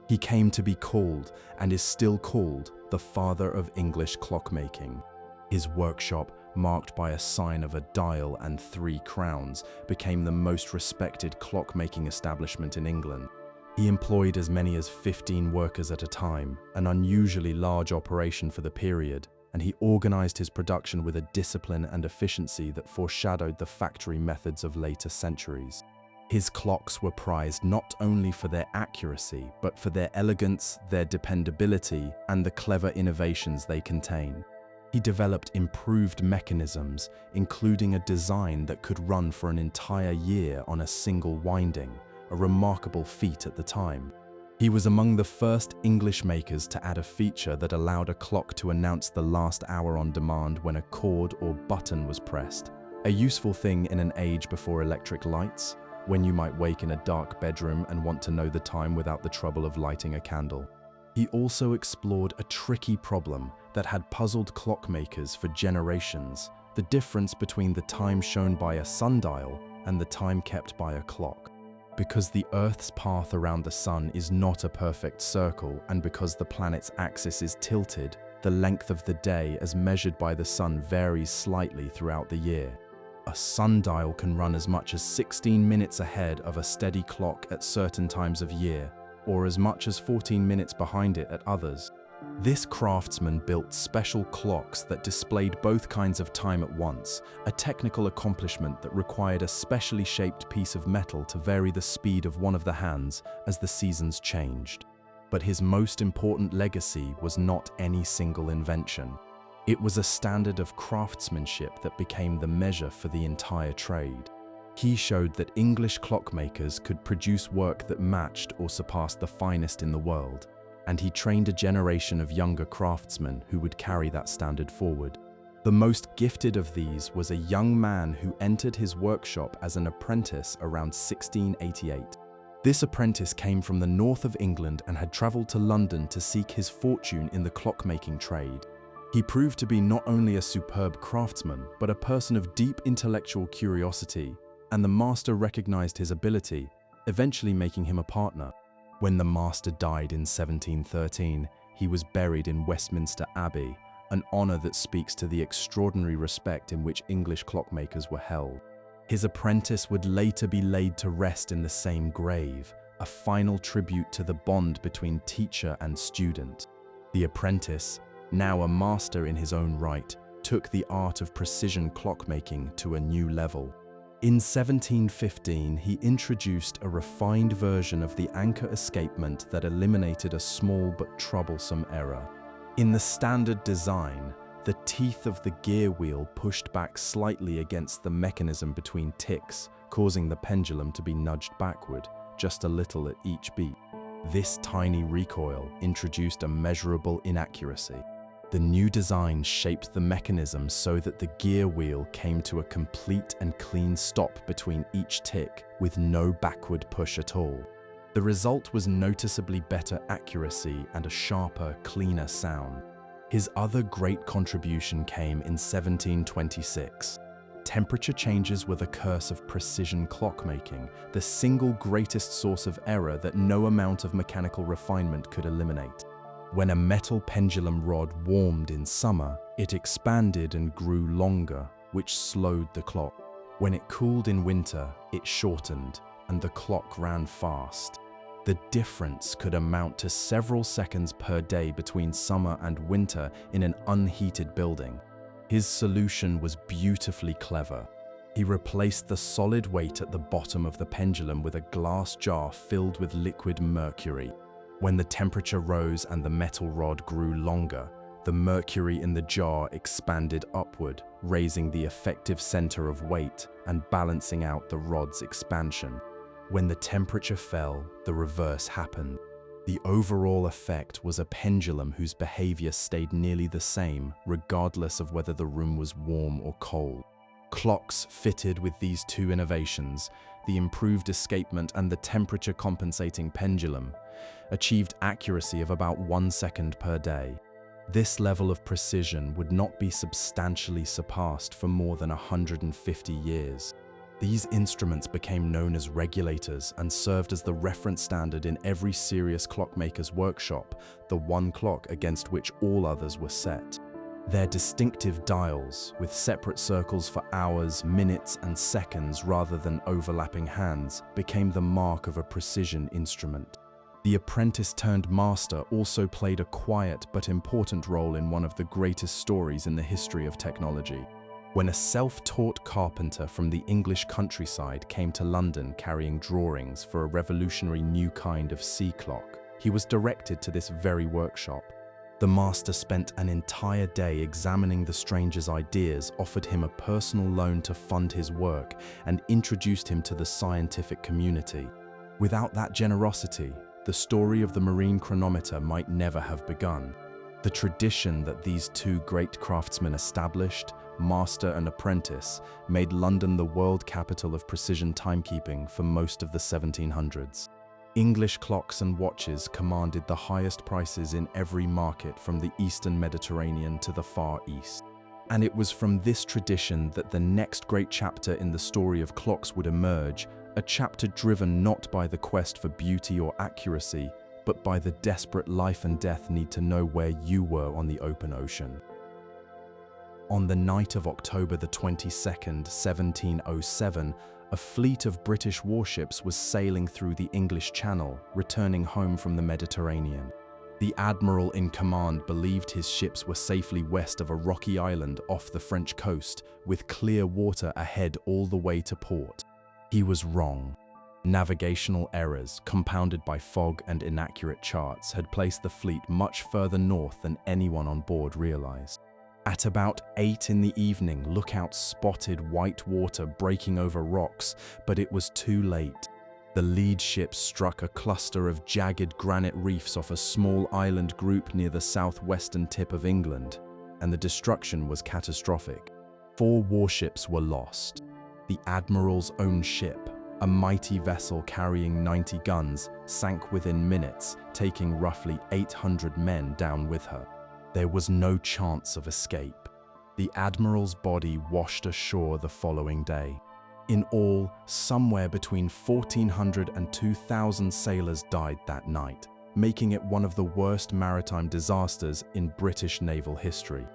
He came to be called, and is still called, the father of English clockmaking. His workshop, marked by a sign of a dial and 3 crowns, became the most respected clockmaking establishment in England. He employed as many as 15 workers at a time, an unusually large operation for the period, and he organized his production with a discipline and efficiency that foreshadowed the factory methods of later centuries. His clocks were prized not only for their accuracy, but for their elegance, their dependability, and the clever innovations they contain. He developed improved mechanisms, including a design that could run for an entire year on a single winding, a remarkable feat at the time. He was among the first English makers to add a feature that allowed a clock to announce the last hour on demand when a cord or button was pressed, A useful thing in an age before electric lights, when you might wake in a dark bedroom and want to know the time without the trouble of lighting a candle. He also explored a tricky problem that had puzzled clockmakers for generations: the difference between the time shown by a sundial and the time kept by a clock. Because the Earth's path around the Sun is not a perfect circle, and because the planet's axis is tilted, the length of the day as measured by the Sun varies slightly throughout the year. A sundial can run as much as 16 minutes ahead of a steady clock at certain times of year, or as much as 14 minutes behind it at others. This craftsman built special clocks that displayed both kinds of time at once, a technical accomplishment that required a specially shaped piece of metal to vary the speed of one of the hands as the seasons changed. But his most important legacy was not any single invention. It was a standard of craftsmanship that became the measure for the entire trade. He showed that English clockmakers could produce work that matched or surpassed the finest in the world, and he trained a generation of younger craftsmen who would carry that standard forward. The most gifted of these was a young man who entered his workshop as an apprentice around 1688. This apprentice came from the north of England and had travelled to London to seek his fortune in the clockmaking trade. He proved to be not only a superb craftsman, but a person of deep intellectual curiosity, and the master recognized his ability, eventually making him a partner. When the master died in 1713, he was buried in Westminster Abbey, an honor that speaks to the extraordinary respect in which English clockmakers were held. His apprentice would later be laid to rest in the same grave, a final tribute to the bond between teacher and student. The apprentice, now a master in his own right, took the art of precision clockmaking to a new level. In 1715, he introduced a refined version of the anchor escapement that eliminated a small but troublesome error. In the standard design, the teeth of the gear wheel pushed back slightly against the mechanism between ticks, causing the pendulum to be nudged backward, just a little at each beat. This tiny recoil introduced a measurable inaccuracy. The new design shaped the mechanism so that the gear wheel came to a complete and clean stop between each tick, with no backward push at all. The result was noticeably better accuracy and a sharper, cleaner sound. His other great contribution came in 1726. Temperature changes were the curse of precision clockmaking, the single greatest source of error that no amount of mechanical refinement could eliminate. When a metal pendulum rod warmed in summer, it expanded and grew longer, which slowed the clock. When it cooled in winter, it shortened, and the clock ran fast. The difference could amount to several seconds per day between summer and winter in an unheated building. His solution was beautifully clever. He replaced the solid weight at the bottom of the pendulum with a glass jar filled with liquid mercury. When the temperature rose and the metal rod grew longer, the mercury in the jar expanded upward, raising the effective center of weight and balancing out the rod's expansion. When the temperature fell, the reverse happened. The overall effect was a pendulum whose behavior stayed nearly the same, regardless of whether the room was warm or cold. Clocks fitted with these two innovations, the improved escapement and the temperature-compensating pendulum, achieved accuracy of about 1 second per day. This level of precision would not be substantially surpassed for more than 150 years. These instruments became known as regulators and served as the reference standard in every serious clockmaker's workshop, the one clock against which all others were set. Their distinctive dials, with separate circles for hours, minutes, and seconds rather than overlapping hands, became the mark of a precision instrument. The apprentice-turned-master also played a quiet but important role in one of the greatest stories in the history of technology. When a self-taught carpenter from the English countryside came to London carrying drawings for a revolutionary new kind of sea clock, he was directed to this very workshop. The master spent an entire day examining the stranger's ideas, offered him a personal loan to fund his work, and introduced him to the scientific community. Without that generosity, the story of the marine chronometer might never have begun. The tradition that these two great craftsmen established, master and apprentice, made London the world capital of precision timekeeping for most of the 1700s. English clocks and watches commanded the highest prices in every market from the Eastern Mediterranean to the Far East. And it was from this tradition that the next great chapter in the story of clocks would emerge, a chapter driven not by the quest for beauty or accuracy, but by the desperate life and death need to know where you were on the open ocean. On the night of October the 22nd, 1707, a fleet of British warships was sailing through the English Channel, returning home from the Mediterranean. The admiral in command believed his ships were safely west of a rocky island off the French coast, with clear water ahead all the way to port. He was wrong. Navigational errors, compounded by fog and inaccurate charts, had placed the fleet much further north than anyone on board realized. At about 8 in the evening, lookouts spotted white water breaking over rocks, but it was too late. The lead ship struck a cluster of jagged granite reefs off a small island group near the southwestern tip of England, and the destruction was catastrophic. 4 warships were lost. The admiral's own ship, a mighty vessel carrying 90 guns, sank within minutes, taking roughly 800 men down with her. There was no chance of escape. The admiral's body washed ashore the following day. In all, somewhere between 1,400 and 2,000 sailors died that night, making it one of the worst maritime disasters in British naval history.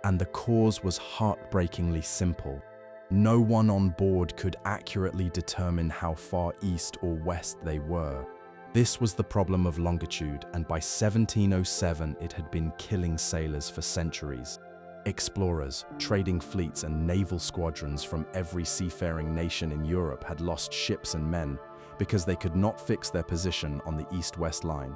And the cause was heartbreakingly simple. No one on board could accurately determine how far east or west they were. This was the problem of longitude, and by 1707 it had been killing sailors for centuries. Explorers, trading fleets and naval squadrons from every seafaring nation in Europe had lost ships and men because they could not fix their position on the east-west line.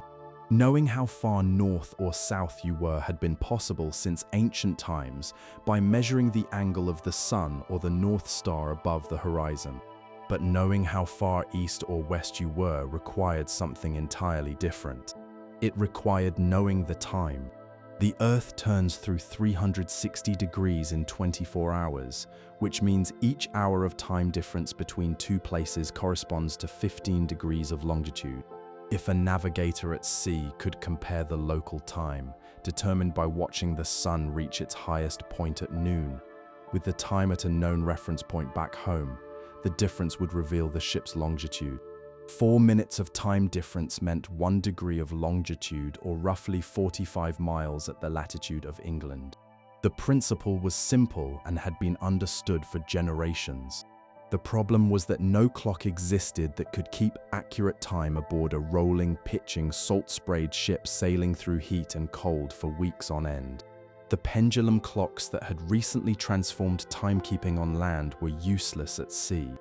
Knowing how far north or south you were had been possible since ancient times by measuring the angle of the sun or the North Star above the horizon. But knowing how far east or west you were required something entirely different. It required knowing the time. The Earth turns through 360 degrees in 24 hours, which means each hour of time difference between 2 places corresponds to 15 degrees of longitude. If a navigator at sea could compare the local time, determined by watching the sun reach its highest point at noon, with the time at a known reference point back home, the difference would reveal the ship's longitude. 4 minutes of time difference meant 1 degree of longitude, or roughly 45 miles at the latitude of England. The principle was simple and had been understood for generations. The problem was that no clock existed that could keep accurate time aboard a rolling, pitching, salt-sprayed ship sailing through heat and cold for weeks on end. The pendulum clocks that had recently transformed timekeeping on land were useless at sea.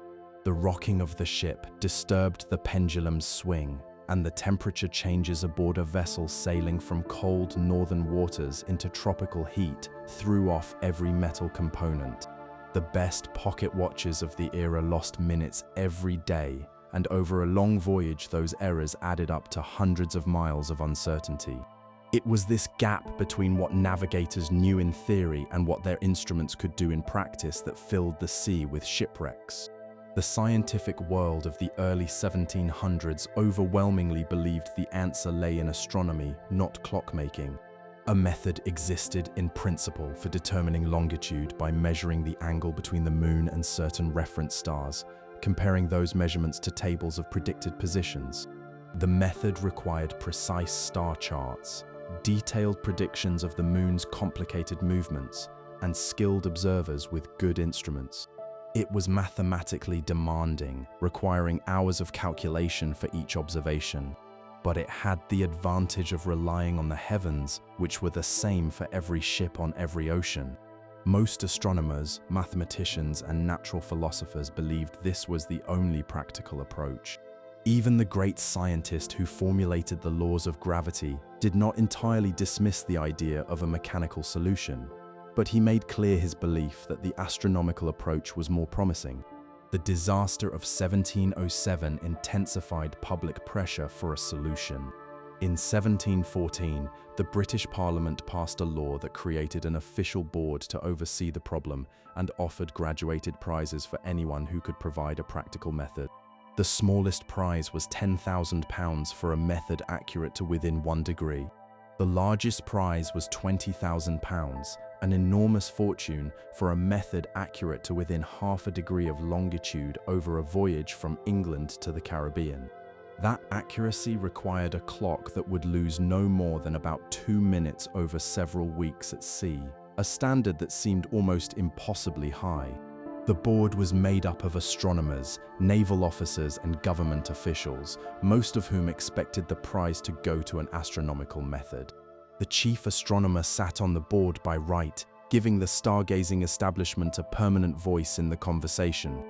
The rocking of the ship disturbed the pendulum's swing, and the temperature changes aboard a vessel sailing from cold northern waters into tropical heat threw off every metal component. The best pocket watches of the era lost minutes every day, and over a long voyage those errors added up to hundreds of miles of uncertainty. It was this gap between what navigators knew in theory and what their instruments could do in practice that filled the sea with shipwrecks. The scientific world of the early 1700s overwhelmingly believed the answer lay in astronomy, not clockmaking. A method existed in principle for determining longitude by measuring the angle between the moon and certain reference stars, comparing those measurements to tables of predicted positions. The method required precise star charts, detailed predictions of the moon's complicated movements, and skilled observers with good instruments. It was mathematically demanding, requiring hours of calculation for each observation, but it had the advantage of relying on the heavens, which were the same for every ship on every ocean. Most astronomers, mathematicians, and natural philosophers believed this was the only practical approach. Even the great scientist who formulated the laws of gravity did not entirely dismiss the idea of a mechanical solution, but he made clear his belief that the astronomical approach was more promising. The disaster of 1707 intensified public pressure for a solution. In 1714, the British Parliament passed a law that created an official board to oversee the problem and offered graduated prizes for anyone who could provide a practical method. The smallest prize was £10,000 for a method accurate to within 1 degree. The largest prize was £20,000, an enormous fortune for a method accurate to within half a degree of longitude over a voyage from England to the Caribbean. That accuracy required a clock that would lose no more than about 2 minutes over several weeks at sea, a standard that seemed almost impossibly high. The board was made up of astronomers, naval officers, and government officials, most of whom expected the prize to go to an astronomical method. The chief astronomer sat on the board by right, giving the stargazing establishment a permanent voice in the conversation.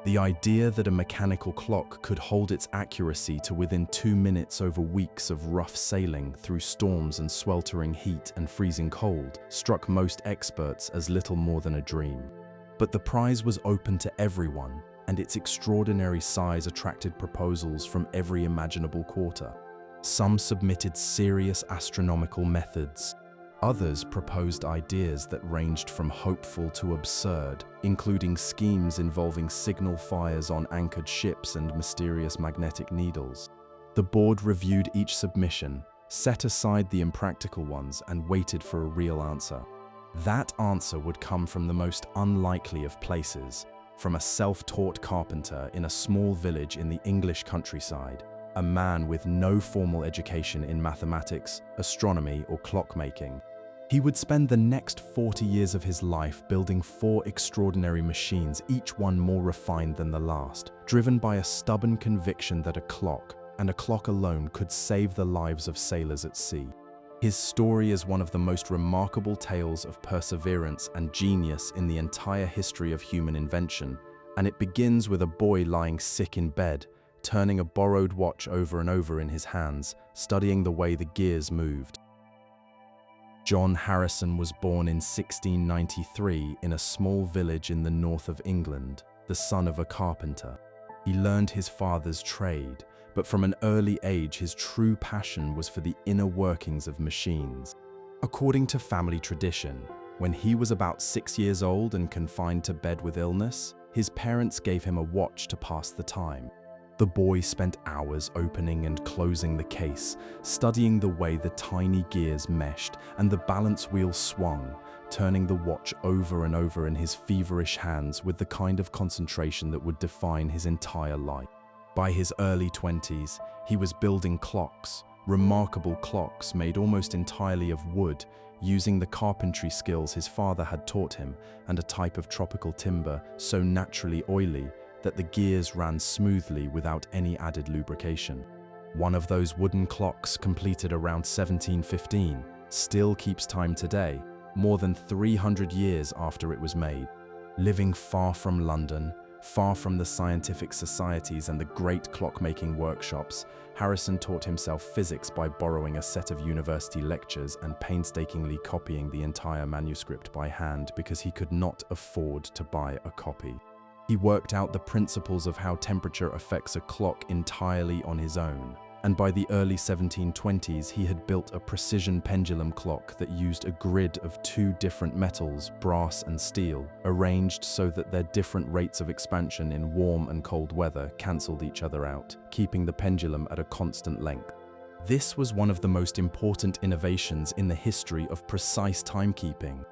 The idea that a mechanical clock could hold its accuracy to within 2 minutes over weeks of rough sailing through storms and sweltering heat and freezing cold struck most experts as little more than a dream. But the prize was open to everyone, and its extraordinary size attracted proposals from every imaginable quarter. Some submitted serious astronomical methods. Others proposed ideas that ranged from hopeful to absurd, including schemes involving signal fires on anchored ships and mysterious magnetic needles. The board reviewed each submission, set aside the impractical ones, and waited for a real answer. That answer would come from the most unlikely of places, from a self-taught carpenter in a small village in the English countryside, a man with no formal education in mathematics, astronomy, or clockmaking. He would spend the next 40 years of his life building 4 extraordinary machines, each one more refined than the last, driven by a stubborn conviction that a clock, and a clock alone, could save the lives of sailors at sea. His story is one of the most remarkable tales of perseverance and genius in the entire history of human invention, and it begins with a boy lying sick in bed, turning a borrowed watch over and over in his hands, studying the way the gears moved. John Harrison was born in 1693 in a small village in the north of England, the son of a carpenter. He learned his father's trade, but from an early age his true passion was for the inner workings of machines. According to family tradition, when he was about 6 years old and confined to bed with illness, his parents gave him a watch to pass the time. The boy spent hours opening and closing the case, studying the way the tiny gears meshed and the balance wheel swung, turning the watch over and over in his feverish hands with the kind of concentration that would define his entire life. By his early 20s, he was building clocks, remarkable clocks made almost entirely of wood, using the carpentry skills his father had taught him and a type of tropical timber so naturally oily that the gears ran smoothly without any added lubrication. One of those wooden clocks, completed around 1715, still keeps time today, more than 300 years after it was made. Living far from London, far from the scientific societies and the great clockmaking workshops, Harrison taught himself physics by borrowing a set of university lectures and painstakingly copying the entire manuscript by hand because he could not afford to buy a copy. He worked out the principles of how temperature affects a clock entirely on his own, and by the early 1720s he had built a precision pendulum clock that used a grid of 2 different metals, brass and steel, arranged so that their different rates of expansion in warm and cold weather cancelled each other out, keeping the pendulum at a constant length. This was one of the most important innovations in the history of precise timekeeping.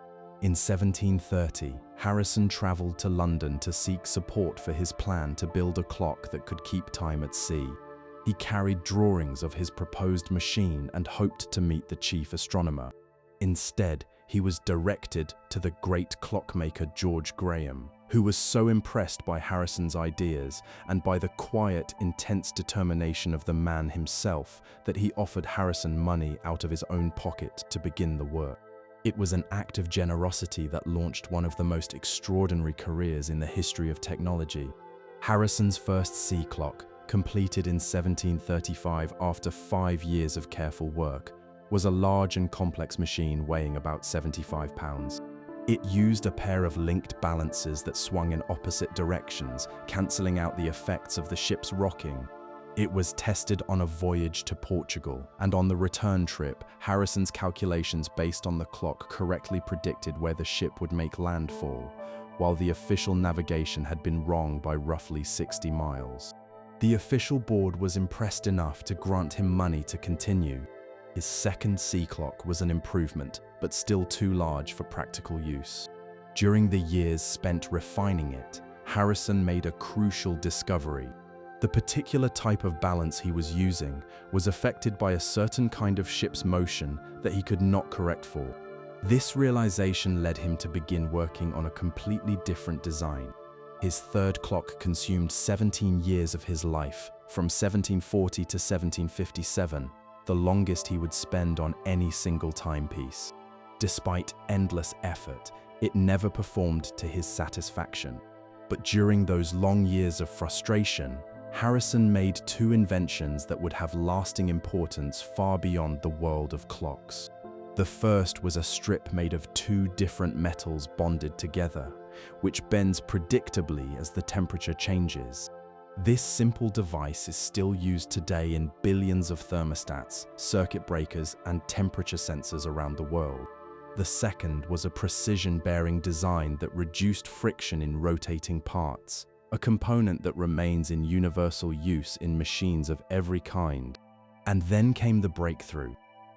In 1730, Harrison travelled to London to seek support for his plan to build a clock that could keep time at sea. He carried drawings of his proposed machine and hoped to meet the chief astronomer. Instead, he was directed to the great clockmaker George Graham, who was so impressed by Harrison's ideas and by the quiet, intense determination of the man himself that he offered Harrison money out of his own pocket to begin the work. It was an act of generosity that launched one of the most extraordinary careers in the history of technology. Harrison's first sea clock, completed in 1735 after 5 years of careful work, was a large and complex machine weighing about 75 pounds. It used a pair of linked balances that swung in opposite directions, cancelling out the effects of the ship's rocking. It was tested on a voyage to Portugal, and on the return trip, Harrison's calculations based on the clock correctly predicted where the ship would make landfall, while the official navigation had been wrong by roughly 60 miles. The official board was impressed enough to grant him money to continue. His second sea clock was an improvement, but still too large for practical use. During the years spent refining it, Harrison made a crucial discovery. The particular type of balance he was using was affected by a certain kind of ship's motion that he could not correct for. This realization led him to begin working on a completely different design. His third clock consumed 17 years of his life, from 1740 to 1757, the longest he would spend on any single timepiece. Despite endless effort, it never performed to his satisfaction. But during those long years of frustration, Harrison made two inventions that would have lasting importance far beyond the world of clocks. The first was a strip made of two different metals bonded together, which bends predictably as the temperature changes. This simple device is still used today in billions of thermostats, circuit breakers, and temperature sensors around the world. The second was a precision-bearing design that reduced friction in rotating parts, a component that remains in universal use in machines of every kind. And then came the breakthrough.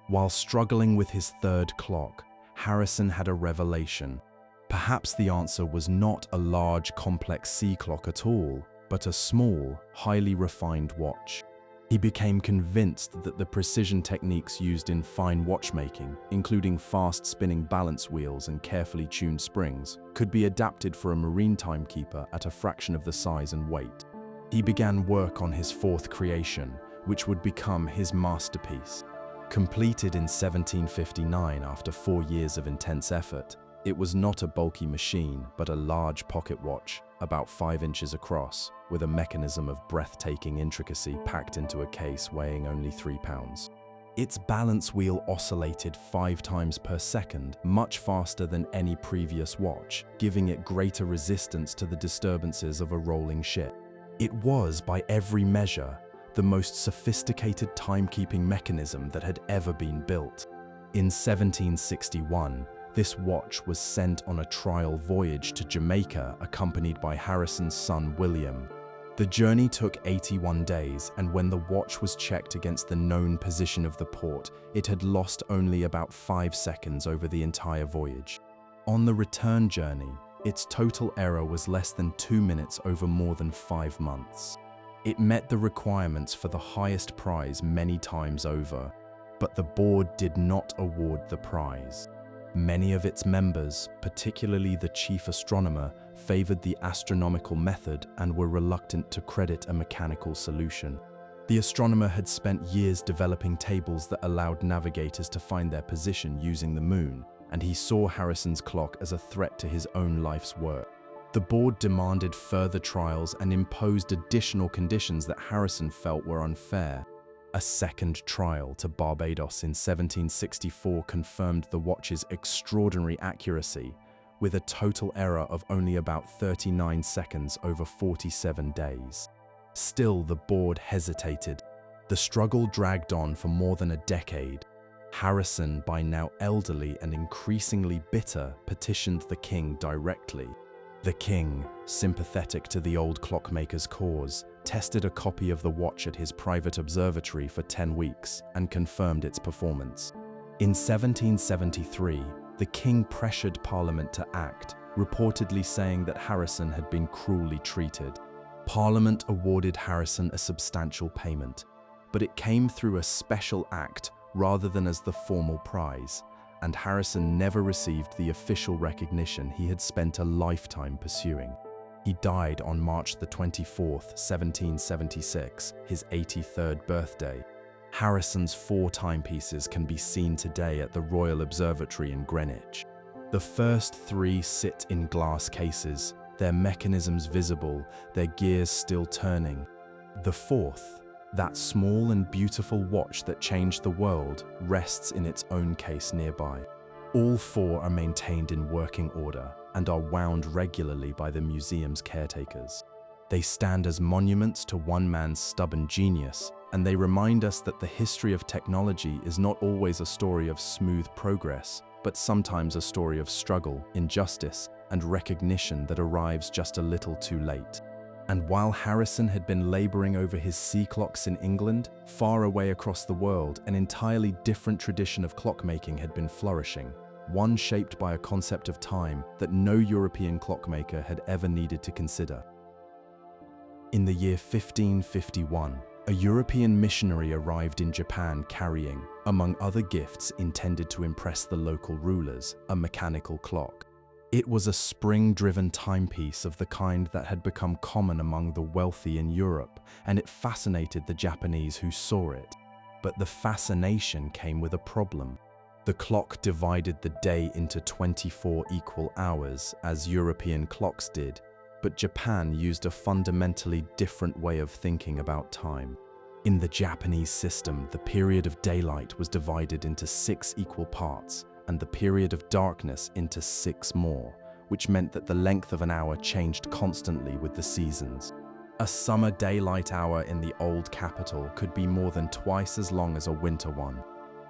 While struggling with his third clock, Harrison had a revelation. Perhaps the answer was not a large, complex sea clock at all, but a small, highly refined watch. He became convinced that the precision techniques used in fine watchmaking, including fast-spinning balance wheels and carefully tuned springs, could be adapted for a marine timekeeper at a fraction of the size and weight. He began work on his fourth creation, which would become his masterpiece. Completed in 1759 after 4 years of intense effort, it was not a bulky machine, but a large pocket watch, about 5 inches across, with a mechanism of breathtaking intricacy packed into a case weighing only 3 pounds. Its balance wheel oscillated 5 times per second, much faster than any previous watch, giving it greater resistance to the disturbances of a rolling ship. It was, by every measure, the most sophisticated timekeeping mechanism that had ever been built. In 1761, this watch was sent on a trial voyage to Jamaica accompanied by Harrison's son William. The journey took 81 days, and when the watch was checked against the known position of the port, it had lost only about 5 seconds over the entire voyage. On the return journey, its total error was less than 2 minutes over more than 5 months. It met the requirements for the highest prize many times over, but the board did not award the prize. Many of its members, particularly the chief astronomer, favored the astronomical method and were reluctant to credit a mechanical solution. The astronomer had spent years developing tables that allowed navigators to find their position using the moon, and he saw Harrison's clock as a threat to his own life's work. The board demanded further trials and imposed additional conditions that Harrison felt were unfair. A second trial to Barbados in 1764 confirmed the watch's extraordinary accuracy, with a total error of only about 39 seconds over 47 days. Still, the board hesitated. The struggle dragged on for more than a decade. Harrison, by now elderly and increasingly bitter, petitioned the king directly. The king, sympathetic to the old clockmaker's cause, tested a copy of the watch at his private observatory for 10 weeks and confirmed its performance. In 1773, the king pressured Parliament to act, reportedly saying that Harrison had been cruelly treated. Parliament awarded Harrison a substantial payment, but it came through a special act rather than as the formal prize, and Harrison never received the official recognition he had spent a lifetime pursuing. He died on March the 24th, 1776, his 83rd birthday. Harrison's 4 timepieces can be seen today at the Royal Observatory in Greenwich. The first 3 sit in glass cases, their mechanisms visible, their gears still turning. The 4th, that small and beautiful watch that changed the world, rests in its own case nearby. All 4 are maintained in working order and are wound regularly by the museum's caretakers. They stand as monuments to one man's stubborn genius, and they remind us that the history of technology is not always a story of smooth progress, but sometimes a story of struggle, injustice, and recognition that arrives just a little too late. And while Harrison had been laboring over his sea clocks in England, far away across the world, an entirely different tradition of clockmaking had been flourishing, one shaped by a concept of time that no European clockmaker had ever needed to consider. In the year 1551, a European missionary arrived in Japan carrying, among other gifts intended to impress the local rulers, a mechanical clock. It was a spring-driven timepiece of the kind that had become common among the wealthy in Europe, and it fascinated the Japanese who saw it. But the fascination came with a problem. The clock divided the day into 24 equal hours, as European clocks did, but Japan used a fundamentally different way of thinking about time. In the Japanese system, the period of daylight was divided into 6 equal parts, and the period of darkness into 6 more, which meant that the length of an hour changed constantly with the seasons. A summer daylight hour in the old capital could be more than twice as long as a winter one.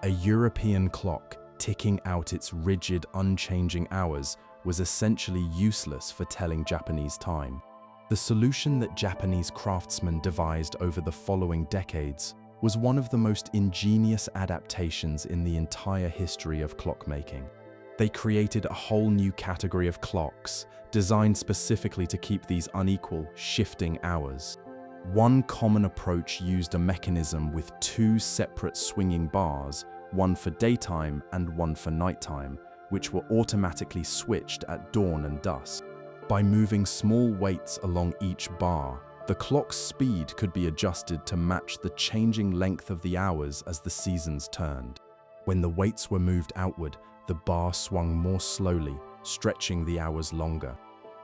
A European clock, ticking out its rigid, unchanging hours, was essentially useless for telling Japanese time. The solution that Japanese craftsmen devised over the following decades was one of the most ingenious adaptations in the entire history of clockmaking. They created a whole new category of clocks, designed specifically to keep these unequal, shifting hours. One common approach used a mechanism with 2 separate swinging bars, one for daytime and one for nighttime, which were automatically switched at dawn and dusk. By moving small weights along each bar, the clock's speed could be adjusted to match the changing length of the hours as the seasons turned. When the weights were moved outward, the bar swung more slowly, stretching the hours longer.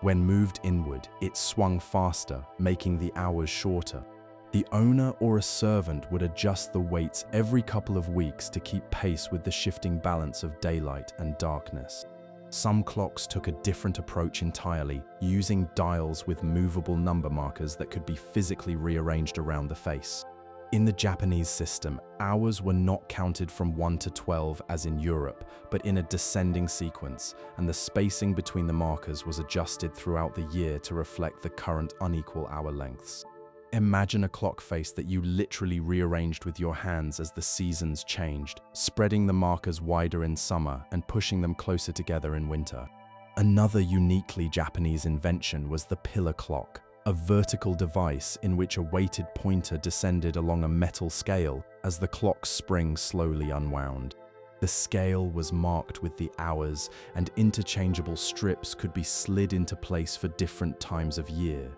When moved inward, it swung faster, making the hours shorter. The owner or a servant would adjust the weights every couple of weeks to keep pace with the shifting balance of daylight and darkness. Some clocks took a different approach entirely, using dials with movable number markers that could be physically rearranged around the face. In the Japanese system, hours were not counted from 1 to 12 as in Europe, but in a descending sequence, and the spacing between the markers was adjusted throughout the year to reflect the current unequal hour lengths. Imagine a clock face that you literally rearranged with your hands as the seasons changed, spreading the markers wider in summer and pushing them closer together in winter. Another uniquely Japanese invention was the pillar clock, a vertical device in which a weighted pointer descended along a metal scale as the clock's spring slowly unwound. The scale was marked with the hours, and interchangeable strips could be slid into place for different times of year,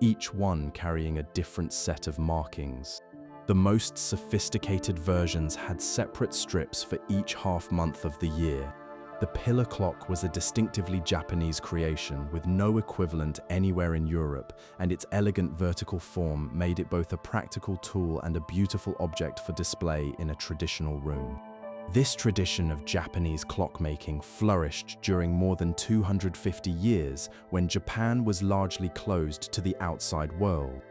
each one carrying a different set of markings. The most sophisticated versions had separate strips for each half month of the year. The pillar clock was a distinctively Japanese creation with no equivalent anywhere in Europe, and its elegant vertical form made it both a practical tool and a beautiful object for display in a traditional room. This tradition of Japanese clockmaking flourished during more than 250 years when Japan was largely closed to the outside world.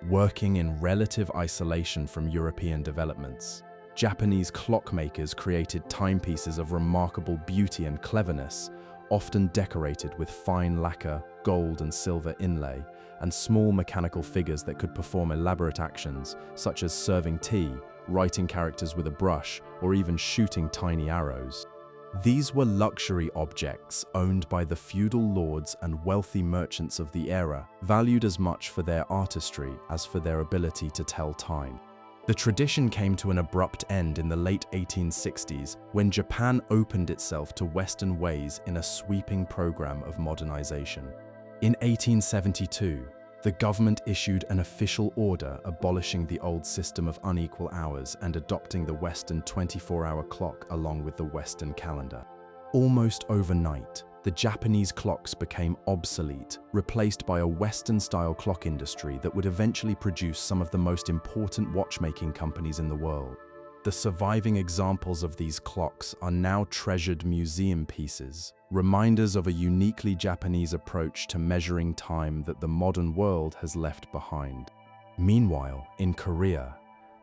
Working in relative isolation from European developments, Japanese clockmakers created timepieces of remarkable beauty and cleverness, often decorated with fine lacquer, gold and silver inlay, and small mechanical figures that could perform elaborate actions, such as serving tea, writing characters with a brush, or even shooting tiny arrows. These were luxury objects owned by the feudal lords and wealthy merchants of the era, valued as much for their artistry as for their ability to tell time. The tradition came to an abrupt end in the late 1860s when Japan opened itself to Western ways in a sweeping program of modernization. In 1872, the government issued an official order abolishing the old system of unequal hours and adopting the Western 24-hour clock along with the Western calendar. Almost overnight, the Japanese clocks became obsolete, replaced by a Western-style clock industry that would eventually produce some of the most important watchmaking companies in the world. The surviving examples of these clocks are now treasured museum pieces, reminders of a uniquely Japanese approach to measuring time that the modern world has left behind. Meanwhile, in Korea,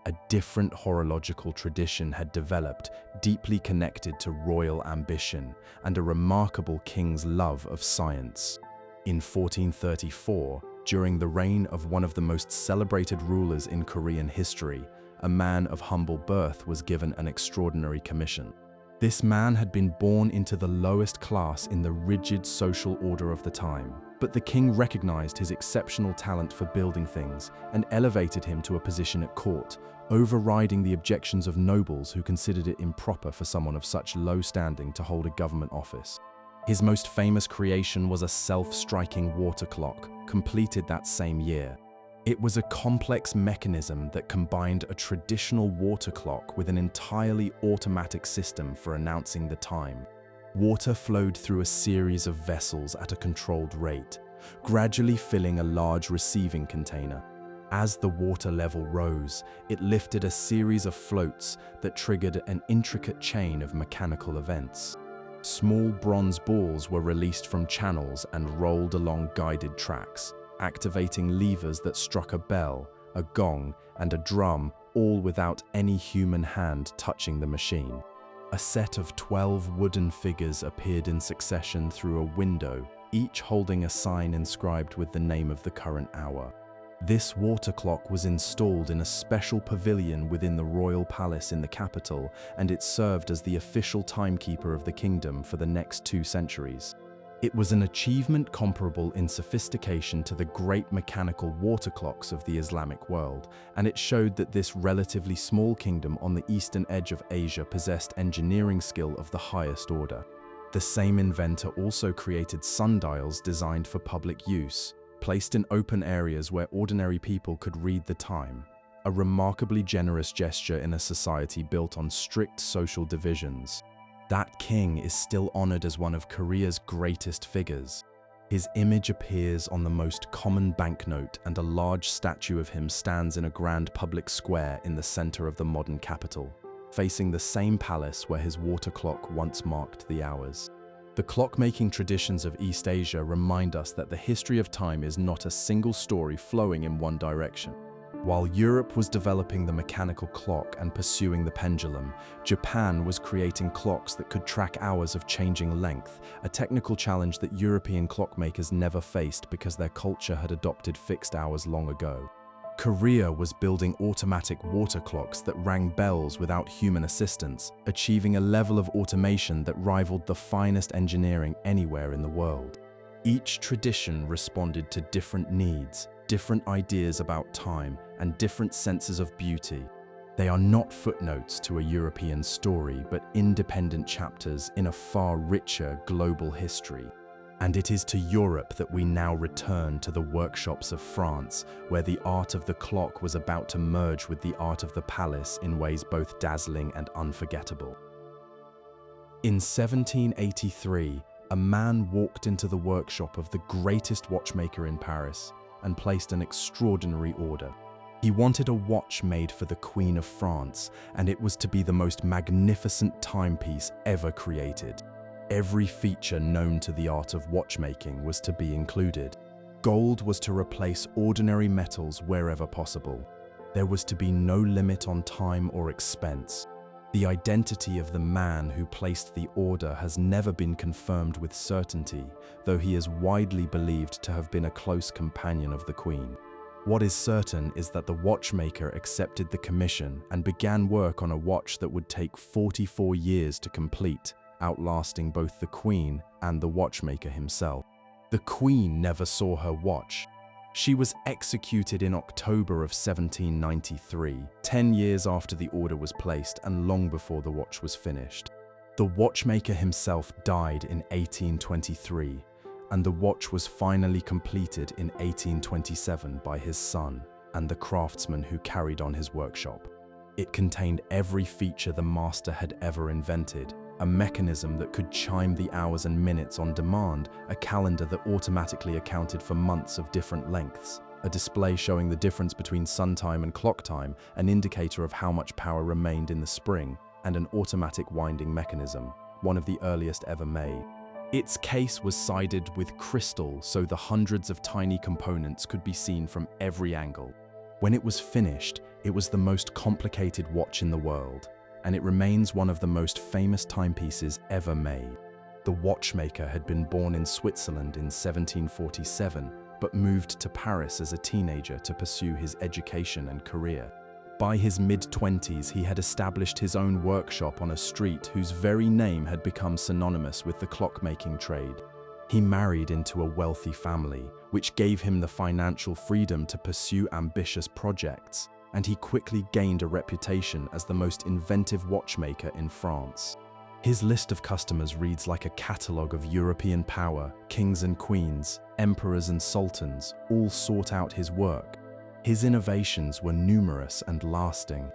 a different horological tradition had developed, deeply connected to royal ambition and a remarkable king's love of science. In 1434, during the reign of one of the most celebrated rulers in Korean history, a man of humble birth was given an extraordinary commission. This man had been born into the lowest class in the rigid social order of the time, but the king recognized his exceptional talent for building things and elevated him to a position at court, overriding the objections of nobles who considered it improper for someone of such low standing to hold a government office. His most famous creation was a self-striking water clock, completed that same year. It was a complex mechanism that combined a traditional water clock with an entirely automatic system for announcing the time. Water flowed through a series of vessels at a controlled rate, gradually filling a large receiving container. As the water level rose, it lifted a series of floats that triggered an intricate chain of mechanical events. Small bronze balls were released from channels and rolled along guided tracks, activating levers that struck a bell, a gong, and a drum, all without any human hand touching the machine. A set of 12 wooden figures appeared in succession through a window, each holding a sign inscribed with the name of the current hour. This water clock was installed in a special pavilion within the royal palace in the capital, and it served as the official timekeeper of the kingdom for the next 2 centuries. It was an achievement comparable in sophistication to the great mechanical water clocks of the Islamic world, and it showed that this relatively small kingdom on the eastern edge of Asia possessed engineering skill of the highest order. The same inventor also created sundials designed for public use, placed in open areas where ordinary people could read the time, a remarkably generous gesture in a society built on strict social divisions. That king is still honored as one of Korea's greatest figures. His image appears on the most common banknote, and a large statue of him stands in a grand public square in the center of the modern capital, facing the same palace where his water clock once marked the hours. The clockmaking traditions of East Asia remind us that the history of time is not a single story flowing in one direction. While Europe was developing the mechanical clock and pursuing the pendulum, Japan was creating clocks that could track hours of changing length, a technical challenge that European clockmakers never faced because their culture had adopted fixed hours long ago. Korea was building automatic water clocks that rang bells without human assistance, achieving a level of automation that rivaled the finest engineering anywhere in the world. Each tradition responded to different needs, different ideas about time, and different senses of beauty. They are not footnotes to a European story, but independent chapters in a far richer global history. And it is to Europe that we now return, to the workshops of France, where the art of the clock was about to merge with the art of the palace in ways both dazzling and unforgettable. In 1783, a man walked into the workshop of the greatest watchmaker in Paris and placed an extraordinary order. He wanted a watch made for the Queen of France, and it was to be the most magnificent timepiece ever created. Every feature known to the art of watchmaking was to be included. Gold was to replace ordinary metals wherever possible. There was to be no limit on time or expense. The identity of the man who placed the order has never been confirmed with certainty, though he is widely believed to have been a close companion of the Queen. What is certain is that the watchmaker accepted the commission and began work on a watch that would take 44 years to complete, outlasting both the Queen and the watchmaker himself. The Queen never saw her watch. She was executed in October of 1793, 10 years after the order was placed and long before the watch was finished. The watchmaker himself died in 1823, and the watch was finally completed in 1827 by his son and the craftsman who carried on his workshop. It contained every feature the master had ever invented: a mechanism that could chime the hours and minutes on demand, a calendar that automatically accounted for months of different lengths, a display showing the difference between sun time and clock time, an indicator of how much power remained in the spring, and an automatic winding mechanism, one of the earliest ever made. Its case was sided with crystal so the hundreds of tiny components could be seen from every angle. When it was finished, it was the most complicated watch in the world, and it remains one of the most famous timepieces ever made. The watchmaker had been born in Switzerland in 1747, but moved to Paris as a teenager to pursue his education and career. By his mid-20s, he had established his own workshop on a street whose very name had become synonymous with the clockmaking trade. He married into a wealthy family, which gave him the financial freedom to pursue ambitious projects, and he quickly gained a reputation as the most inventive watchmaker in France. His list of customers reads like a catalogue of European power, kings and queens, emperors and sultans, all sought out his work. His innovations were numerous and lasting.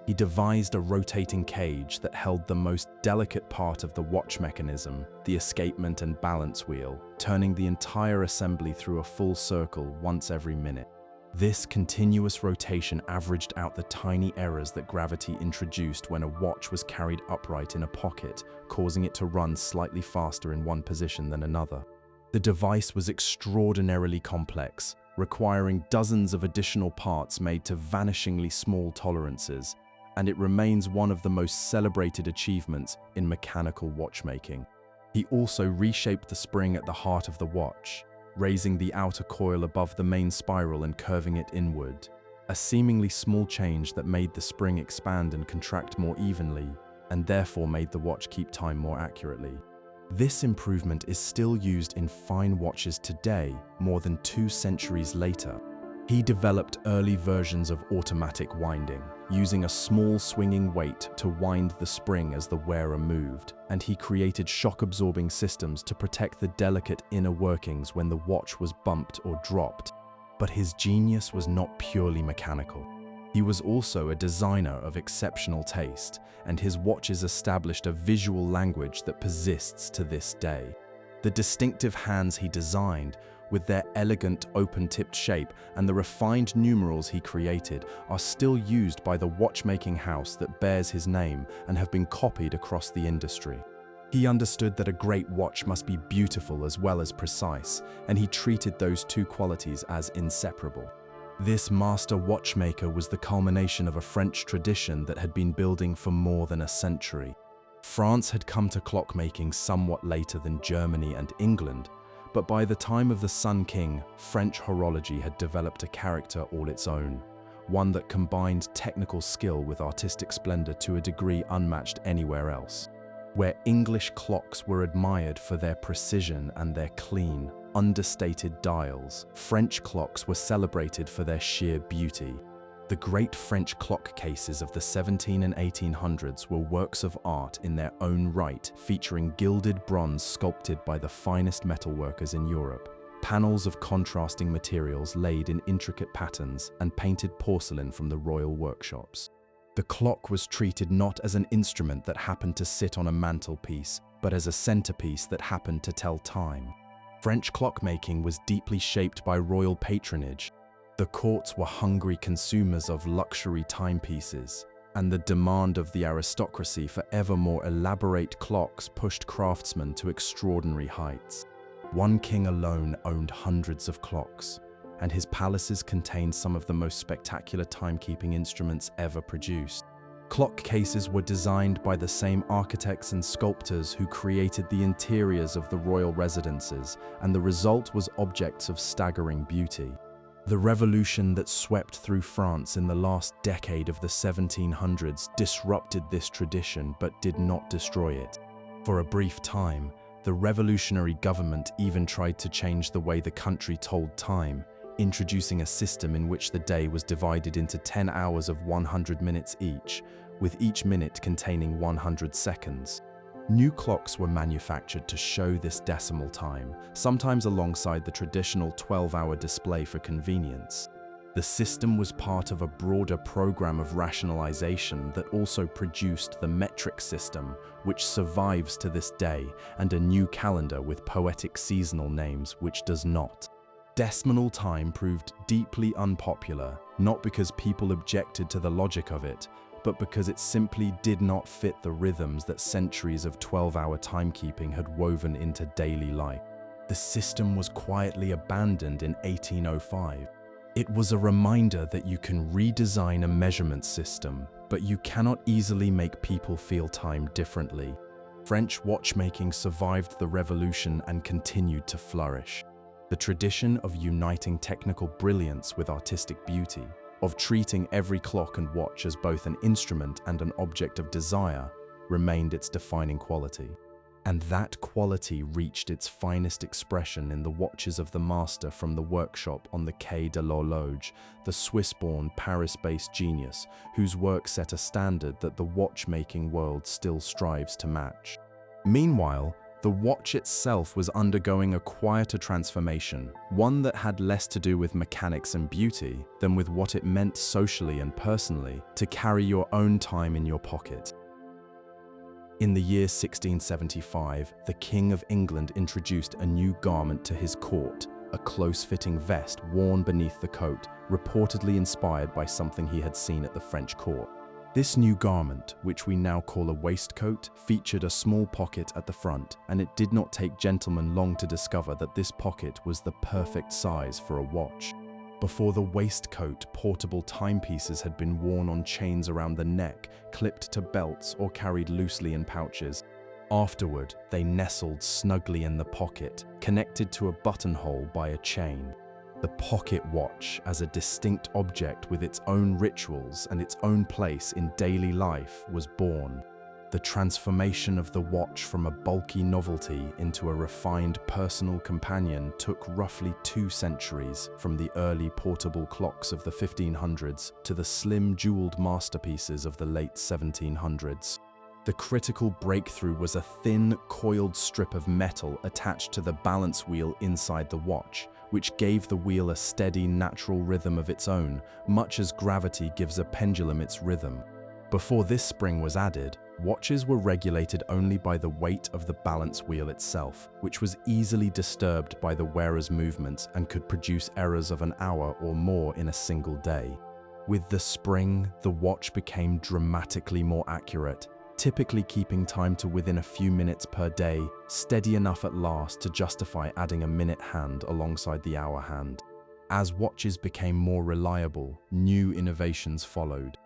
He devised a rotating cage that held the most delicate part of the watch mechanism, the escapement and balance wheel, turning the entire assembly through a full circle once every minute. This continuous rotation averaged out the tiny errors that gravity introduced when a watch was carried upright in a pocket, causing it to run slightly faster in one position than another. The device was extraordinarily complex, requiring dozens of additional parts made to vanishingly small tolerances, and it remains one of the most celebrated achievements in mechanical watchmaking. He also reshaped the spring at the heart of the watch, raising the outer coil above the main spiral and curving it inward, a seemingly small change that made the spring expand and contract more evenly, and therefore made the watch keep time more accurately. This improvement is still used in fine watches today, more than 2 centuries later. He developed early versions of automatic winding, using a small swinging weight to wind the spring as the wearer moved, and he created shock-absorbing systems to protect the delicate inner workings when the watch was bumped or dropped. But his genius was not purely mechanical. He was also a designer of exceptional taste, and his watches established a visual language that persists to this day. The distinctive hands he designed, with their elegant open-tipped shape and the refined numerals he created, are still used by the watchmaking house that bears his name and have been copied across the industry. He understood that a great watch must be beautiful as well as precise, and he treated those two qualities as inseparable. This master watchmaker was the culmination of a French tradition that had been building for more than a century. France had come to clockmaking somewhat later than Germany and England, but by the time of the Sun King, French horology had developed a character all its own, one that combined technical skill with artistic splendor to a degree unmatched anywhere else. Where English clocks were admired for their precision and their clean, understated dials, French clocks were celebrated for their sheer beauty. The great French clock cases of the 1700s and 1800s were works of art in their own right, featuring gilded bronze sculpted by the finest metalworkers in Europe, panels of contrasting materials laid in intricate patterns, and painted porcelain from the royal workshops. The clock was treated not as an instrument that happened to sit on a mantelpiece, but as a centerpiece that happened to tell time. French clockmaking was deeply shaped by royal patronage. The courts were hungry consumers of luxury timepieces, and the demand of the aristocracy for ever more elaborate clocks pushed craftsmen to extraordinary heights. One king alone owned hundreds of clocks, and his palaces contained some of the most spectacular timekeeping instruments ever produced. Clock cases were designed by the same architects and sculptors who created the interiors of the royal residences, and the result was objects of staggering beauty. The revolution that swept through France in the last decade of the 1700s disrupted this tradition but did not destroy it. For a brief time, the revolutionary government even tried to change the way the country told time, introducing a system in which the day was divided into 10 hours of 100 minutes each, with each minute containing 100 seconds. New clocks were manufactured to show this decimal time, sometimes alongside the traditional 12-hour display for convenience. The system was part of a broader program of rationalization that also produced the metric system, which survives to this day, and a new calendar with poetic seasonal names which does not. Decimal time proved deeply unpopular, not because people objected to the logic of it, but because it simply did not fit the rhythms that centuries of 12-hour timekeeping had woven into daily life. The system was quietly abandoned in 1805. It was a reminder that you can redesign a measurement system, but you cannot easily make people feel time differently. French watchmaking survived the revolution and continued to flourish. The tradition of uniting technical brilliance with artistic beauty, of treating every clock and watch as both an instrument and an object of desire, remained its defining quality. And that quality reached its finest expression in the watches of the master from the workshop on the Quai de l'Horloge, the Swiss-born, Paris-based genius whose work set a standard that the watchmaking world still strives to match. Meanwhile, the watch itself was undergoing a quieter transformation, one that had less to do with mechanics and beauty than with what it meant socially and personally to carry your own time in your pocket. In the year 1675, the King of England introduced a new garment to his court, a close-fitting vest worn beneath the coat, reportedly inspired by something he had seen at the French court. This new garment, which we now call a waistcoat, featured a small pocket at the front, and it did not take gentlemen long to discover that this pocket was the perfect size for a watch. Before the waistcoat, portable timepieces had been worn on chains around the neck, clipped to belts, or carried loosely in pouches. Afterward, they nestled snugly in the pocket, connected to a buttonhole by a chain. The pocket watch, as a distinct object with its own rituals and its own place in daily life, was born. The transformation of the watch from a bulky novelty into a refined personal companion took roughly 2 centuries, from the early portable clocks of the 1500s to the slim jeweled masterpieces of the late 1700s. The critical breakthrough was a thin, coiled strip of metal attached to the balance wheel inside the watch, which gave the wheel a steady, natural rhythm of its own, much as gravity gives a pendulum its rhythm. Before this spring was added, watches were regulated only by the weight of the balance wheel itself, which was easily disturbed by the wearer's movements and could produce errors of an hour or more in a single day. With the spring, the watch became dramatically more accurate, typically keeping time to within a few minutes per day, steady enough at last to justify adding a minute hand alongside the hour hand. As watches became more reliable, new innovations followed.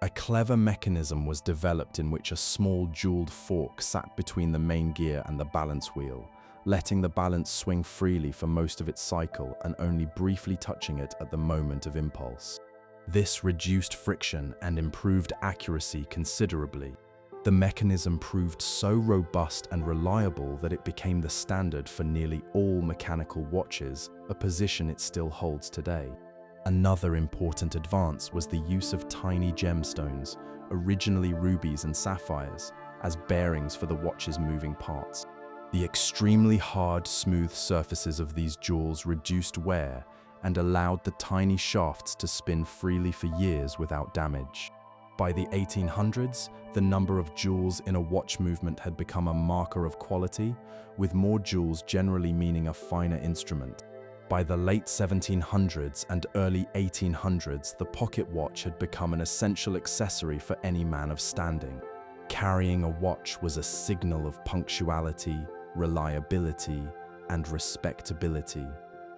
A clever mechanism was developed in which a small jeweled fork sat between the main gear and the balance wheel, letting the balance swing freely for most of its cycle and only briefly touching it at the moment of impulse. This reduced friction and improved accuracy considerably. The mechanism proved so robust and reliable that it became the standard for nearly all mechanical watches, a position it still holds today. Another important advance was the use of tiny gemstones, originally rubies and sapphires, as bearings for the watch's moving parts. The extremely hard, smooth surfaces of these jewels reduced wear and allowed the tiny shafts to spin freely for years without damage. By the 1800s, the number of jewels in a watch movement had become a marker of quality, with more jewels generally meaning a finer instrument. By the late 1700s and early 1800s, the pocket watch had become an essential accessory for any man of standing. Carrying a watch was a signal of punctuality, reliability, and respectability,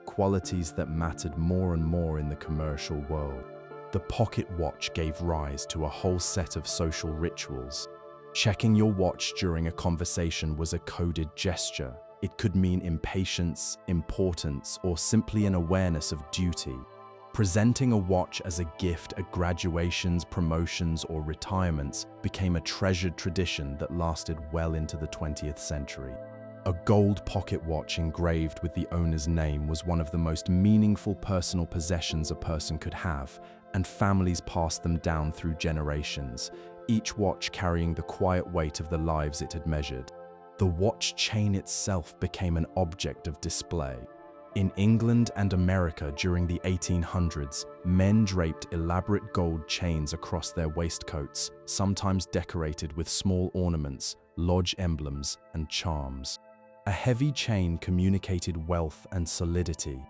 qualities that mattered more and more in the commercial world. The pocket watch gave rise to a whole set of social rituals. Checking your watch during a conversation was a coded gesture. It could mean impatience, importance, or simply an awareness of duty. Presenting a watch as a gift at graduations, promotions, or retirements became a treasured tradition that lasted well into the 20th century. A gold pocket watch engraved with the owner's name was one of the most meaningful personal possessions a person could have, and families passed them down through generations, each watch carrying the quiet weight of the lives it had measured. The watch chain itself became an object of display. In England and America during the 1800s, men draped elaborate gold chains across their waistcoats, sometimes decorated with small ornaments, lodge emblems, and charms. A heavy chain communicated wealth and solidity.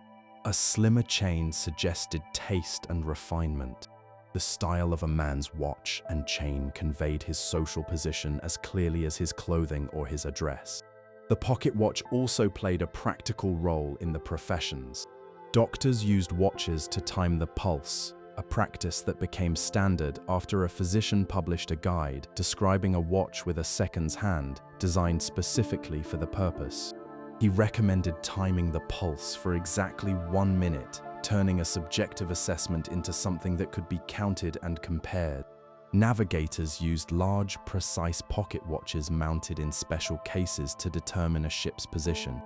A slimmer chain suggested taste and refinement. The style of a man's watch and chain conveyed his social position as clearly as his clothing or his address. The pocket watch also played a practical role in the professions. Doctors used watches to time the pulse, a practice that became standard after a physician published a guide describing a watch with a seconds hand designed specifically for the purpose. He recommended timing the pulse for exactly 1 minute, turning a subjective assessment into something that could be counted and compared. Navigators used large, precise pocket watches mounted in special cases to determine a ship's position.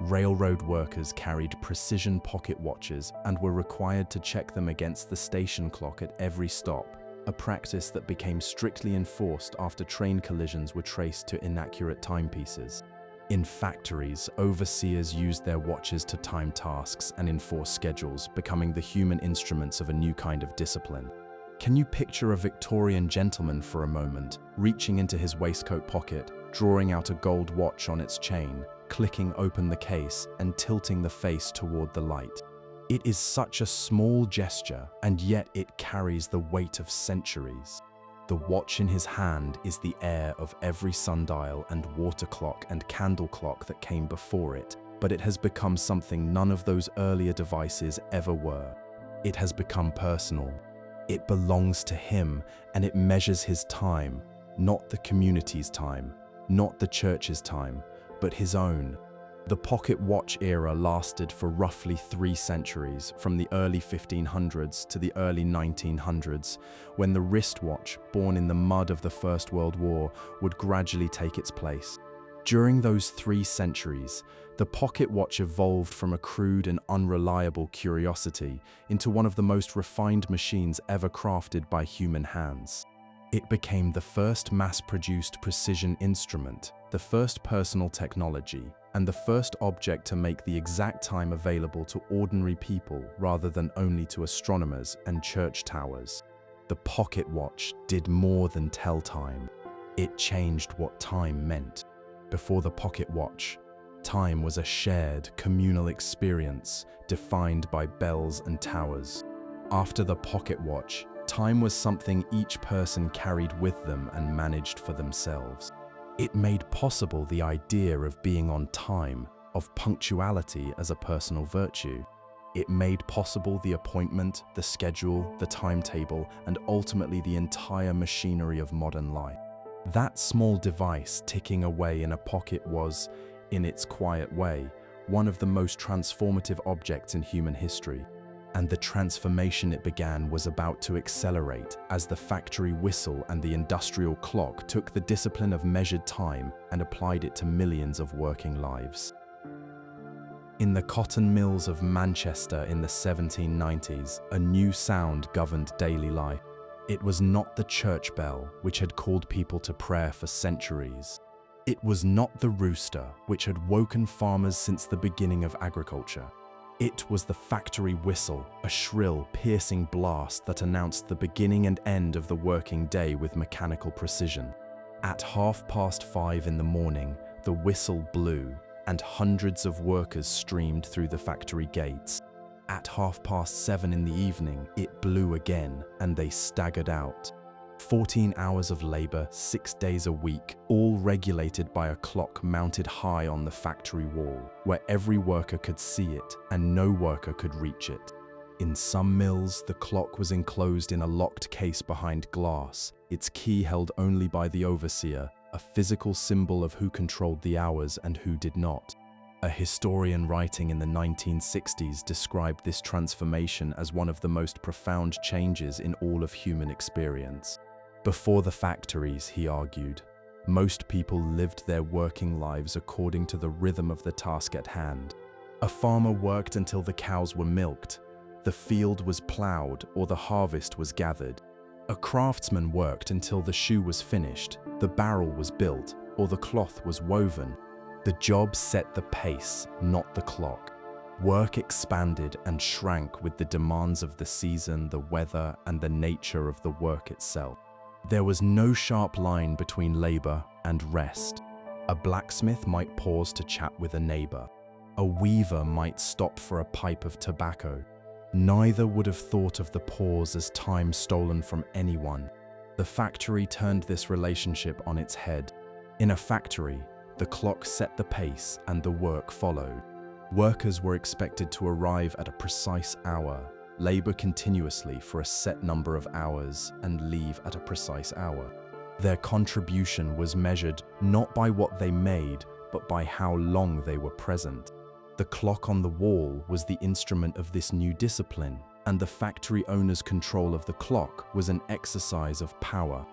Railroad workers carried precision pocket watches and were required to check them against the station clock at every stop, a practice that became strictly enforced after train collisions were traced to inaccurate timepieces. In factories, overseers used their watches to time tasks and enforce schedules, becoming the human instruments of a new kind of discipline. Can you picture a Victorian gentleman for a moment, reaching into his waistcoat pocket, drawing out a gold watch on its chain, clicking open the case, and tilting the face toward the light? It is such a small gesture, and yet it carries the weight of centuries. The watch in his hand is the heir of every sundial and water clock and candle clock that came before it, but it has become something none of those earlier devices ever were. It has become personal. It belongs to him, and it measures his time, not the community's time, not the church's time, but his own. The pocket watch era lasted for roughly 3 centuries, from the early 1500s to the early 1900s, when the wristwatch, born in the mud of the First World War, would gradually take its place. During those 3 centuries, the pocket watch evolved from a crude and unreliable curiosity into one of the most refined machines ever crafted by human hands. It became the first mass-produced precision instrument, the first personal technology, and the first object to make the exact time available to ordinary people rather than only to astronomers and church towers. The pocket watch did more than tell time. It changed what time meant. Before the pocket watch, time was a shared, communal experience defined by bells and towers. After the pocket watch, time was something each person carried with them and managed for themselves. It made possible the idea of being on time, of punctuality as a personal virtue. It made possible the appointment, the schedule, the timetable, and ultimately the entire machinery of modern life. That small device ticking away in a pocket was, in its quiet way, one of the most transformative objects in human history. And the transformation it began was about to accelerate as the factory whistle and the industrial clock took the discipline of measured time and applied it to millions of working lives. In the cotton mills of Manchester in the 1790s, a new sound governed daily life. It was not the church bell, which had called people to prayer for centuries. It was not the rooster, which had woken farmers since the beginning of agriculture. It was the factory whistle, a shrill, piercing blast that announced the beginning and end of the working day with mechanical precision. At 5:30 in the morning, the whistle blew, and hundreds of workers streamed through the factory gates. At 7:30 in the evening, it blew again, and they staggered out. 14 hours of labor, 6 days a week, all regulated by a clock mounted high on the factory wall, where every worker could see it and no worker could reach it. In some mills, the clock was enclosed in a locked case behind glass, its key held only by the overseer, a physical symbol of who controlled the hours and who did not. A historian writing in the 1960s described this transformation as one of the most profound changes in all of human experience. Before the factories, he argued, most people lived their working lives according to the rhythm of the task at hand. A farmer worked until the cows were milked, the field was plowed, or the harvest was gathered. A craftsman worked until the shoe was finished, the barrel was built, or the cloth was woven. The job set the pace, not the clock. Work expanded and shrank with the demands of the season, the weather, and the nature of the work itself. There was no sharp line between labor and rest. A blacksmith might pause to chat with a neighbor. A weaver might stop for a pipe of tobacco. Neither would have thought of the pause as time stolen from anyone. The factory turned this relationship on its head. In a factory, the clock set the pace and the work followed. Workers were expected to arrive at a precise hour, labor continuously for a set number of hours, and leave at a precise hour. Their contribution was measured not by what they made, but by how long they were present. The clock on the wall was the instrument of this new discipline, and the factory owner's control of the clock was an exercise of power.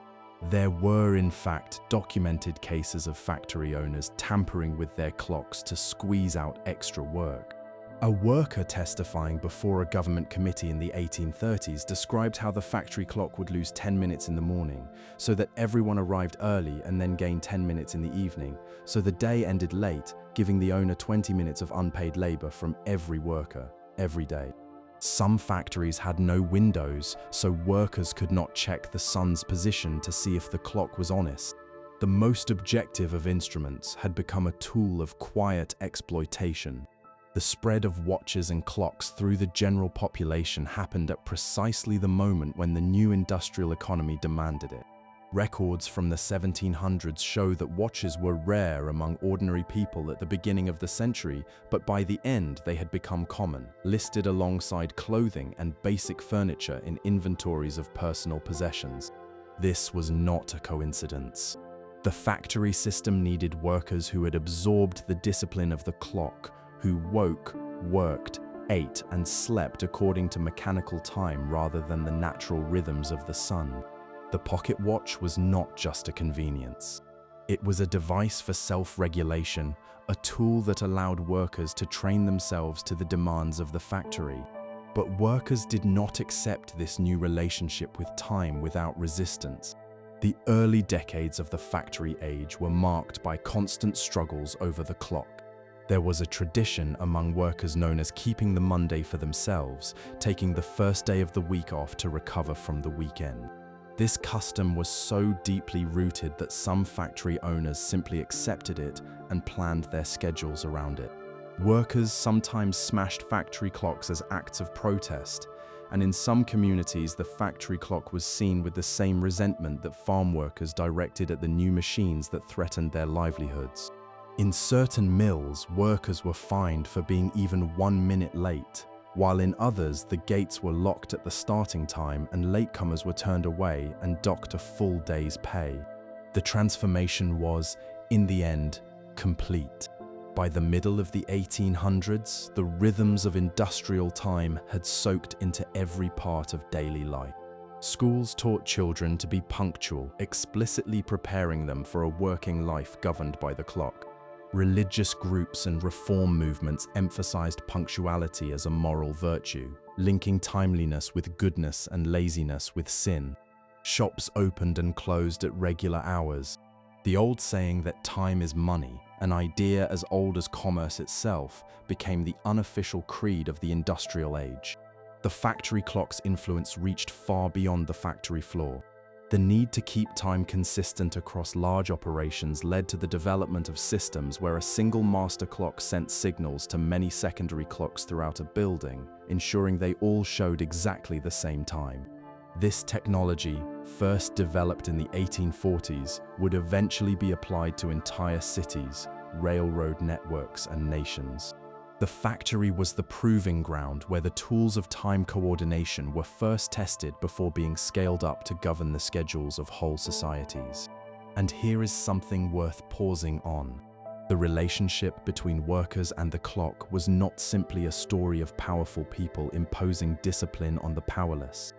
There were, in fact, documented cases of factory owners tampering with their clocks to squeeze out extra work. A worker testifying before a government committee in the 1830s described how the factory clock would lose 10 minutes in the morning, so that everyone arrived early and then gained 10 minutes in the evening, so the day ended late, giving the owner 20 minutes of unpaid labor from every worker, every day. Some factories had no windows, so workers could not check the sun's position to see if the clock was honest. The most objective of instruments had become a tool of quiet exploitation. The spread of watches and clocks through the general population happened at precisely the moment when the new industrial economy demanded it. Records from the 1700s show that watches were rare among ordinary people at the beginning of the century, but by the end they had become common, listed alongside clothing and basic furniture in inventories of personal possessions. This was not a coincidence. The factory system needed workers who had absorbed the discipline of the clock, who woke, worked, ate, and slept according to mechanical time rather than the natural rhythms of the sun. The pocket watch was not just a convenience. It was a device for self-regulation, a tool that allowed workers to train themselves to the demands of the factory. But workers did not accept this new relationship with time without resistance. The early decades of the factory age were marked by constant struggles over the clock. There was a tradition among workers known as keeping the Monday for themselves, taking the first day of the week off to recover from the weekend. This custom was so deeply rooted that some factory owners simply accepted it and planned their schedules around it. Workers sometimes smashed factory clocks as acts of protest, and in some communities the factory clock was seen with the same resentment that farm workers directed at the new machines that threatened their livelihoods. In certain mills, workers were fined for being even 1 minute late, while in others the gates were locked at the starting time and latecomers were turned away and docked a full day's pay. The transformation was, in the end, complete. By the middle of the 1800s, the rhythms of industrial time had soaked into every part of daily life. Schools taught children to be punctual, explicitly preparing them for a working life governed by the clock. Religious groups and reform movements emphasized punctuality as a moral virtue, linking timeliness with goodness and laziness with sin. Shops opened and closed at regular hours. The old saying that time is money, an idea as old as commerce itself, became the unofficial creed of the industrial age. The factory clock's influence reached far beyond the factory floor. The need to keep time consistent across large operations led to the development of systems where a single master clock sent signals to many secondary clocks throughout a building, ensuring they all showed exactly the same time. This technology, first developed in the 1840s, would eventually be applied to entire cities, railroad networks, and nations. The factory was the proving ground where the tools of time coordination were first tested before being scaled up to govern the schedules of whole societies. And here is something worth pausing on. The relationship between workers and the clock was not simply a story of powerful people imposing discipline on the powerless.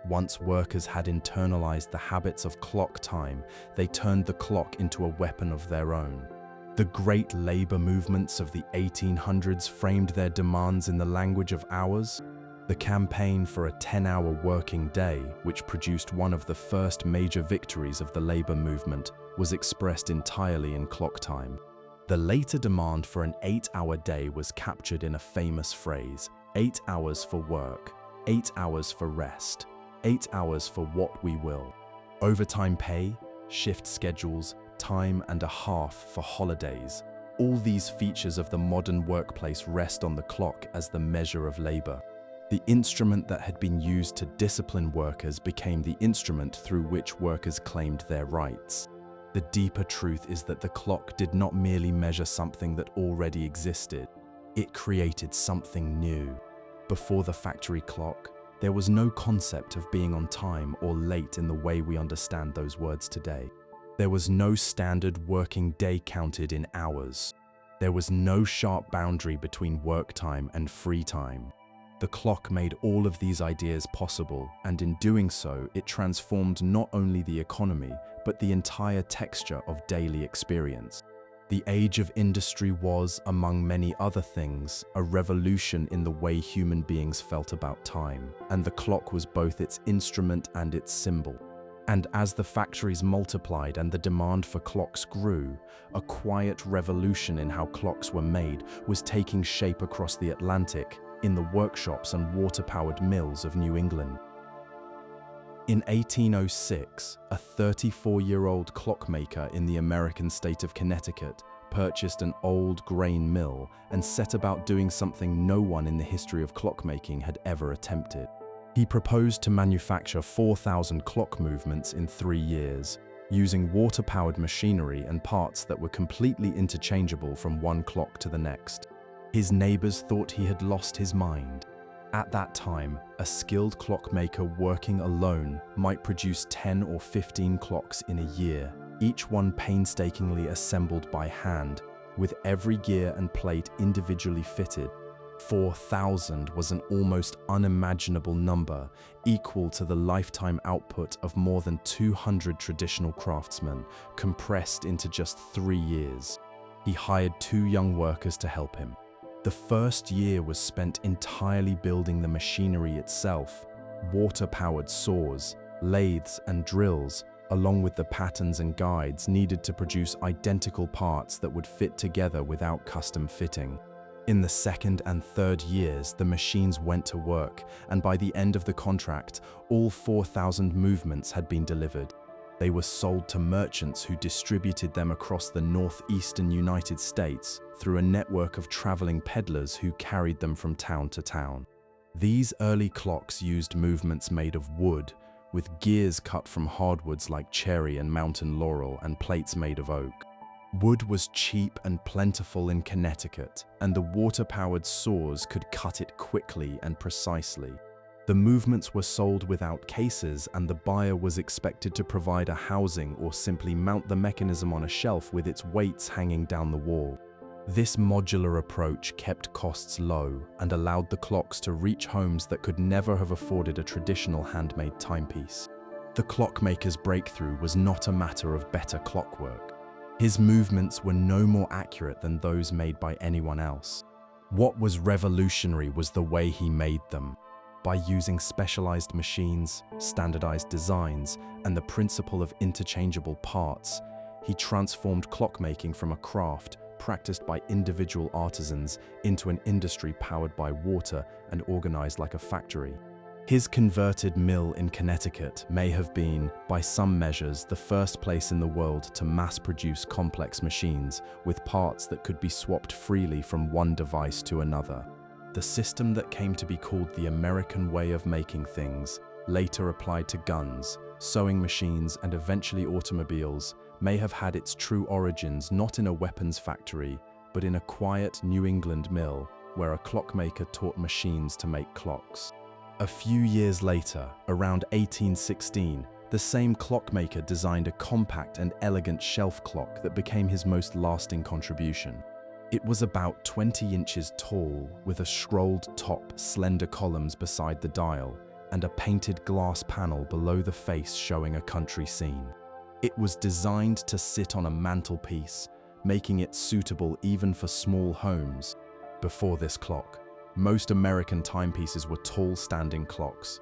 Once workers had internalized the habits of clock time, they turned the clock into a weapon of their own. The great labor movements of the 1800s framed their demands in the language of hours. The campaign for a 10-hour working day, which produced one of the first major victories of the labor movement, was expressed entirely in clock time. The later demand for an 8-hour day was captured in a famous phrase: 8 hours for work, 8 hours for rest, 8 hours for what we will. Overtime pay, shift schedules, time and a half for holidays. All these features of the modern workplace rest on the clock as the measure of labor. The instrument that had been used to discipline workers became the instrument through which workers claimed their rights. The deeper truth is that the clock did not merely measure something that already existed. It created something new. Before the factory clock, there was no concept of being on time or late in the way we understand those words today. There was no standard working day counted in hours. There was no sharp boundary between work time and free time. The clock made all of these ideas possible, and in doing so, it transformed not only the economy, but the entire texture of daily experience. The age of industry was, among many other things, a revolution in the way human beings felt about time, and the clock was both its instrument and its symbol. And as the factories multiplied and the demand for clocks grew, a quiet revolution in how clocks were made was taking shape across the Atlantic, in the workshops and water-powered mills of New England. In 1806, a 34-year-old clockmaker in the American state of Connecticut purchased an old grain mill and set about doing something no one in the history of clockmaking had ever attempted. He proposed to manufacture 4,000 clock movements in 3 years, using water-powered machinery and parts that were completely interchangeable from one clock to the next. His neighbors thought he had lost his mind. At that time, a skilled clockmaker working alone might produce 10 or 15 clocks in a year, each one painstakingly assembled by hand, with every gear and plate individually fitted. 4,000 was an almost unimaginable number, equal to the lifetime output of more than 200 traditional craftsmen, compressed into just 3 years. He hired 2 young workers to help him. The first year was spent entirely building the machinery itself, water-powered saws, lathes, and drills, along with the patterns and guides needed to produce identical parts that would fit together without custom fitting. In the second and third years, the machines went to work, and by the end of the contract, all 4,000 movements had been delivered. They were sold to merchants who distributed them across the northeastern United States through a network of traveling peddlers who carried them from town to town. These early clocks used movements made of wood, with gears cut from hardwoods like cherry and mountain laurel and plates made of oak. Wood was cheap and plentiful in Connecticut, and the water-powered saws could cut it quickly and precisely. The movements were sold without cases, and the buyer was expected to provide a housing or simply mount the mechanism on a shelf with its weights hanging down the wall. This modular approach kept costs low and allowed the clocks to reach homes that could never have afforded a traditional handmade timepiece. The clockmaker's breakthrough was not a matter of better clockwork. His movements were no more accurate than those made by anyone else. What was revolutionary was the way he made them. By using specialized machines, standardized designs, and the principle of interchangeable parts, he transformed clockmaking from a craft practiced by individual artisans into an industry powered by water and organized like a factory. His converted mill in Connecticut may have been, by some measures, the first place in the world to mass-produce complex machines with parts that could be swapped freely from one device to another. The system that came to be called the American way of making things, later applied to guns, sewing machines, and eventually automobiles, may have had its true origins not in a weapons factory, but in a quiet New England mill where a clockmaker taught machines to make clocks. A few years later, around 1816, the same clockmaker designed a compact and elegant shelf clock that became his most lasting contribution. It was about 20 inches tall, with a scrolled top, slender columns beside the dial, and a painted glass panel below the face showing a country scene. It was designed to sit on a mantelpiece, making it suitable even for small homes. Before this clock, most American timepieces were tall standing clocks.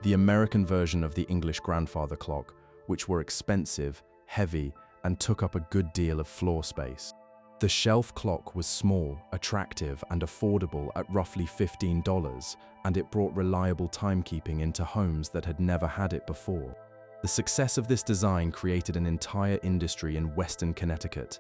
The American version of the English grandfather clock, which were expensive, heavy, and took up a good deal of floor space. The shelf clock was small, attractive, and affordable at roughly $15, and it brought reliable timekeeping into homes that had never had it before. The success of this design created an entire industry in western Connecticut,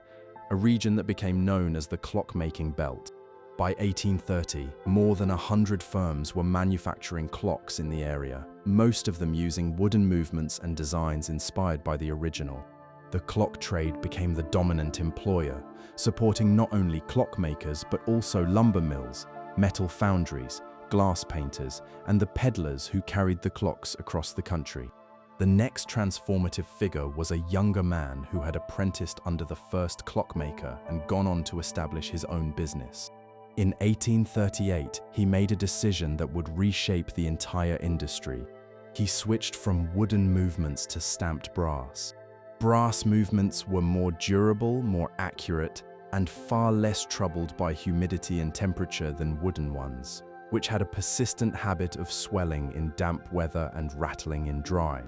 a region that became known as the clockmaking belt. By 1830, more than 100 firms were manufacturing clocks in the area, most of them using wooden movements and designs inspired by the original. The clock trade became the dominant employer, supporting not only clockmakers but also lumber mills, metal foundries, glass painters, and the peddlers who carried the clocks across the country. The next transformative figure was a younger man who had apprenticed under the first clockmaker and gone on to establish his own business. In 1838, he made a decision that would reshape the entire industry. He switched from wooden movements to stamped brass. Brass movements were more durable, more accurate, and far less troubled by humidity and temperature than wooden ones, which had a persistent habit of swelling in damp weather and rattling in dry.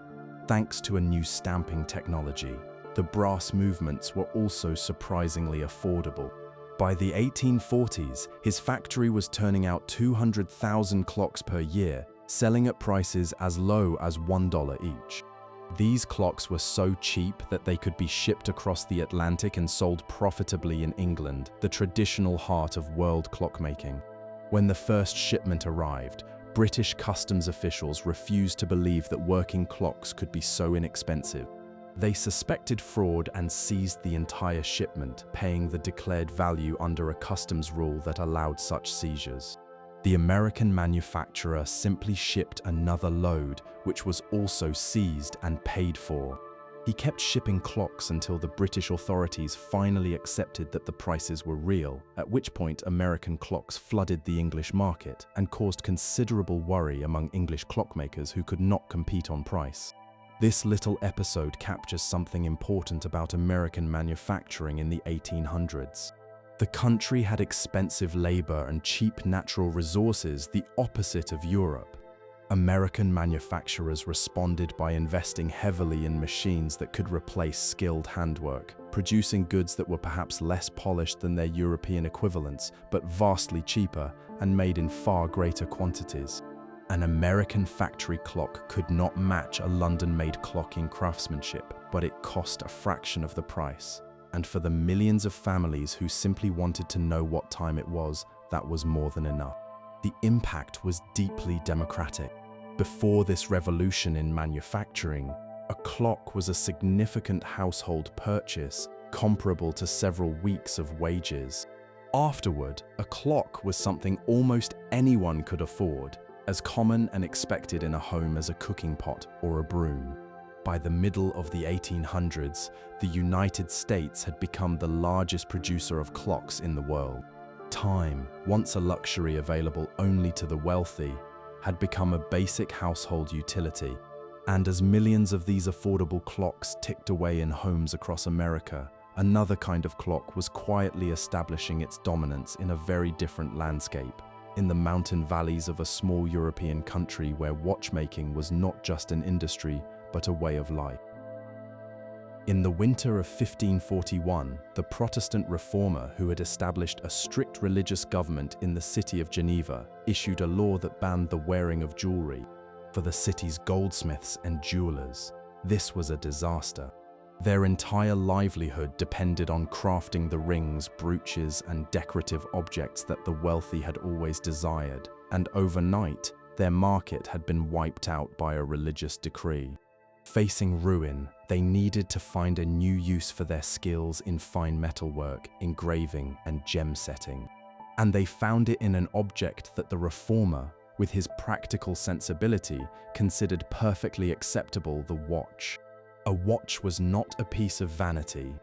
Thanks to a new stamping technology, the brass movements were also surprisingly affordable. By the 1840s, his factory was turning out 200,000 clocks per year, selling at prices as low as $1 each. These clocks were so cheap that they could be shipped across the Atlantic and sold profitably in England, the traditional heart of world clockmaking. When the first shipment arrived, British customs officials refused to believe that working clocks could be so inexpensive. They suspected fraud and seized the entire shipment, paying the declared value under a customs rule that allowed such seizures. The American manufacturer simply shipped another load, which was also seized and paid for. He kept shipping clocks until the British authorities finally accepted that the prices were real, at which point American clocks flooded the English market and caused considerable worry among English clockmakers who could not compete on price. This little episode captures something important about American manufacturing in the 1800s. The country had expensive labor and cheap natural resources, the opposite of Europe. American manufacturers responded by investing heavily in machines that could replace skilled handwork, producing goods that were perhaps less polished than their European equivalents, but vastly cheaper and made in far greater quantities. An American factory clock could not match a London-made clock in craftsmanship, but it cost a fraction of the price. And for the millions of families who simply wanted to know what time it was, that was more than enough. The impact was deeply democratic. Before this revolution in manufacturing, a clock was a significant household purchase, comparable to several weeks of wages. Afterward, a clock was something almost anyone could afford, as common and expected in a home as a cooking pot or a broom. By the middle of the 1800s, the United States had become the largest producer of clocks in the world. Time, once a luxury available only to the wealthy, had become a basic household utility. And as millions of these affordable clocks ticked away in homes across America, another kind of clock was quietly establishing its dominance in a very different landscape, in the mountain valleys of a small European country where watchmaking was not just an industry, but a way of life. In the winter of 1541, the Protestant reformer who had established a strict religious government in the city of Geneva issued a law that banned the wearing of jewelry. For the city's goldsmiths and jewelers, this was a disaster. Their entire livelihood depended on crafting the rings, brooches, and decorative objects that the wealthy had always desired, and overnight, their market had been wiped out by a religious decree. Facing ruin, they needed to find a new use for their skills in fine metalwork, engraving, and gem setting. And they found it in an object that the reformer, with his practical sensibility, considered perfectly acceptable: the watch. A watch was not a piece of vanity.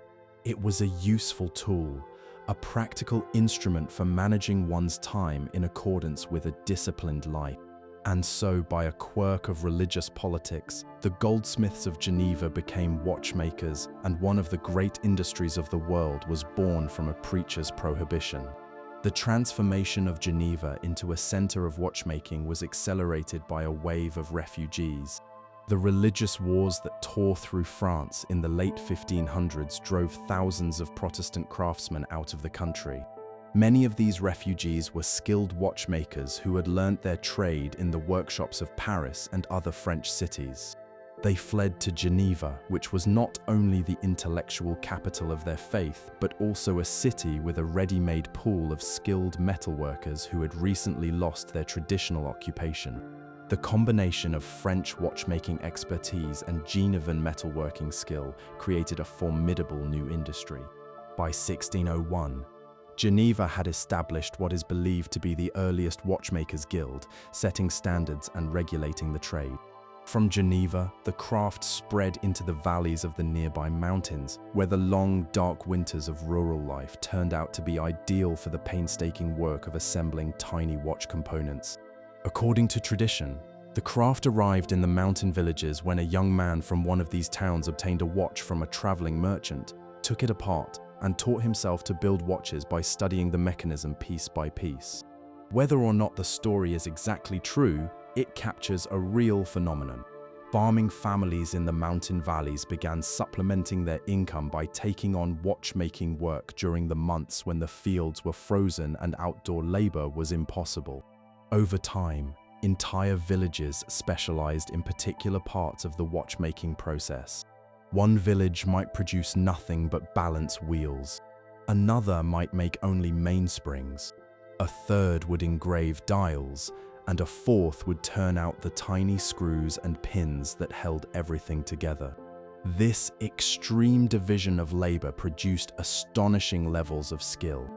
It was a useful tool, a practical instrument for managing one's time in accordance with a disciplined life. And so, by a quirk of religious politics, the goldsmiths of Geneva became watchmakers, and one of the great industries of the world was born from a preacher's prohibition. The transformation of Geneva into a center of watchmaking was accelerated by a wave of refugees. The religious wars that tore through France in the late 1500s drove thousands of Protestant craftsmen out of the country. Many of these refugees were skilled watchmakers who had learnt their trade in the workshops of Paris and other French cities. They fled to Geneva, which was not only the intellectual capital of their faith, but also a city with a ready-made pool of skilled metalworkers who had recently lost their traditional occupation. The combination of French watchmaking expertise and Genevan metalworking skill created a formidable new industry. By 1601, Geneva had established what is believed to be the earliest watchmakers' guild, setting standards and regulating the trade. From Geneva, the craft spread into the valleys of the nearby mountains, where the long, dark winters of rural life turned out to be ideal for the painstaking work of assembling tiny watch components. According to tradition, the craft arrived in the mountain villages when a young man from one of these towns obtained a watch from a traveling merchant, took it apart, and taught himself to build watches by studying the mechanism piece by piece. Whether or not the story is exactly true, it captures a real phenomenon. Farming families in the mountain valleys began supplementing their income by taking on watchmaking work during the months when the fields were frozen and outdoor labor was impossible. Over time, entire villages specialized in particular parts of the watchmaking process. One village might produce nothing but balance wheels. Another might make only mainsprings. A third would engrave dials, and a fourth would turn out the tiny screws and pins that held everything together. This extreme division of labor produced astonishing levels of skill.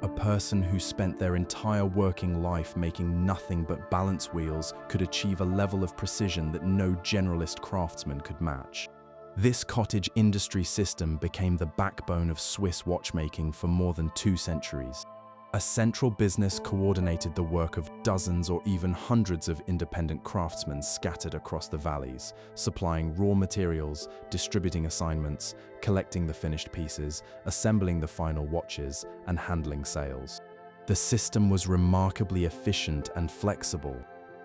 A person who spent their entire working life making nothing but balance wheels could achieve a level of precision that no generalist craftsman could match. This cottage industry system became the backbone of Swiss watchmaking for more than 2 centuries. A central business coordinated the work of dozens or even hundreds of independent craftsmen scattered across the valleys, supplying raw materials, distributing assignments, collecting the finished pieces, assembling the final watches, and handling sales. The system was remarkably efficient and flexible.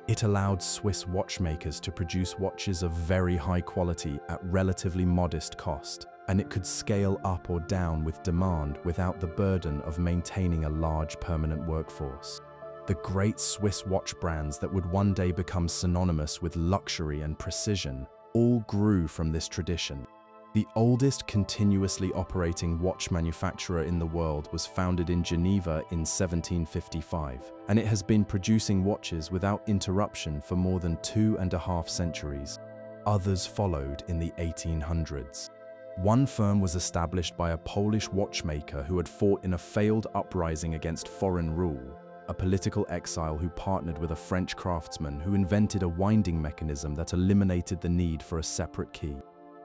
It allowed Swiss watchmakers to produce watches of very high quality at relatively modest cost, and it could scale up or down with demand without the burden of maintaining a large permanent workforce. The great Swiss watch brands that would one day become synonymous with luxury and precision all grew from this tradition. The oldest continuously operating watch manufacturer in the world was founded in Geneva in 1755, and it has been producing watches without interruption for more than 2.5 centuries. Others followed in the 1800s. One firm was established by a Polish watchmaker who had fought in a failed uprising against foreign rule, a political exile who partnered with a French craftsman who invented a winding mechanism that eliminated the need for a separate key.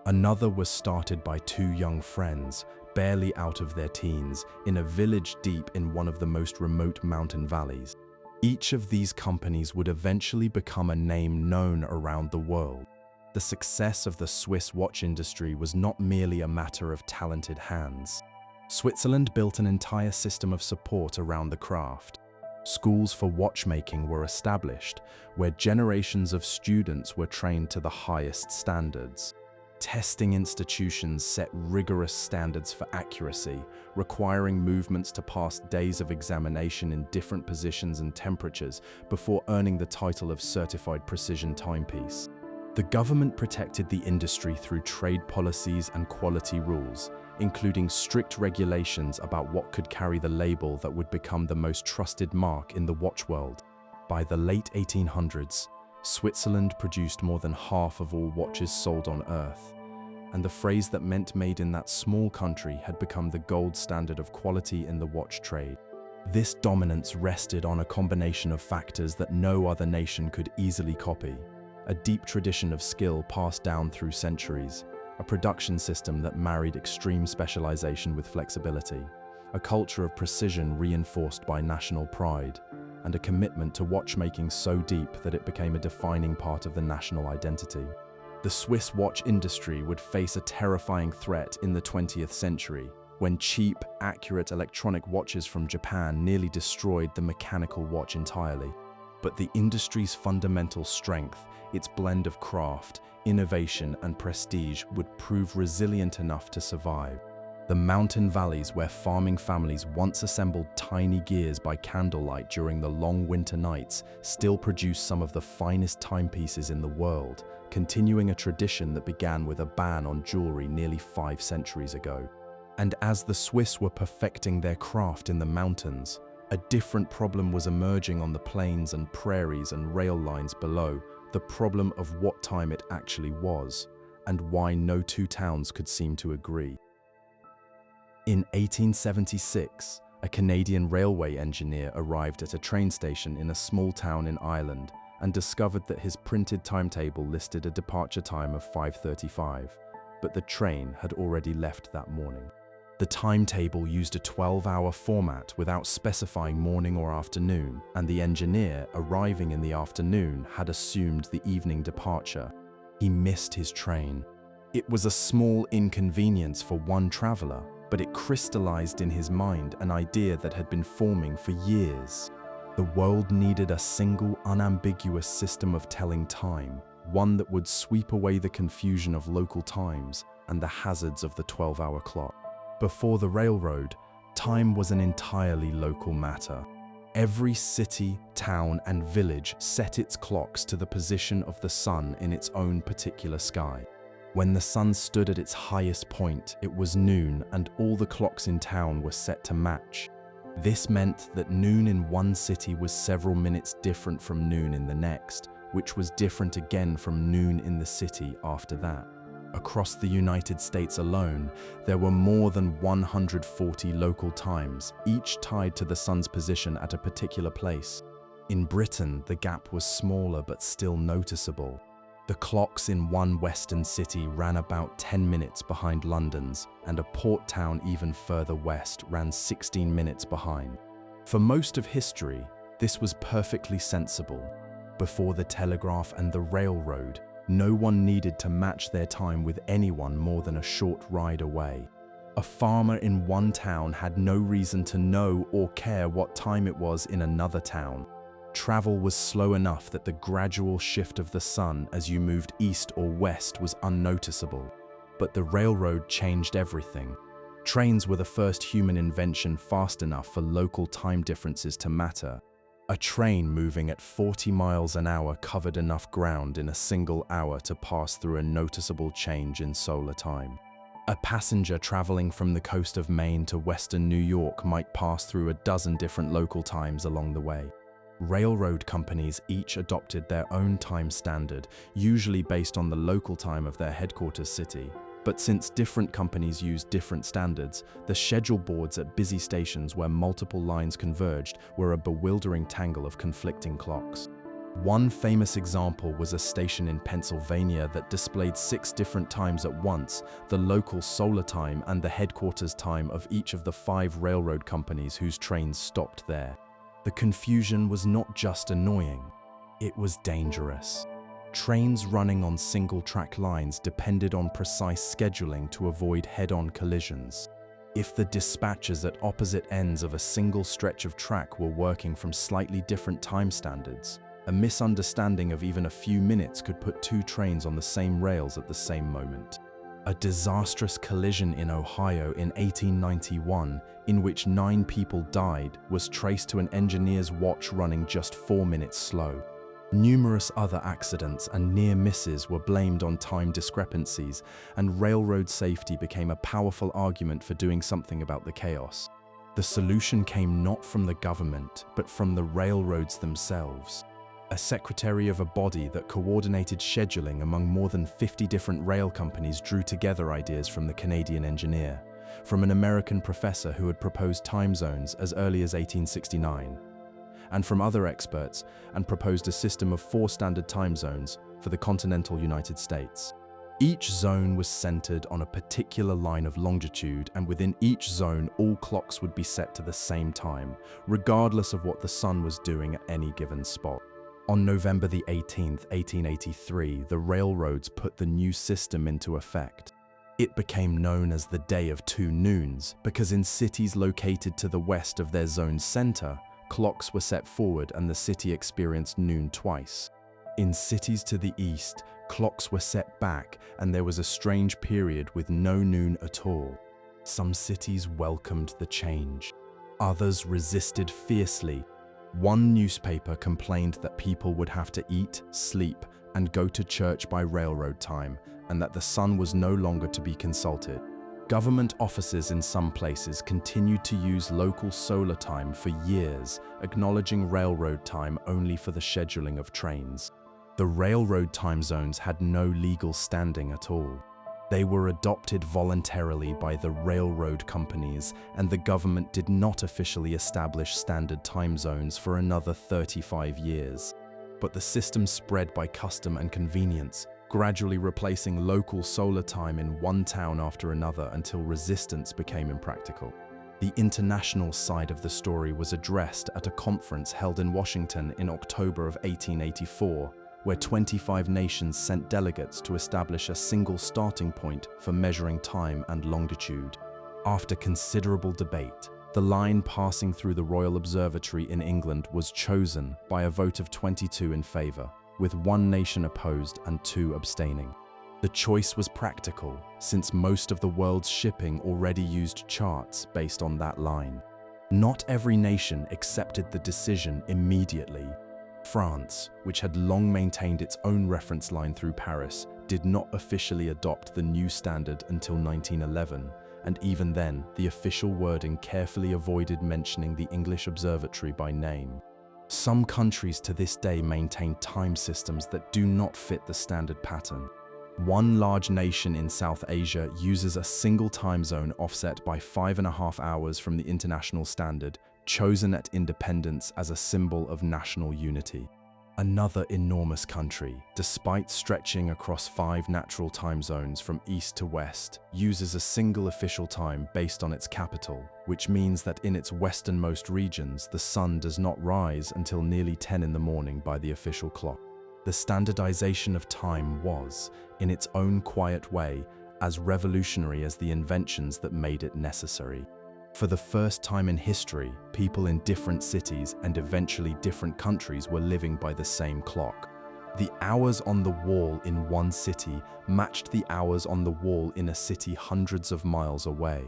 Another was started by 2 young friends, barely out of their teens, in a village deep in one of the most remote mountain valleys. Each of these companies would eventually become a name known around the world. The success of the Swiss watch industry was not merely a matter of talented hands. Switzerland built an entire system of support around the craft. Schools for watchmaking were established, where generations of students were trained to the highest standards. Testing institutions set rigorous standards for accuracy, requiring movements to pass days of examination in different positions and temperatures before earning the title of certified precision timepiece. The government protected the industry through trade policies and quality rules, including strict regulations about what could carry the label that would become the most trusted mark in the watch world. By the late 1800s, Switzerland produced more than half of all watches sold on Earth, and the phrase that meant made in that small country had become the gold standard of quality in the watch trade. This dominance rested on a combination of factors that no other nation could easily copy. A deep tradition of skill passed down through centuries, a production system that married extreme specialization with flexibility, a culture of precision reinforced by national pride, and a commitment to watchmaking so deep that it became a defining part of the national identity. The Swiss watch industry would face a terrifying threat in the 20th century, when cheap, accurate electronic watches from Japan nearly destroyed the mechanical watch entirely. But the industry's fundamental strength, its blend of craft, innovation, and prestige would prove resilient enough to survive. The mountain valleys where farming families once assembled tiny gears by candlelight during the long winter nights still produce some of the finest timepieces in the world, continuing a tradition that began with a ban on jewelry nearly 5 centuries ago. And as the Swiss were perfecting their craft in the mountains, a different problem was emerging on the plains and prairies and rail lines below, the problem of what time it actually was, and why no two towns could seem to agree. In 1876, a Canadian railway engineer arrived at a train station in a small town in Ireland and discovered that his printed timetable listed a departure time of 5:35, but the train had already left that morning. The timetable used a 12-hour format without specifying morning or afternoon, and the engineer, arriving in the afternoon, had assumed the evening departure. He missed his train. It was a small inconvenience for one traveler, but it crystallized in his mind an idea that had been forming for years. The world needed a single, unambiguous system of telling time, one that would sweep away the confusion of local times and the hazards of the 12-hour clock. Before the railroad, time was an entirely local matter. Every city, town, and village set its clocks to the position of the sun in its own particular sky. When the sun stood at its highest point, it was noon, and all the clocks in town were set to match. This meant that noon in one city was several minutes different from noon in the next, which was different again from noon in the city after that. Across the United States alone, there were more than 140 local times, each tied to the sun's position at a particular place. In Britain, the gap was smaller but still noticeable. The clocks in one western city ran about 10 minutes behind London's, and a port town even further west ran 16 minutes behind. For most of history, this was perfectly sensible. Before the telegraph and the railroad, no one needed to match their time with anyone more than a short ride away. A farmer in one town had no reason to know or care what time it was in another town. Travel was slow enough that the gradual shift of the sun as you moved east or west was unnoticeable. But the railroad changed everything. Trains were the first human invention fast enough for local time differences to matter. A train moving at 40 miles an hour covered enough ground in a single hour to pass through a noticeable change in solar time. A passenger traveling from the coast of Maine to western New York might pass through a dozen different local times along the way. Railroad companies each adopted their own time standard, usually based on the local time of their headquarters city. But since different companies used different standards, the schedule boards at busy stations where multiple lines converged were a bewildering tangle of conflicting clocks. One famous example was a station in Pennsylvania that displayed 6 different times at once, the local solar time and the headquarters time of each of the 5 railroad companies whose trains stopped there. The confusion was not just annoying, it was dangerous. Trains running on single-track lines depended on precise scheduling to avoid head-on collisions. If the dispatchers at opposite ends of a single stretch of track were working from slightly different time standards, a misunderstanding of even a few minutes could put 2 trains on the same rails at the same moment. A disastrous collision in Ohio in 1891, in which 9 people died, was traced to an engineer's watch running just 4 minutes slow. Numerous other accidents and near misses were blamed on time discrepancies, and railroad safety became a powerful argument for doing something about the chaos. The solution came not from the government, but from the railroads themselves. A secretary of a body that coordinated scheduling among more than 50 different rail companies drew together ideas from the Canadian engineer, from an American professor who had proposed time zones as early as 1869, and from other experts, and proposed a system of 4 standard time zones for the continental United States. Each zone was centered on a particular line of longitude, and within each zone all clocks would be set to the same time, regardless of what the sun was doing at any given spot. On November the 18th, 1883, the railroads put the new system into effect. It became known as the Day of 2 Noons because in cities located to the west of their zone's center, clocks were set forward and the city experienced noon twice. In cities to the east, clocks were set back and there was a strange period with no noon at all. Some cities welcomed the change. Others resisted fiercely. One newspaper complained that people would have to eat, sleep, and go to church by railroad time, and that the sun was no longer to be consulted. Government offices in some places continued to use local solar time for years, acknowledging railroad time only for the scheduling of trains. The railroad time zones had no legal standing at all. They were adopted voluntarily by the railroad companies, and the government did not officially establish standard time zones for another 35 years. But the system spread by custom and convenience, gradually replacing local solar time in one town after another until resistance became impractical. The international side of the story was addressed at a conference held in Washington in October of 1884, where 25 nations sent delegates to establish a single starting point for measuring time and longitude. After considerable debate, the line passing through the Royal Observatory in England was chosen by a vote of 22 in favour, with one nation opposed and 2 abstaining. The choice was practical, since most of the world's shipping already used charts based on that line. Not every nation accepted the decision immediately. France, which had long maintained its own reference line through Paris, did not officially adopt the new standard until 1911, and even then, the official wording carefully avoided mentioning the English observatory by name. Some countries to this day maintain time systems that do not fit the standard pattern. One large nation in South Asia uses a single time zone offset by 5.5 hours from the international standard, chosen at independence as a symbol of national unity. Another enormous country, despite stretching across 5 natural time zones from east to west, uses a single official time based on its capital, which means that in its westernmost regions, the sun does not rise until nearly 10 in the morning by the official clock. The standardization of time was, in its own quiet way, as revolutionary as the inventions that made it necessary. For the first time in history, people in different cities and eventually different countries were living by the same clock. The hours on the wall in one city matched the hours on the wall in a city hundreds of miles away.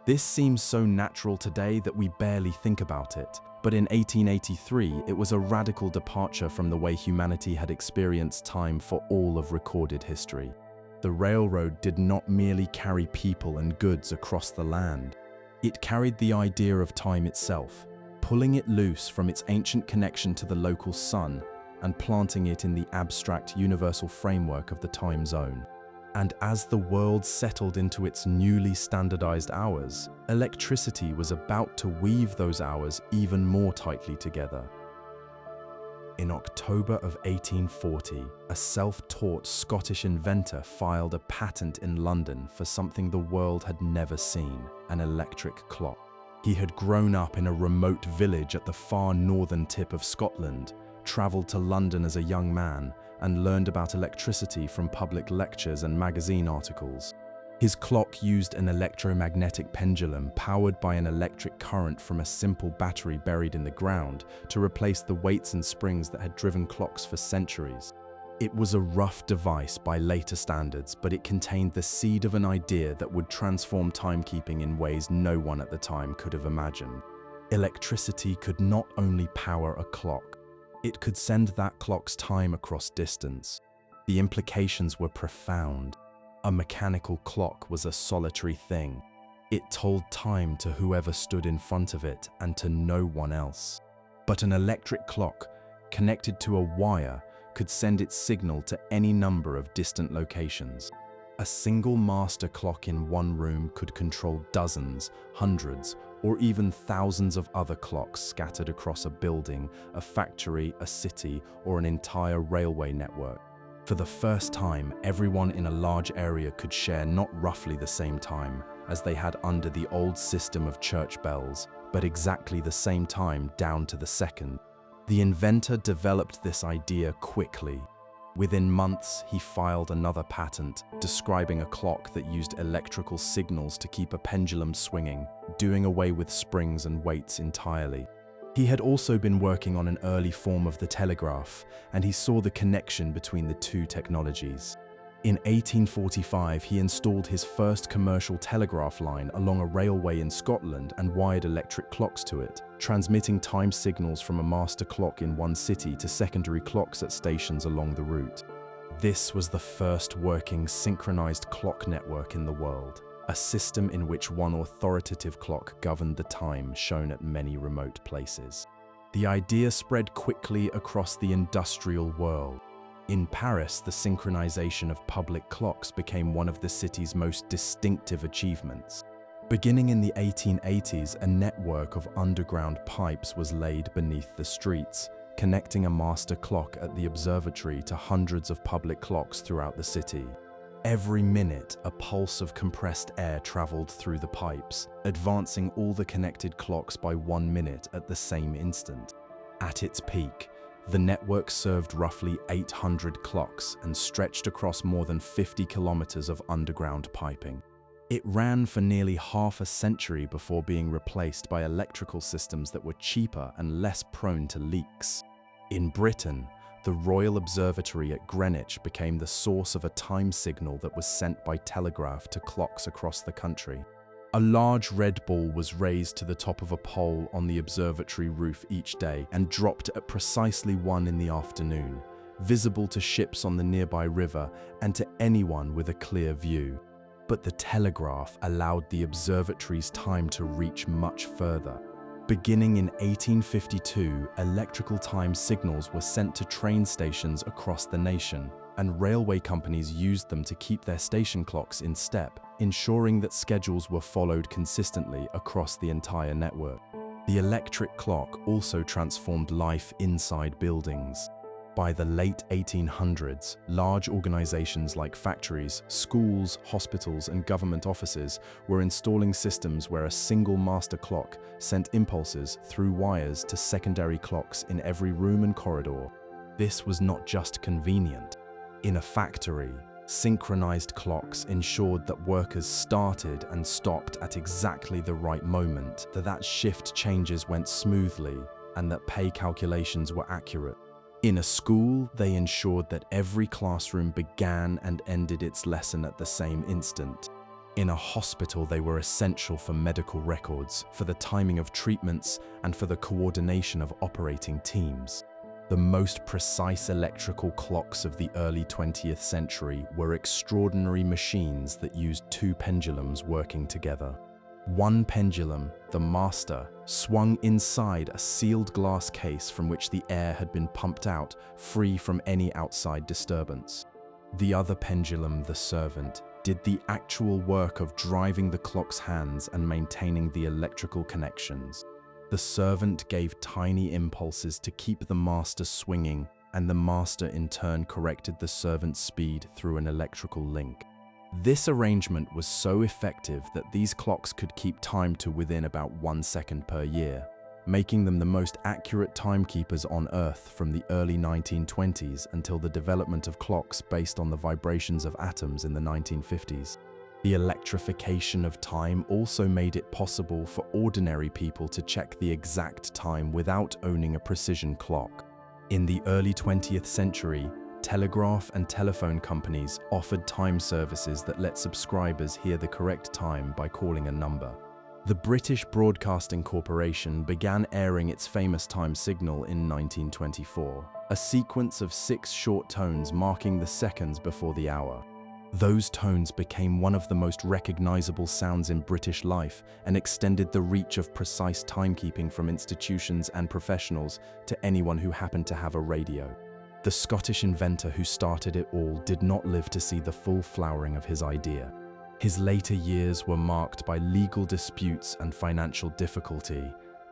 This seems so natural today that we barely think about it, but in 1883 it was a radical departure from the way humanity had experienced time for all of recorded history. The railroad did not merely carry people and goods across the land. It carried the idea of time itself, pulling it loose from its ancient connection to the local sun and planting it in the abstract universal framework of the time zone. And as the world settled into its newly standardized hours, electricity was about to weave those hours even more tightly together. In October of 1840, a self-taught Scottish inventor filed a patent in London for something the world had never seen, an electric clock. He had grown up in a remote village at the far northern tip of Scotland, travelled to London as a young man, and learned about electricity from public lectures and magazine articles. His clock used an electromagnetic pendulum powered by an electric current from a simple battery buried in the ground to replace the weights and springs that had driven clocks for centuries. It was a rough device by later standards, but it contained the seed of an idea that would transform timekeeping in ways no one at the time could have imagined. Electricity could not only power a clock, it could send that clock's time across distance. The implications were profound. A mechanical clock was a solitary thing. It told time to whoever stood in front of it and to no one else. But an electric clock, connected to a wire, could send its signal to any number of distant locations. A single master clock in one room could control dozens, hundreds, or even thousands of other clocks scattered across a building, a factory, a city, or an entire railway network. For the first time, everyone in a large area could share not roughly the same time, as they had under the old system of church bells, but exactly the same time down to the second. The inventor developed this idea quickly. Within months, he filed another patent, describing a clock that used electrical signals to keep a pendulum swinging, doing away with springs and weights entirely. He had also been working on an early form of the telegraph, and he saw the connection between the two technologies. In 1845, he installed his first commercial telegraph line along a railway in Scotland and wired electric clocks to it, transmitting time signals from a master clock in one city to secondary clocks at stations along the route. This was the first working synchronized clock network in the world, a system in which one authoritative clock governed the time shown at many remote places. The idea spread quickly across the industrial world. In Paris, the synchronization of public clocks became one of the city's most distinctive achievements. Beginning in the 1880s, a network of underground pipes was laid beneath the streets, connecting a master clock at the observatory to hundreds of public clocks throughout the city. Every minute, a pulse of compressed air traveled through the pipes, advancing all the connected clocks by 1 minute at the same instant. At its peak, the network served roughly 800 clocks and stretched across more than 50 kilometers of underground piping. It ran for nearly half a century before being replaced by electrical systems that were cheaper and less prone to leaks. In Britain, the Royal Observatory at Greenwich became the source of a time signal that was sent by telegraph to clocks across the country. A large red ball was raised to the top of a pole on the observatory roof each day and dropped at precisely 1 in the afternoon, visible to ships on the nearby river and to anyone with a clear view. But the telegraph allowed the observatory's time to reach much further. Beginning in 1852, electrical time signals were sent to train stations across the nation, and railway companies used them to keep their station clocks in step, ensuring that schedules were followed consistently across the entire network. The electric clock also transformed life inside buildings. By the late 1800s, large organizations like factories, schools, hospitals, and government offices were installing systems where a single master clock sent impulses through wires to secondary clocks in every room and corridor. This was not just convenient. In a factory, synchronized clocks ensured that workers started and stopped at exactly the right moment, that shift changes went smoothly, and that pay calculations were accurate. In a school, they ensured that every classroom began and ended its lesson at the same instant. In a hospital, they were essential for medical records, for the timing of treatments, and for the coordination of operating teams. The most precise electrical clocks of the early 20th century were extraordinary machines that used 2 pendulums working together. One pendulum, the master, swung inside a sealed glass case from which the air had been pumped out, free from any outside disturbance. The other pendulum, the servant, did the actual work of driving the clock's hands and maintaining the electrical connections. The servant gave tiny impulses to keep the master swinging, and the master in turn corrected the servant's speed through an electrical link. This arrangement was so effective that these clocks could keep time to within about 1 second per year, making them the most accurate timekeepers on Earth from the early 1920s until the development of clocks based on the vibrations of atoms in the 1950s. The electrification of time also made it possible for ordinary people to check the exact time without owning a precision clock. In the early 20th century, telegraph and telephone companies offered time services that let subscribers hear the correct time by calling a number. The British Broadcasting Corporation began airing its famous time signal in 1924, a sequence of 6 short tones marking the seconds before the hour. Those tones became one of the most recognizable sounds in British life and extended the reach of precise timekeeping from institutions and professionals to anyone who happened to have a radio. The Scottish inventor who started it all did not live to see the full flowering of his idea. His later years were marked by legal disputes and financial difficulty,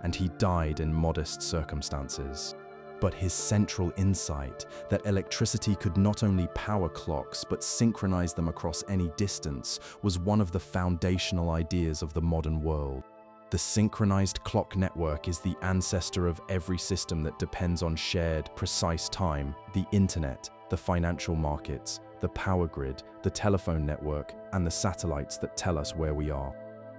and he died in modest circumstances. But his central insight, that electricity could not only power clocks but synchronize them across any distance, was one of the foundational ideas of the modern world. The synchronized clock network is the ancestor of every system that depends on shared, precise time: the internet, the financial markets, the power grid, the telephone network, and the satellites that tell us where we are.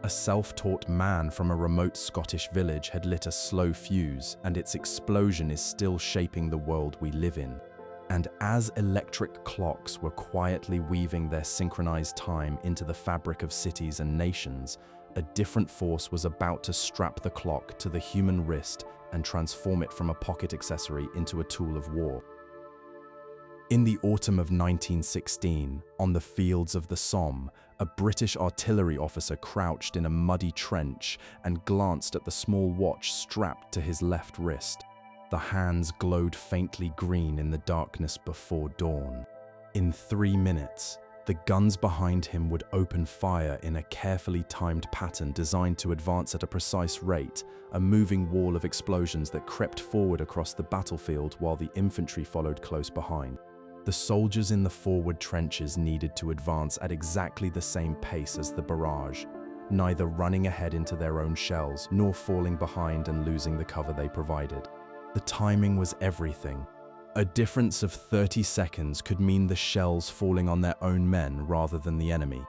A self-taught man from a remote Scottish village had lit a slow fuse, and its explosion is still shaping the world we live in. And as electric clocks were quietly weaving their synchronized time into the fabric of cities and nations, a different force was about to strap the clock to the human wrist and transform it from a pocket accessory into a tool of war. In the autumn of 1916, on the fields of the Somme, a British artillery officer crouched in a muddy trench and glanced at the small watch strapped to his left wrist. The hands glowed faintly green in the darkness before dawn. In 3 minutes, the guns behind him would open fire in a carefully timed pattern designed to advance at a precise rate, a moving wall of explosions that crept forward across the battlefield while the infantry followed close behind. The soldiers in the forward trenches needed to advance at exactly the same pace as the barrage, neither running ahead into their own shells nor falling behind and losing the cover they provided. The timing was everything. A difference of 30 seconds could mean the shells falling on their own men rather than the enemy.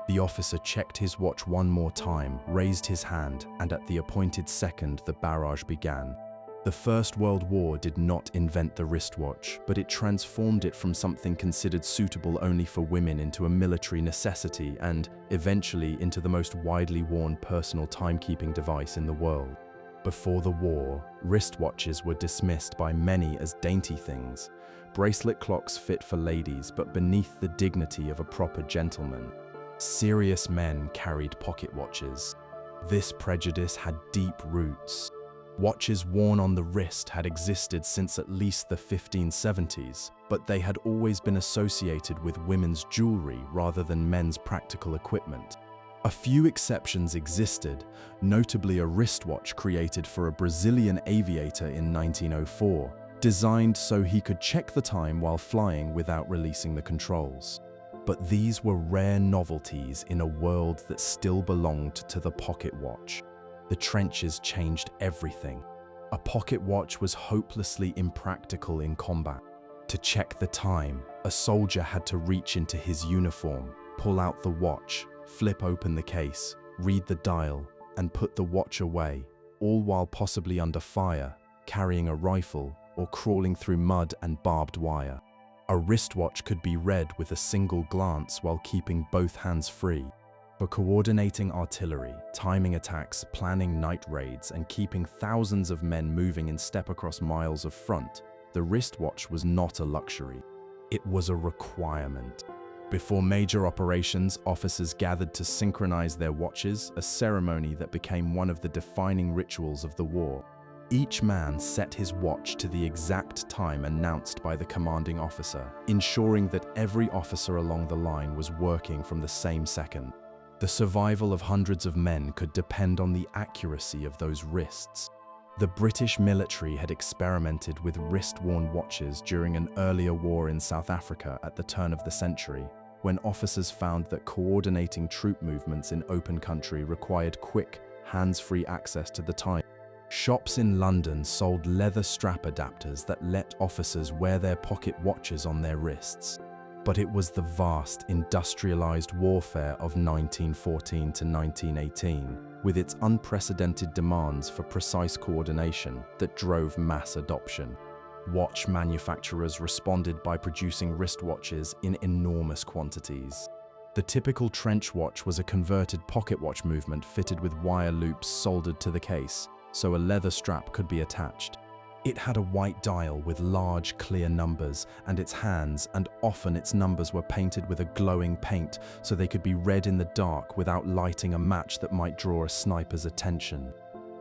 The officer checked his watch one more time, raised his hand, and at the appointed second the barrage began. The First World War did not invent the wristwatch, but it transformed it from something considered suitable only for women into a military necessity and, eventually, into the most widely worn personal timekeeping device in the world. Before the war, wristwatches were dismissed by many as dainty things, bracelet clocks fit for ladies but beneath the dignity of a proper gentleman. Serious men carried pocket watches. This prejudice had deep roots. Watches worn on the wrist had existed since at least the 1570s, but they had always been associated with women's jewelry rather than men's practical equipment. A few exceptions existed, notably a wristwatch created for a Brazilian aviator in 1904, designed so he could check the time while flying without releasing the controls. But these were rare novelties in a world that still belonged to the pocket watch. The trenches changed everything. A pocket watch was hopelessly impractical in combat. To check the time, a soldier had to reach into his uniform, pull out the watch, flip open the case, read the dial, and put the watch away, all while possibly under fire, carrying a rifle, or crawling through mud and barbed wire. A wristwatch could be read with a single glance while keeping both hands free. For coordinating artillery, timing attacks, planning night raids, and keeping thousands of men moving in step across miles of front, the wristwatch was not a luxury. It was a requirement. Before major operations, officers gathered to synchronize their watches, a ceremony that became one of the defining rituals of the war. Each man set his watch to the exact time announced by the commanding officer, ensuring that every officer along the line was working from the same second. The survival of hundreds of men could depend on the accuracy of those wrists. The British military had experimented with wrist-worn watches during an earlier war in South Africa at the turn of the century, when officers found that coordinating troop movements in open country required quick, hands-free access to the time. Shops in London sold leather strap adapters that let officers wear their pocket watches on their wrists. But it was the vast, industrialized warfare of 1914 to 1918, with its unprecedented demands for precise coordination, that drove mass adoption. Watch manufacturers responded by producing wristwatches in enormous quantities. The typical trench watch was a converted pocket watch movement fitted with wire loops soldered to the case, so a leather strap could be attached. It had a white dial with large, clear numbers, and its hands, and often its numbers were painted with a glowing paint so they could be read in the dark without lighting a match that might draw a sniper's attention.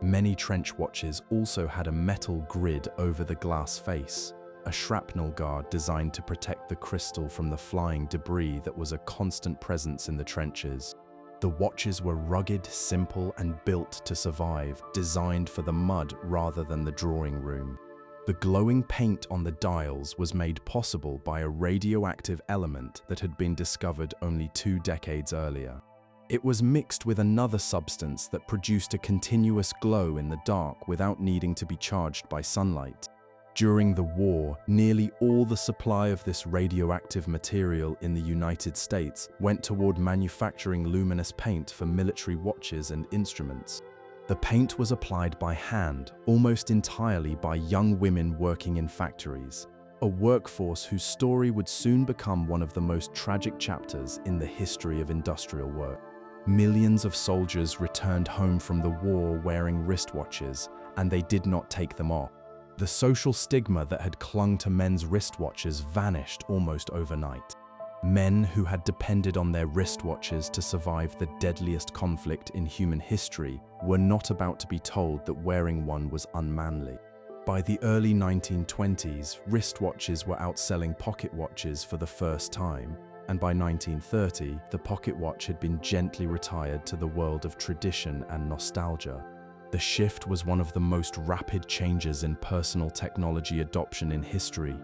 Many trench watches also had a metal grid over the glass face, a shrapnel guard designed to protect the crystal from the flying debris that was a constant presence in the trenches. The watches were rugged, simple, and built to survive, designed for the mud rather than the drawing room. The glowing paint on the dials was made possible by a radioactive element that had been discovered only 2 decades earlier. It was mixed with another substance that produced a continuous glow in the dark without needing to be charged by sunlight. During the war, nearly all the supply of this radioactive material in the United States went toward manufacturing luminous paint for military watches and instruments. The paint was applied by hand, almost entirely by young women working in factories. a workforce whose story would soon become one of the most tragic chapters in the history of industrial work. Millions of soldiers returned home from the war wearing wristwatches, and they did not take them off. The social stigma that had clung to men's wristwatches vanished almost overnight. Men who had depended on their wristwatches to survive the deadliest conflict in human history were not about to be told that wearing one was unmanly. By the early 1920s, wristwatches were outselling pocket watches for the first time, and by 1930, the pocket watch had been gently retired to the world of tradition and nostalgia. The shift was one of the most rapid changes in personal technology adoption in history,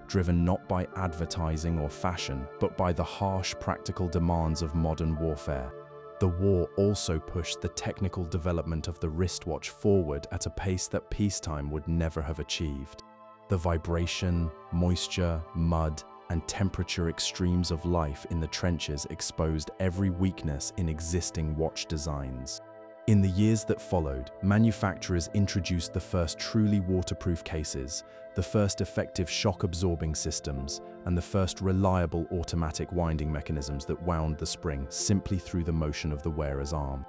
driven not by advertising or fashion, but by the harsh practical demands of modern warfare. The war also pushed the technical development of the wristwatch forward at a pace that peacetime would never have achieved. The vibration, moisture, mud, and temperature extremes of life in the trenches exposed every weakness in existing watch designs. In the years that followed, manufacturers introduced the first truly waterproof cases, the first effective shock-absorbing systems, and the first reliable automatic winding mechanisms that wound the spring simply through the motion of the wearer's arm.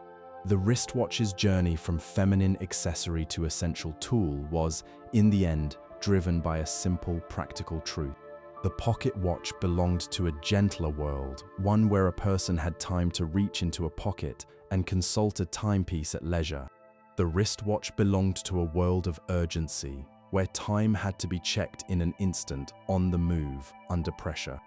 The wristwatch's journey from feminine accessory to essential tool was, in the end, driven by a simple, practical truth. The pocket watch belonged to a gentler world, one where a person had time to reach into a pocket and consult a timepiece at leisure. The wristwatch belonged to a world of urgency, where time had to be checked in an instant, on the move, under pressure.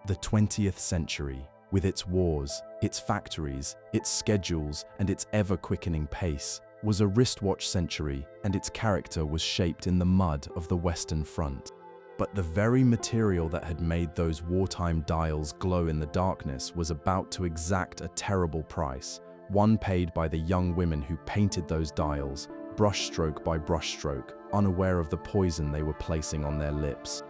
The 20th century, with its wars, its factories, its schedules, and its ever-quickening pace, was a wristwatch century, and its character was shaped in the mud of the Western Front. But the very material that had made those wartime dials glow in the darkness was about to exact a terrible price, one paid by the young women who painted those dials, brushstroke by brushstroke, unaware of the poison they were placing on their lips.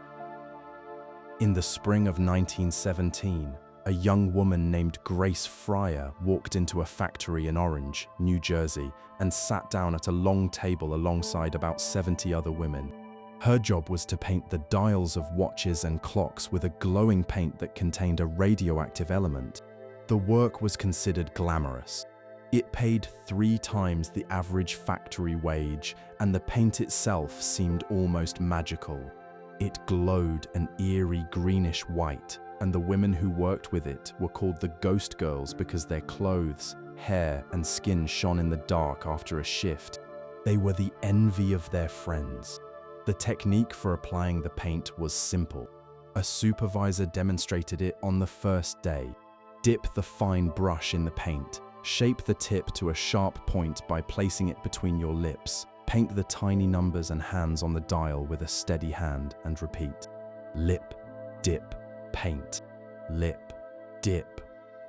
In the spring of 1917, a young woman named Grace Fryer walked into a factory in Orange, New Jersey, and sat down at a long table alongside about 70 other women. Her job was to paint the dials of watches and clocks with a glowing paint that contained a radioactive element. The work was considered glamorous. It paid 3 times the average factory wage, and the paint itself seemed almost magical. It glowed an eerie greenish white, and the women who worked with it were called the Ghost Girls because their clothes, hair, and skin shone in the dark after a shift. They were the envy of their friends. The technique for applying the paint was simple. A supervisor demonstrated it on the first day. Dip the fine brush in the paint. Shape the tip to a sharp point by placing it between your lips. Paint the tiny numbers and hands on the dial with a steady hand and repeat. Lip, dip, paint. Lip, dip,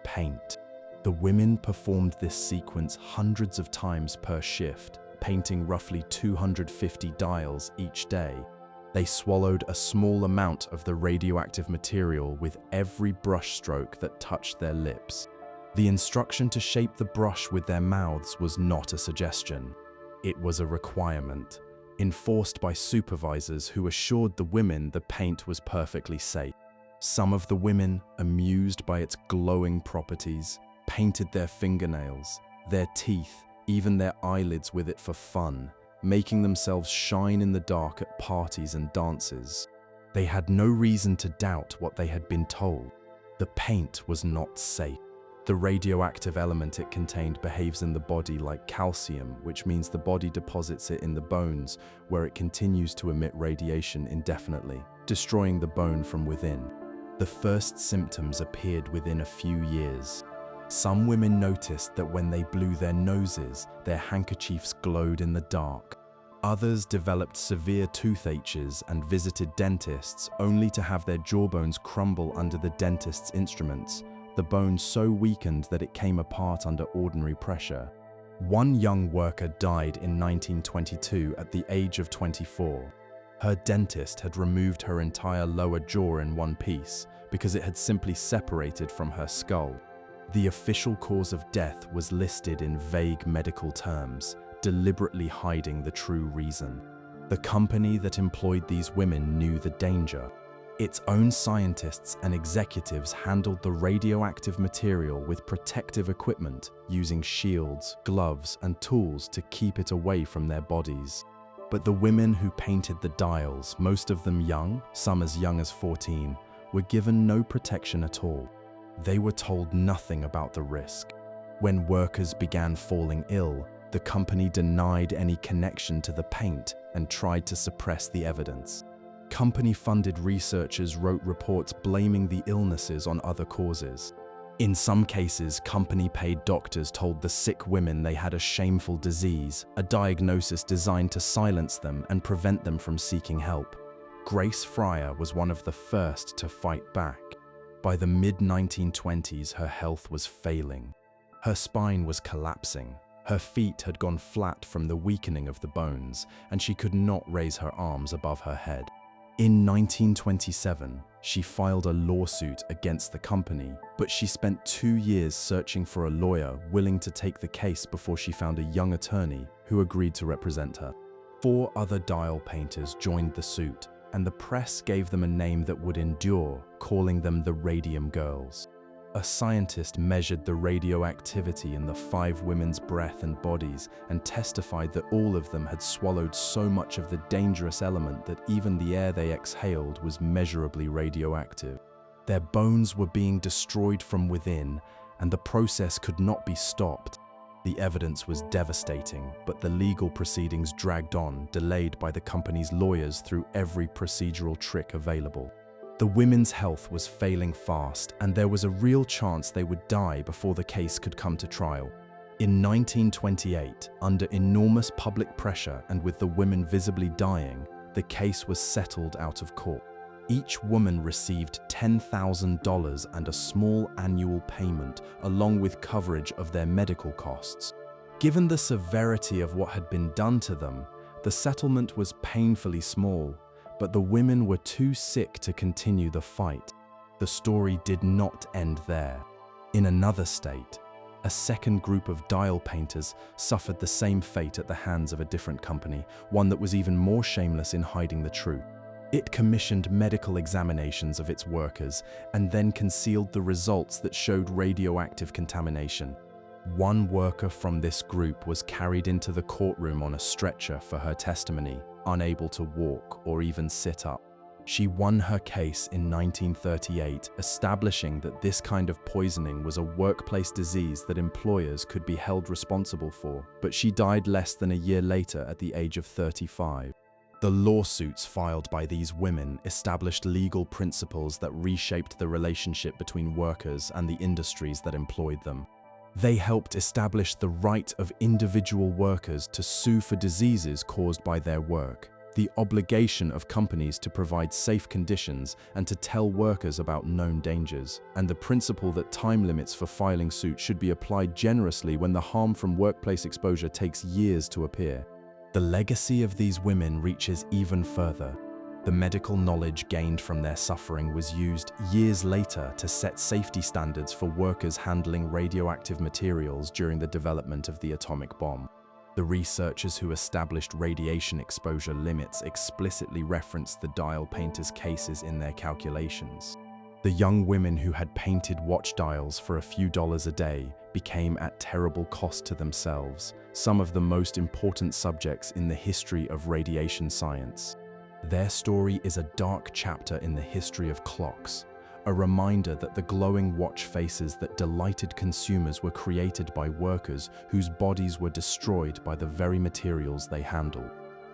paint. The women performed this sequence hundreds of times per shift, painting roughly 250 dials each day. They swallowed a small amount of the radioactive material with every brush stroke that touched their lips. The instruction to shape the brush with their mouths was not a suggestion. It was a requirement, enforced by supervisors who assured the women the paint was perfectly safe. Some of the women, amused by its glowing properties, painted their fingernails, their teeth, even their eyelids with it for fun, making themselves shine in the dark at parties and dances. They had no reason to doubt what they had been told. The paint was not safe. The radioactive element it contained behaves in the body like calcium, which means the body deposits it in the bones, where it continues to emit radiation indefinitely, destroying the bone from within. The first symptoms appeared within a few years. Some women noticed that when they blew their noses, their handkerchiefs glowed in the dark. Others developed severe toothaches and visited dentists only to have their jawbones crumble under the dentist's instruments, the bone so weakened that it came apart under ordinary pressure. One young worker died in 1922 at the age of 24. Her dentist had removed her entire lower jaw in one piece because it had simply separated from her skull. The official cause of death was listed in vague medical terms, deliberately hiding the true reason. The company that employed these women knew the danger. Its own scientists and executives handled the radioactive material with protective equipment, using shields, gloves, and tools to keep it away from their bodies. But the women who painted the dials, most of them young, some as young as 14, were given no protection at all. They were told nothing about the risk. When workers began falling ill, the company denied any connection to the paint and tried to suppress the evidence. Company-funded researchers wrote reports blaming the illnesses on other causes. In some cases, company-paid doctors told the sick women they had a shameful disease, a diagnosis designed to silence them and prevent them from seeking help. Grace Fryer was one of the first to fight back. By the mid-1920s, her health was failing. Her spine was collapsing. Her feet had gone flat from the weakening of the bones, and she could not raise her arms above her head. In 1927, she filed a lawsuit against the company, but she spent 2 years searching for a lawyer willing to take the case before she found a young attorney who agreed to represent her. 4 other dial painters joined the suit, and the press gave them a name that would endure, calling them the Radium Girls. A scientist measured the radioactivity in the 5 women's breath and bodies and testified that all of them had swallowed so much of the dangerous element that even the air they exhaled was measurably radioactive. Their bones were being destroyed from within, and the process could not be stopped. The evidence was devastating, but the legal proceedings dragged on, delayed by the company's lawyers through every procedural trick available. The women's health was failing fast, and there was a real chance they would die before the case could come to trial. In 1928, under enormous public pressure and with the women visibly dying, the case was settled out of court. Each woman received $10,000 and a small annual payment, along with coverage of their medical costs. Given the severity of what had been done to them, the settlement was painfully small, but the women were too sick to continue the fight. The story did not end there. In another state, a second group of dial painters suffered the same fate at the hands of a different company, one that was even more shameless in hiding the truth. It commissioned medical examinations of its workers and then concealed the results that showed radioactive contamination. One worker from this group was carried into the courtroom on a stretcher for her testimony, unable to walk or even sit up. She won her case in 1938, establishing that this kind of poisoning was a workplace disease that employers could be held responsible for, but she died less than a year later at the age of 35. The lawsuits filed by these women established legal principles that reshaped the relationship between workers and the industries that employed them. They helped establish the right of individual workers to sue for diseases caused by their work, the obligation of companies to provide safe conditions and to tell workers about known dangers, and the principle that time limits for filing suit should be applied generously when the harm from workplace exposure takes years to appear. The legacy of these women reaches even further. The medical knowledge gained from their suffering was used years later to set safety standards for workers handling radioactive materials during the development of the atomic bomb. The researchers who established radiation exposure limits explicitly referenced the dial painters' cases in their calculations. The young women who had painted watch dials for a few dollars a day became at terrible cost to themselves, some of the most important subjects in the history of radiation science. Their story is a dark chapter in the history of clocks, a reminder that the glowing watch faces that delighted consumers were created by workers whose bodies were destroyed by the very materials they handle.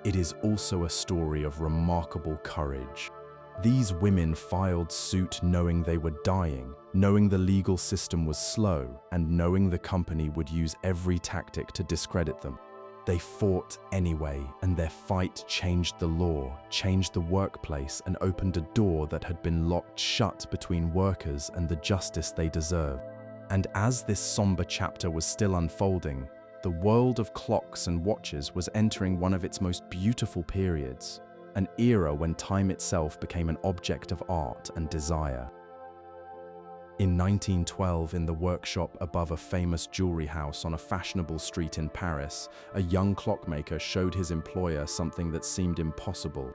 It is also a story of remarkable courage. These women filed suit knowing they were dying, knowing the legal system was slow, and knowing the company would use every tactic to discredit them. They fought anyway, and their fight changed the law, changed the workplace, and opened a door that had been locked shut between workers and the justice they deserved. And as this somber chapter was still unfolding, the world of clocks and watches was entering one of its most beautiful periods, an era when time itself became an object of art and desire. In 1912, in the workshop above a famous jewelry house on a fashionable street in Paris, a young clockmaker showed his employer something that seemed impossible.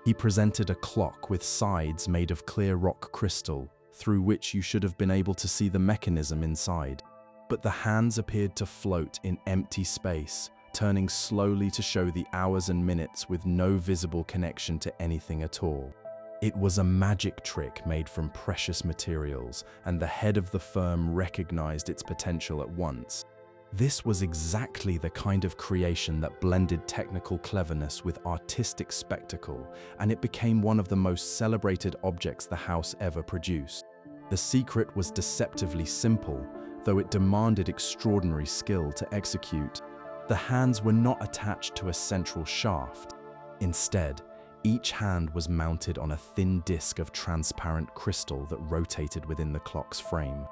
He presented a clock with sides made of clear rock crystal, through which you should have been able to see the mechanism inside. But the hands appeared to float in empty space, turning slowly to show the hours and minutes with no visible connection to anything at all. It was a magic trick made from precious materials, and the head of the firm recognized its potential at once. This was exactly the kind of creation that blended technical cleverness with artistic spectacle, and it became one of the most celebrated objects the house ever produced. The secret was deceptively simple, though it demanded extraordinary skill to execute. The hands were not attached to a central shaft. Instead, each hand was mounted on a thin disc of transparent crystal that rotated within the clock's frame.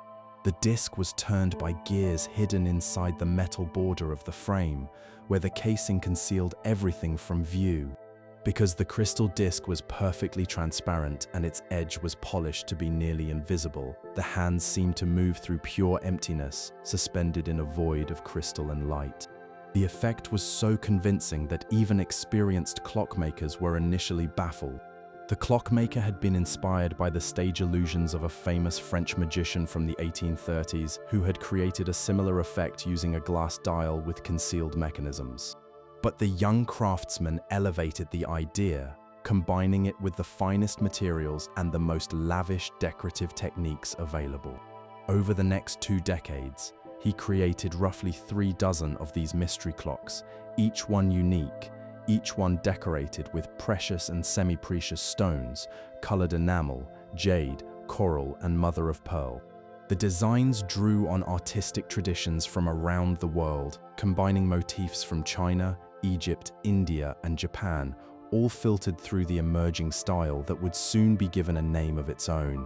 The disc was turned by gears hidden inside the metal border of the frame, where the casing concealed everything from view. Because the crystal disc was perfectly transparent and its edge was polished to be nearly invisible, the hands seemed to move through pure emptiness, suspended in a void of crystal and light. The effect was so convincing that even experienced clockmakers were initially baffled. The clockmaker had been inspired by the stage illusions of a famous French magician from the 1830s who had created a similar effect using a glass dial with concealed mechanisms. But the young craftsman elevated the idea, combining it with the finest materials and the most lavish decorative techniques available. Over the next 2 decades, he created roughly 3 dozen of these mystery clocks, each one unique, each one decorated with precious and semi-precious stones, colored enamel, jade, coral, and mother of pearl. The designs drew on artistic traditions from around the world, combining motifs from China, Egypt, India, and Japan, all filtered through the emerging style that would soon be given a name of its own.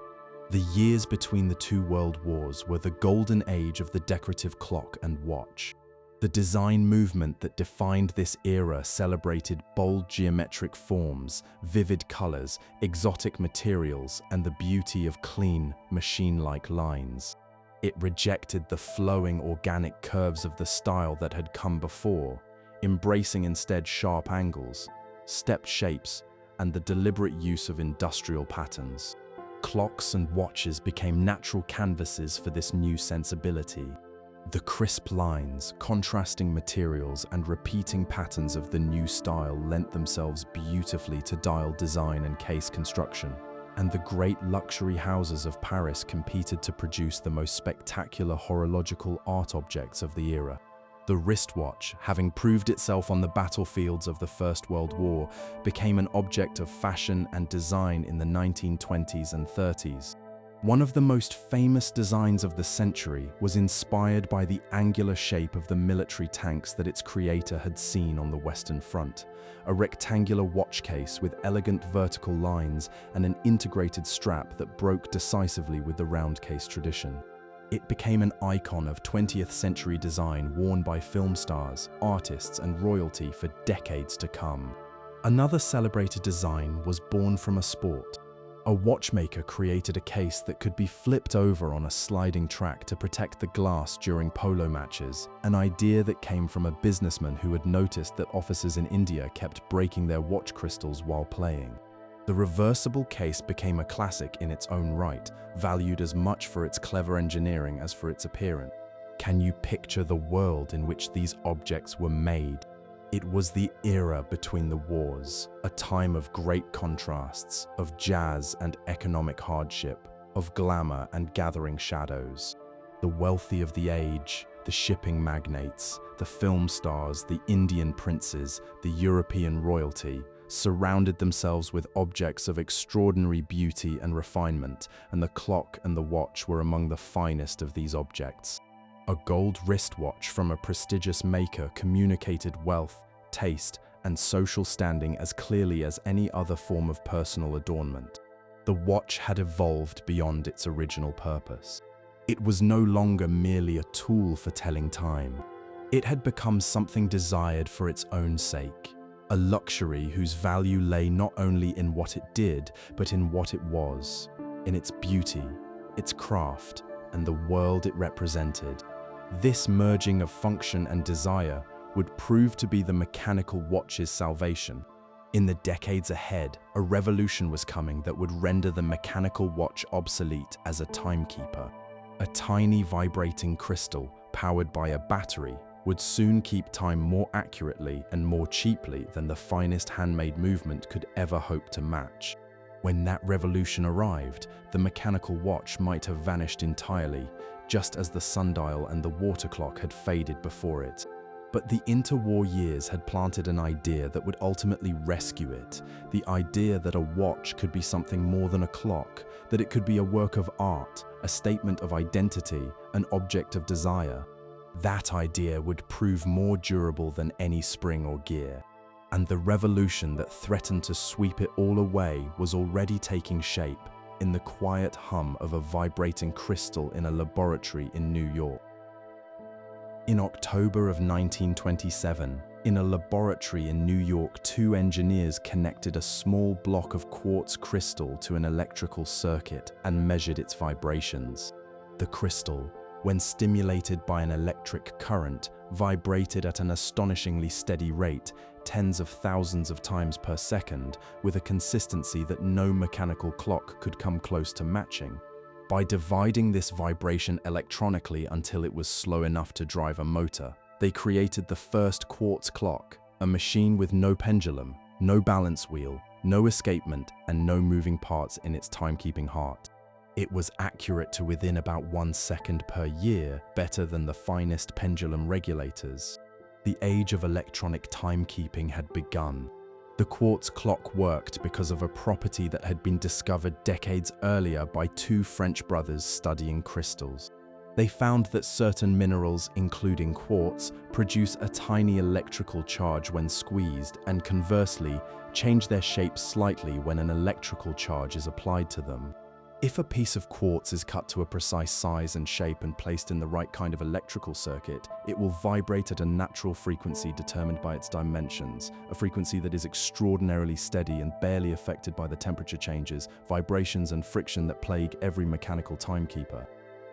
The years between the 2 world wars were the golden age of the decorative clock and watch. The design movement that defined this era celebrated bold geometric forms, vivid colors, exotic materials, and the beauty of clean, machine-like lines. It rejected the flowing, organic curves of the style that had come before, embracing instead sharp angles, stepped shapes, and the deliberate use of industrial patterns. Clocks and watches became natural canvases for this new sensibility. The crisp lines, contrasting materials, and repeating patterns of the new style lent themselves beautifully to dial design and case construction, and the great luxury houses of Paris competed to produce the most spectacular horological art objects of the era. The wristwatch, having proved itself on the battlefields of the First World War, became an object of fashion and design in the 1920s and 30s. One of the most famous designs of the century was inspired by the angular shape of the military tanks that its creator had seen on the Western Front, a rectangular watch case with elegant vertical lines and an integrated strap that broke decisively with the round case tradition. It became an icon of 20th century design worn by film stars, artists, and royalty for decades to come. Another celebrated design was born from a sport. A watchmaker created a case that could be flipped over on a sliding track to protect the glass during polo matches, an idea that came from a businessman who had noticed that officers in India kept breaking their watch crystals while playing. The reversible case became a classic in its own right, valued as much for its clever engineering as for its appearance. Can you picture the world in which these objects were made? It was the era between the wars, a time of great contrasts, of jazz and economic hardship, of glamour and gathering shadows. The wealthy of the age, the shipping magnates, the film stars, the Indian princes, the European royalty, surrounded themselves with objects of extraordinary beauty and refinement, and the clock and the watch were among the finest of these objects. A gold wristwatch from a prestigious maker communicated wealth, taste, and social standing as clearly as any other form of personal adornment. The watch had evolved beyond its original purpose. It was no longer merely a tool for telling time. It had become something desired for its own sake, a luxury whose value lay not only in what it did, but in what it was, in its beauty, its craft, and the world it represented. This merging of function and desire would prove to be the mechanical watch's salvation. In the decades ahead, a revolution was coming that would render the mechanical watch obsolete as a timekeeper. A tiny vibrating crystal, powered by a battery, would soon keep time more accurately and more cheaply than the finest handmade movement could ever hope to match. When that revolution arrived, the mechanical watch might have vanished entirely, just as the sundial and the water clock had faded before it. But the interwar years had planted an idea that would ultimately rescue it, the idea that a watch could be something more than a clock, that it could be a work of art, a statement of identity, an object of desire. That idea would prove more durable than any spring or gear. And the revolution that threatened to sweep it all away was already taking shape in the quiet hum of a vibrating crystal in a laboratory in New York. In October of 1927, in a laboratory in New York, two engineers connected a small block of quartz crystal to an electrical circuit and measured its vibrations. The crystal, when stimulated by an electric current, vibrated at an astonishingly steady rate, tens of thousands of times per second, with a consistency that no mechanical clock could come close to matching. By dividing this vibration electronically until it was slow enough to drive a motor, they created the first quartz clock, a machine with no pendulum, no balance wheel, no escapement, and no moving parts in its timekeeping heart. It was accurate to within about 1 second per year, better than the finest pendulum regulators. The age of electronic timekeeping had begun. The quartz clock worked because of a property that had been discovered decades earlier by two French brothers studying crystals. They found that certain minerals, including quartz, produce a tiny electrical charge when squeezed and conversely, change their shape slightly when an electrical charge is applied to them. If a piece of quartz is cut to a precise size and shape and placed in the right kind of electrical circuit, it will vibrate at a natural frequency determined by its dimensions, a frequency that is extraordinarily steady and barely affected by the temperature changes, vibrations, and friction that plague every mechanical timekeeper.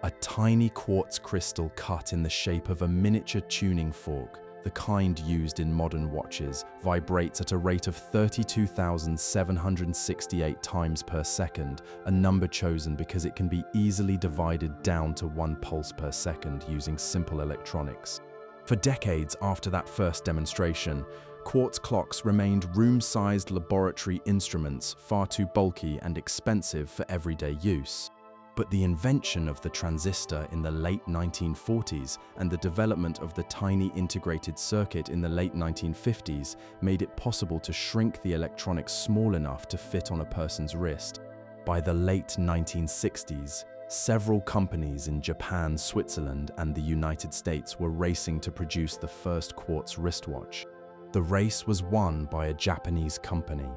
A tiny quartz crystal cut in the shape of a miniature tuning fork, the kind used in modern watches, vibrates at a rate of 32,768 times per second, a number chosen because it can be easily divided down to 1 pulse per second using simple electronics. For decades after that first demonstration, quartz clocks remained room-sized laboratory instruments, far too bulky and expensive for everyday use. But the invention of the transistor in the late 1940s and the development of the tiny integrated circuit in the late 1950s made it possible to shrink the electronics small enough to fit on a person's wrist. By the late 1960s, several companies in Japan, Switzerland, and the United States were racing to produce the first quartz wristwatch. The race was won by a Japanese company.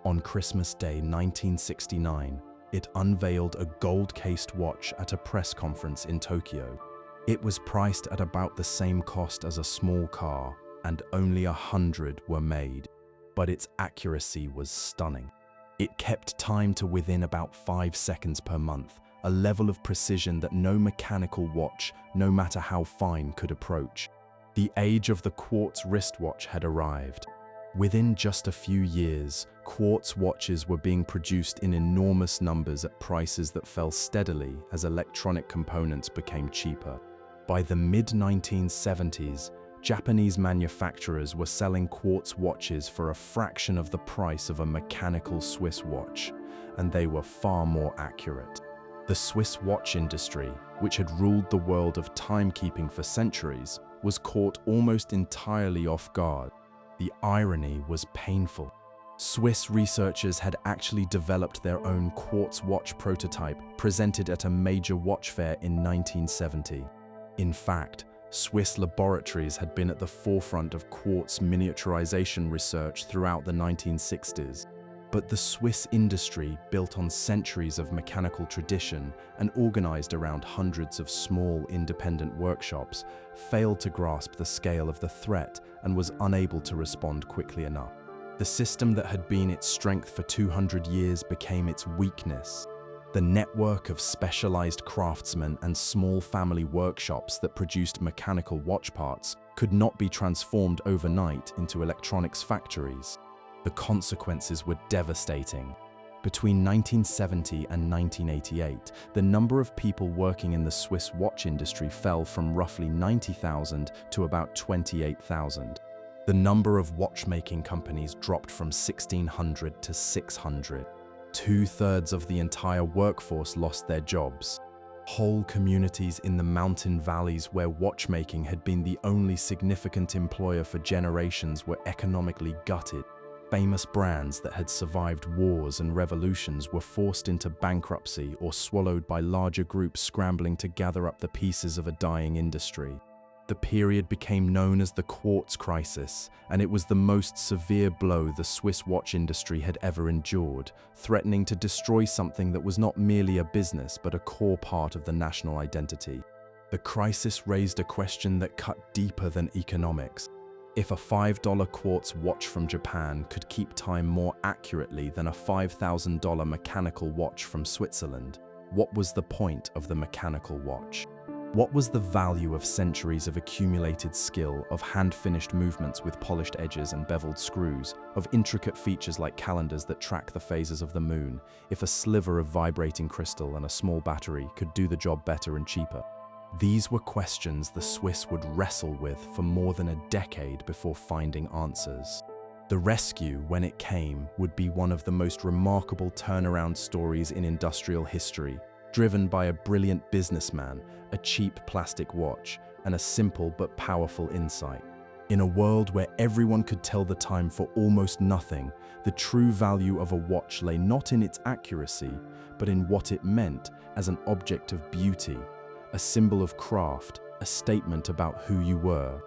On Christmas Day 1969, it unveiled a gold-cased watch at a press conference in Tokyo. It was priced at about the same cost as a small car, and only 100 were made. But its accuracy was stunning. It kept time to within about 5 seconds per month, a level of precision that no mechanical watch, no matter how fine, could approach. The age of the quartz wristwatch had arrived. Within just a few years, quartz watches were being produced in enormous numbers at prices that fell steadily as electronic components became cheaper. By the mid-1970s, Japanese manufacturers were selling quartz watches for a fraction of the price of a mechanical Swiss watch, and they were far more accurate. The Swiss watch industry, which had ruled the world of timekeeping for centuries, was caught almost entirely off guard. The irony was painful. Swiss researchers had actually developed their own quartz watch prototype, presented at a major watch fair in 1970. In fact, Swiss laboratories had been at the forefront of quartz miniaturization research throughout the 1960s. But the Swiss industry, built on centuries of mechanical tradition and organized around hundreds of small independent workshops, failed to grasp the scale of the threat and was unable to respond quickly enough. The system that had been its strength for 200 years became its weakness. The network of specialized craftsmen and small family workshops that produced mechanical watch parts could not be transformed overnight into electronics factories. The consequences were devastating. Between 1970 and 1988, the number of people working in the Swiss watch industry fell from roughly 90,000 to about 28,000. The number of watchmaking companies dropped from 1,600 to 600. Two-thirds of the entire workforce lost their jobs. Whole communities in the mountain valleys where watchmaking had been the only significant employer for generations were economically gutted. Famous brands that had survived wars and revolutions were forced into bankruptcy or swallowed by larger groups scrambling to gather up the pieces of a dying industry. The period became known as the Quartz Crisis, and it was the most severe blow the Swiss watch industry had ever endured, threatening to destroy something that was not merely a business but a core part of the national identity. The crisis raised a question that cut deeper than economics. If a $5 quartz watch from Japan could keep time more accurately than a $5,000 mechanical watch from Switzerland, what was the point of the mechanical watch? What was the value of centuries of accumulated skill, of hand-finished movements with polished edges and beveled screws, of intricate features like calendars that track the phases of the moon, if a sliver of vibrating crystal and a small battery could do the job better and cheaper? These were questions the Swiss would wrestle with for more than a decade before finding answers. The rescue, when it came, would be one of the most remarkable turnaround stories in industrial history, driven by a brilliant businessman, a cheap plastic watch, and a simple but powerful insight. In a world where everyone could tell the time for almost nothing, the true value of a watch lay not in its accuracy, but in what it meant as an object of beauty, a symbol of craft, a statement about who you were.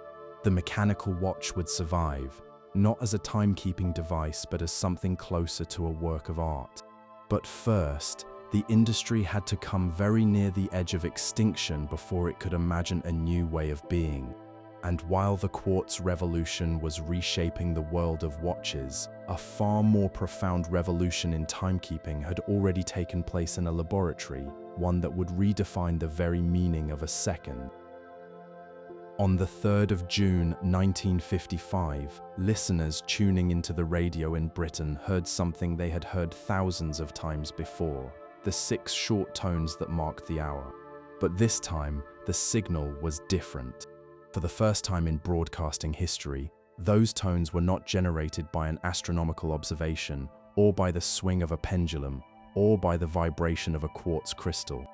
The mechanical watch would survive, not as a timekeeping device, but as something closer to a work of art. But first, the industry had to come very near the edge of extinction before it could imagine a new way of being. And while the Quartz Revolution was reshaping the world of watches, a far more profound revolution in timekeeping had already taken place in a laboratory, one that would redefine the very meaning of a second. On the 3rd of June 1955, listeners tuning into the radio in Britain heard something they had heard thousands of times before, the 6 short tones that marked the hour. But this time, the signal was different. For the first time in broadcasting history, those tones were not generated by an astronomical observation, or by the swing of a pendulum, or by the vibration of a quartz crystal.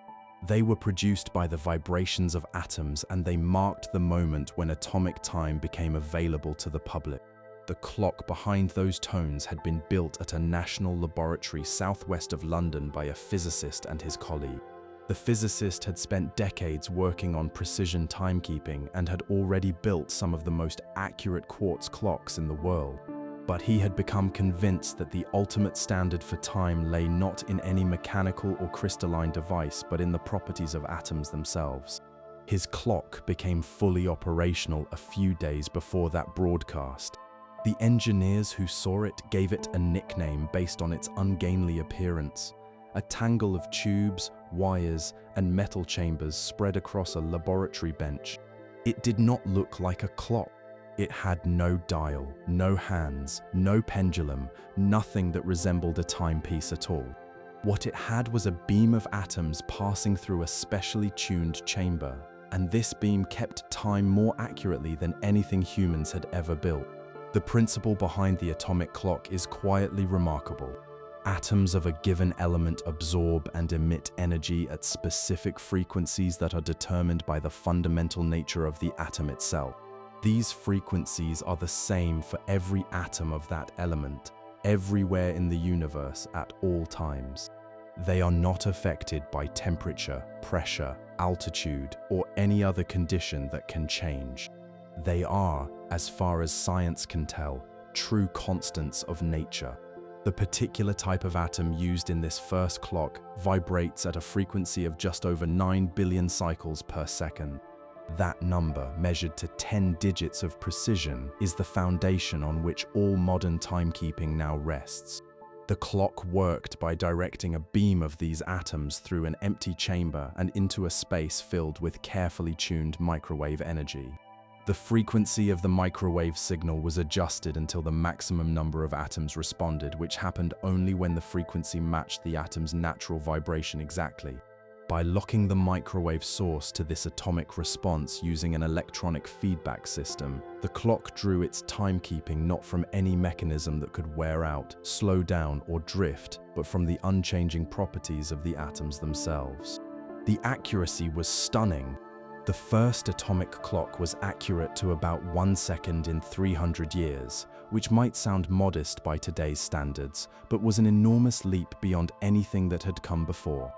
They were produced by the vibrations of atoms, and they marked the moment when atomic time became available to the public. The clock behind those tones had been built at a national laboratory southwest of London by a physicist and his colleague. The physicist had spent decades working on precision timekeeping and had already built some of the most accurate quartz clocks in the world. But he had become convinced that the ultimate standard for time lay not in any mechanical or crystalline device, but in the properties of atoms themselves. His clock became fully operational a few days before that broadcast. The engineers who saw it gave it a nickname based on its ungainly appearance: a tangle of tubes, wires, and metal chambers spread across a laboratory bench. It did not look like a clock. It had no dial, no hands, no pendulum, nothing that resembled a timepiece at all. What it had was a beam of atoms passing through a specially tuned chamber, and this beam kept time more accurately than anything humans had ever built. The principle behind the atomic clock is quietly remarkable. Atoms of a given element absorb and emit energy at specific frequencies that are determined by the fundamental nature of the atom itself. These frequencies are the same for every atom of that element, everywhere in the universe at all times. They are not affected by temperature, pressure, altitude, or any other condition that can change. They are, as far as science can tell, true constants of nature. The particular type of atom used in this first clock vibrates at a frequency of just over 9 billion cycles per second. That number, measured to 10 digits of precision, is the foundation on which all modern timekeeping now rests. The clock worked by directing a beam of these atoms through an empty chamber and into a space filled with carefully tuned microwave energy. The frequency of the microwave signal was adjusted until the maximum number of atoms responded, which happened only when the frequency matched the atom's natural vibration exactly. By locking the microwave source to this atomic response using an electronic feedback system, the clock drew its timekeeping not from any mechanism that could wear out, slow down, or drift, but from the unchanging properties of the atoms themselves. The accuracy was stunning. The first atomic clock was accurate to about 1 second in 300 years, which might sound modest by today's standards, but was an enormous leap beyond anything that had come before.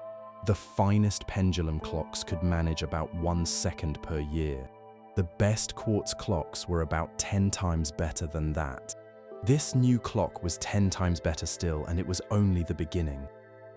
The finest pendulum clocks could manage about 1 second per year. The best quartz clocks were about 10 times better than that. This new clock was 10 times better still, and it was only the beginning.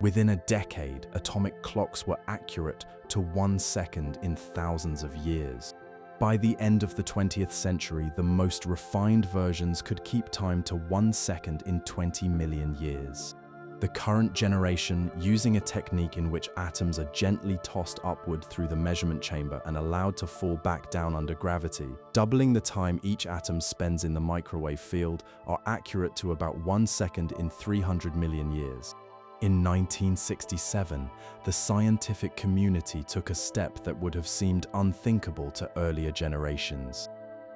Within a decade, atomic clocks were accurate to 1 second in thousands of years. By the end of the 20th century, the most refined versions could keep time to 1 second in 20 million years. The current generation, using a technique in which atoms are gently tossed upward through the measurement chamber and allowed to fall back down under gravity, doubling the time each atom spends in the microwave field, are accurate to about 1 second in 300 million years. In 1967, the scientific community took a step that would have seemed unthinkable to earlier generations.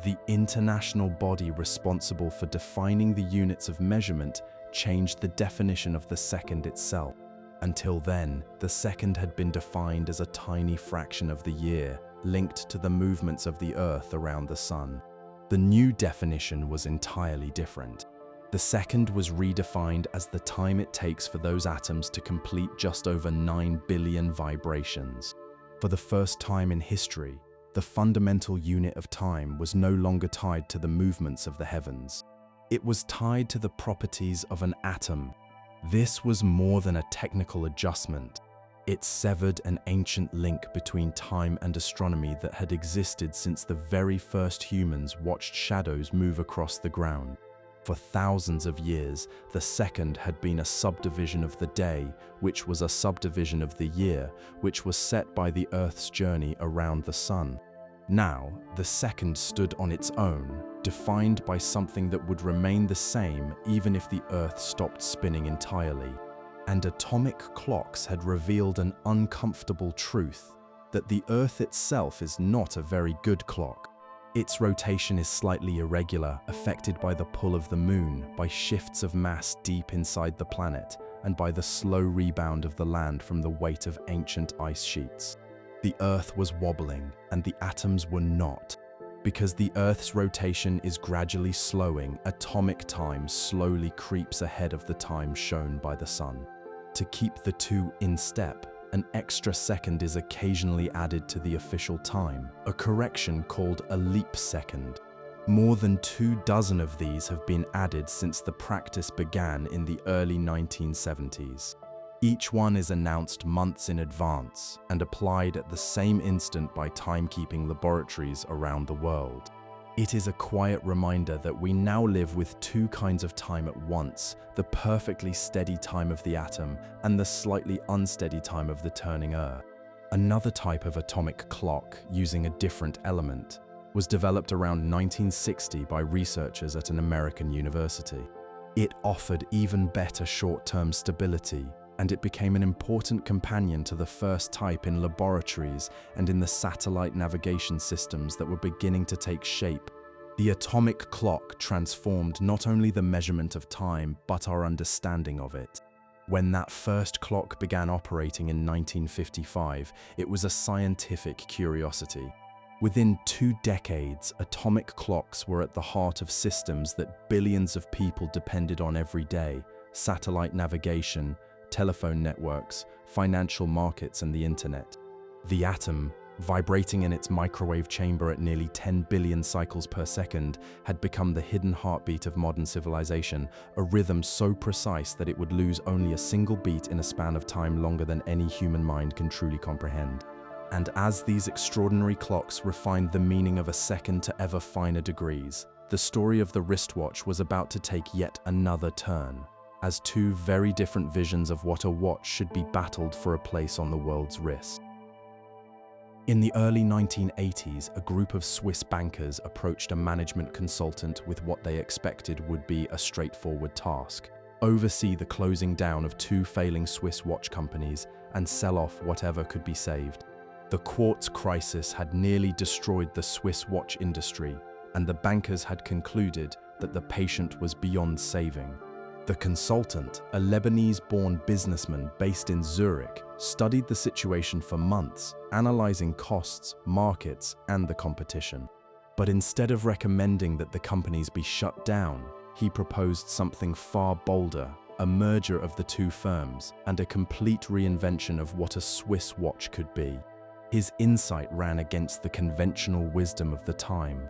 The international body responsible for defining the units of measurement changed the definition of the second itself. Until then, the second had been defined as a tiny fraction of the year, linked to the movements of the Earth around the Sun. The new definition was entirely different. The second was redefined as the time it takes for those atoms to complete just over 9 billion vibrations. For the first time in history, the fundamental unit of time was no longer tied to the movements of the heavens. It was tied to the properties of an atom. This was more than a technical adjustment. It severed an ancient link between time and astronomy that had existed since the very first humans watched shadows move across the ground. For thousands of years, the second had been a subdivision of the day, which was a subdivision of the year, which was set by the Earth's journey around the Sun. Now, the second stood on its own, defined by something that would remain the same even if the Earth stopped spinning entirely. And atomic clocks had revealed an uncomfortable truth, that the Earth itself is not a very good clock. Its rotation is slightly irregular, affected by the pull of the moon, by shifts of mass deep inside the planet, and by the slow rebound of the land from the weight of ancient ice sheets. The Earth was wobbling, and the atoms were not. Because the Earth's rotation is gradually slowing, atomic time slowly creeps ahead of the time shown by the Sun. To keep the two in step, an extra second is occasionally added to the official time, a correction called a leap second. More than 24 of these have been added since the practice began in the early 1970s. Each one is announced months in advance and applied at the same instant by timekeeping laboratories around the world. It is a quiet reminder that we now live with two kinds of time at once, the perfectly steady time of the atom and the slightly unsteady time of the turning Earth. Another type of atomic clock, using a different element, was developed around 1960 by researchers at an American university. It offered even better short-term stability, and it became an important companion to the first type in laboratories and in the satellite navigation systems that were beginning to take shape. The atomic clock transformed not only the measurement of time, but our understanding of it. When that first clock began operating in 1955, it was a scientific curiosity. Within 2 decades, atomic clocks were at the heart of systems that billions of people depended on every day: satellite navigation, telephone networks, financial markets, and the internet. The atom, vibrating in its microwave chamber at nearly 10 billion cycles per second, had become the hidden heartbeat of modern civilization, a rhythm so precise that it would lose only a single beat in a span of time longer than any human mind can truly comprehend. And as these extraordinary clocks refined the meaning of a second to ever finer degrees, the story of the wristwatch was about to take yet another turn, as two very different visions of what a watch should be battled for a place on the world's wrist. In the early 1980s, a group of Swiss bankers approached a management consultant with what they expected would be a straightforward task: oversee the closing down of two failing Swiss watch companies and sell off whatever could be saved. The quartz crisis had nearly destroyed the Swiss watch industry, and the bankers had concluded that the patient was beyond saving. The consultant, a Lebanese-born businessman based in Zurich, studied the situation for months, analyzing costs, markets, and the competition. But instead of recommending that the companies be shut down, he proposed something far bolder: a merger of the two firms and a complete reinvention of what a Swiss watch could be. His insight ran against the conventional wisdom of the time.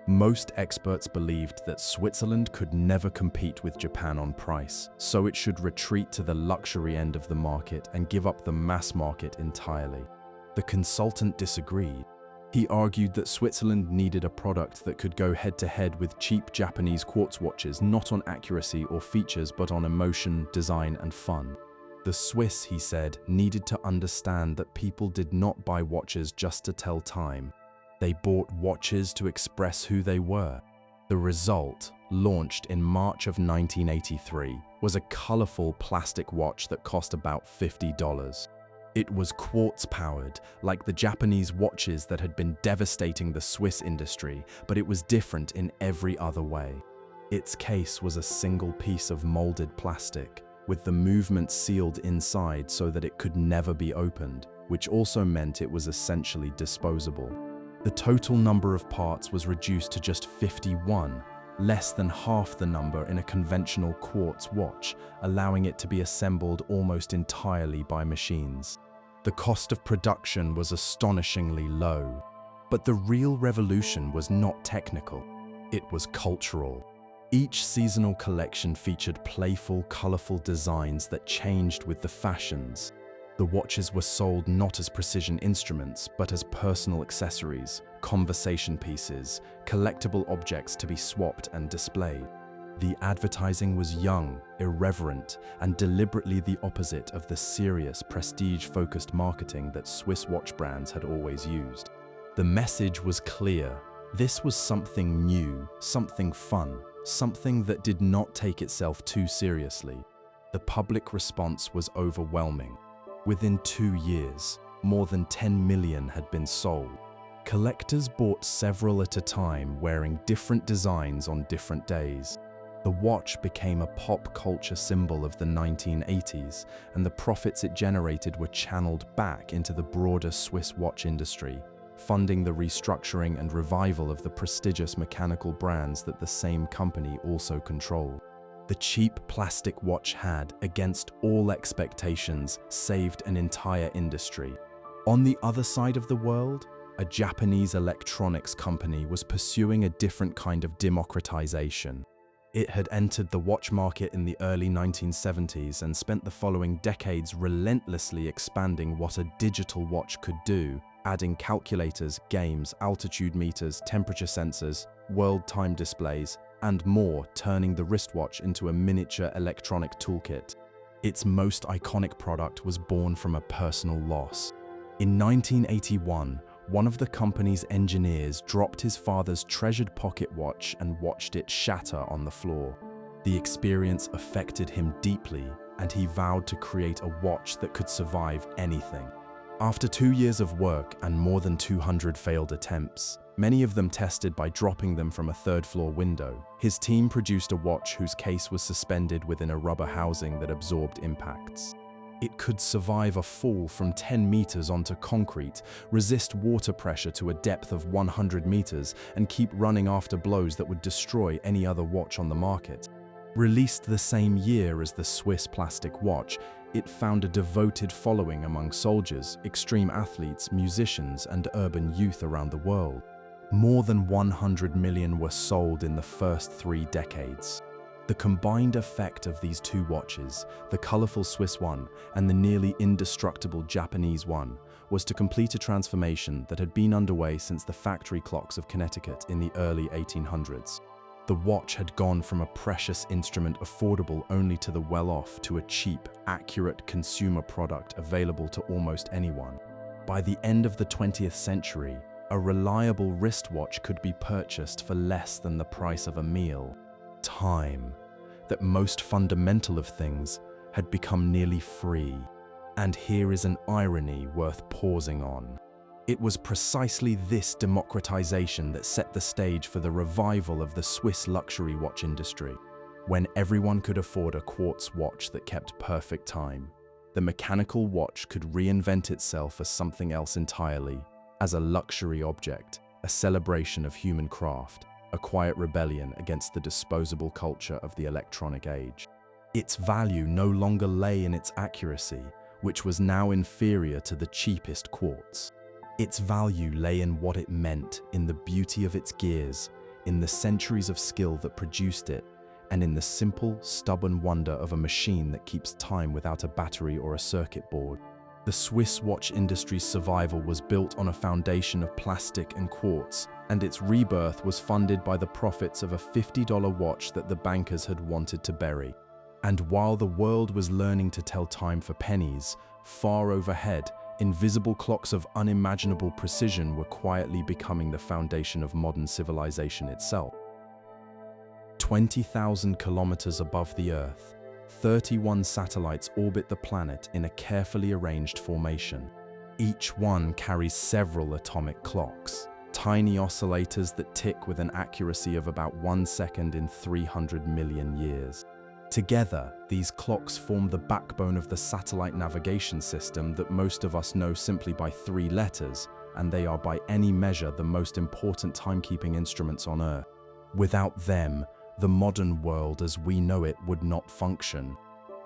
Most experts believed that Switzerland could never compete with Japan on price, so it should retreat to the luxury end of the market and give up the mass market entirely. The consultant disagreed. He argued that Switzerland needed a product that could go head-to-head with cheap Japanese quartz watches, not on accuracy or features, but on emotion, design, and fun. The Swiss, he said, needed to understand that people did not buy watches just to tell time. They bought watches to express who they were. The result, launched in March of 1983, was a colorful plastic watch that cost about $50. It was quartz-powered, like the Japanese watches that had been devastating the Swiss industry, but it was different in every other way. Its case was a single piece of molded plastic, with the movement sealed inside so that it could never be opened, which also meant it was essentially disposable. The total number of parts was reduced to just 51, less than half the number in a conventional quartz watch, allowing it to be assembled almost entirely by machines. The cost of production was astonishingly low. But the real revolution was not technical, it was cultural. Each seasonal collection featured playful, colorful designs that changed with the fashions. The watches were sold not as precision instruments, but as personal accessories, conversation pieces, collectible objects to be swapped and displayed. The advertising was young, irreverent, and deliberately the opposite of the serious, prestige-focused marketing that Swiss watch brands had always used. The message was clear. This was something new, something fun, something that did not take itself too seriously. The public response was overwhelming. Within 2 years, more than 10 million had been sold. Collectors bought several at a time, wearing different designs on different days. The watch became a pop culture symbol of the 1980s, and the profits it generated were channeled back into the broader Swiss watch industry, funding the restructuring and revival of the prestigious mechanical brands that the same company also controlled. The cheap plastic watch had, against all expectations, saved an entire industry. On the other side of the world, a Japanese electronics company was pursuing a different kind of democratization. It had entered the watch market in the early 1970s and spent the following decades relentlessly expanding what a digital watch could do, adding calculators, games, altitude meters, temperature sensors, world time displays, and more, turning the wristwatch into a miniature electronic toolkit. Its most iconic product was born from a personal loss. In 1981, one of the company's engineers dropped his father's treasured pocket watch and watched it shatter on the floor. The experience affected him deeply, and he vowed to create a watch that could survive anything. After 2 years of work and more than 200 failed attempts, many of them tested by dropping them from a third-floor window, his team produced a watch whose case was suspended within a rubber housing that absorbed impacts. It could survive a fall from 10 meters onto concrete, resist water pressure to a depth of 100 meters, and keep running after blows that would destroy any other watch on the market. Released the same year as the Swiss plastic watch, it found a devoted following among soldiers, extreme athletes, musicians, and urban youth around the world. More than 100 million were sold in the first 3 decades. The combined effect of these two watches, the colorful Swiss one and the nearly indestructible Japanese one, was to complete a transformation that had been underway since the factory clocks of Connecticut in the early 1800s. The watch had gone from a precious instrument affordable only to the well-off to a cheap, accurate consumer product available to almost anyone. By the end of the 20th century, a reliable wristwatch could be purchased for less than the price of a meal. Time, that most fundamental of things, had become nearly free. And here is an irony worth pausing on. It was precisely this democratization that set the stage for the revival of the Swiss luxury watch industry. When everyone could afford a quartz watch that kept perfect time, the mechanical watch could reinvent itself as something else entirely, as a luxury object, a celebration of human craft, a quiet rebellion against the disposable culture of the electronic age. Its value no longer lay in its accuracy, which was now inferior to the cheapest quartz. Its value lay in what it meant, in the beauty of its gears, in the centuries of skill that produced it, and in the simple, stubborn wonder of a machine that keeps time without a battery or a circuit board. The Swiss watch industry's survival was built on a foundation of plastic and quartz, and its rebirth was funded by the profits of a $50 watch that the bankers had wanted to bury. And while the world was learning to tell time for pennies, far overhead, invisible clocks of unimaginable precision were quietly becoming the foundation of modern civilization itself. 20,000 kilometers above the Earth, 31 satellites orbit the planet in a carefully arranged formation. Each one carries several atomic clocks, tiny oscillators that tick with an accuracy of about 1 second in 300 million years. Together, these clocks form the backbone of the satellite navigation system that most of us know simply by 3 letters, and they are by any measure the most important timekeeping instruments on Earth. Without them, the modern world as we know it would not function.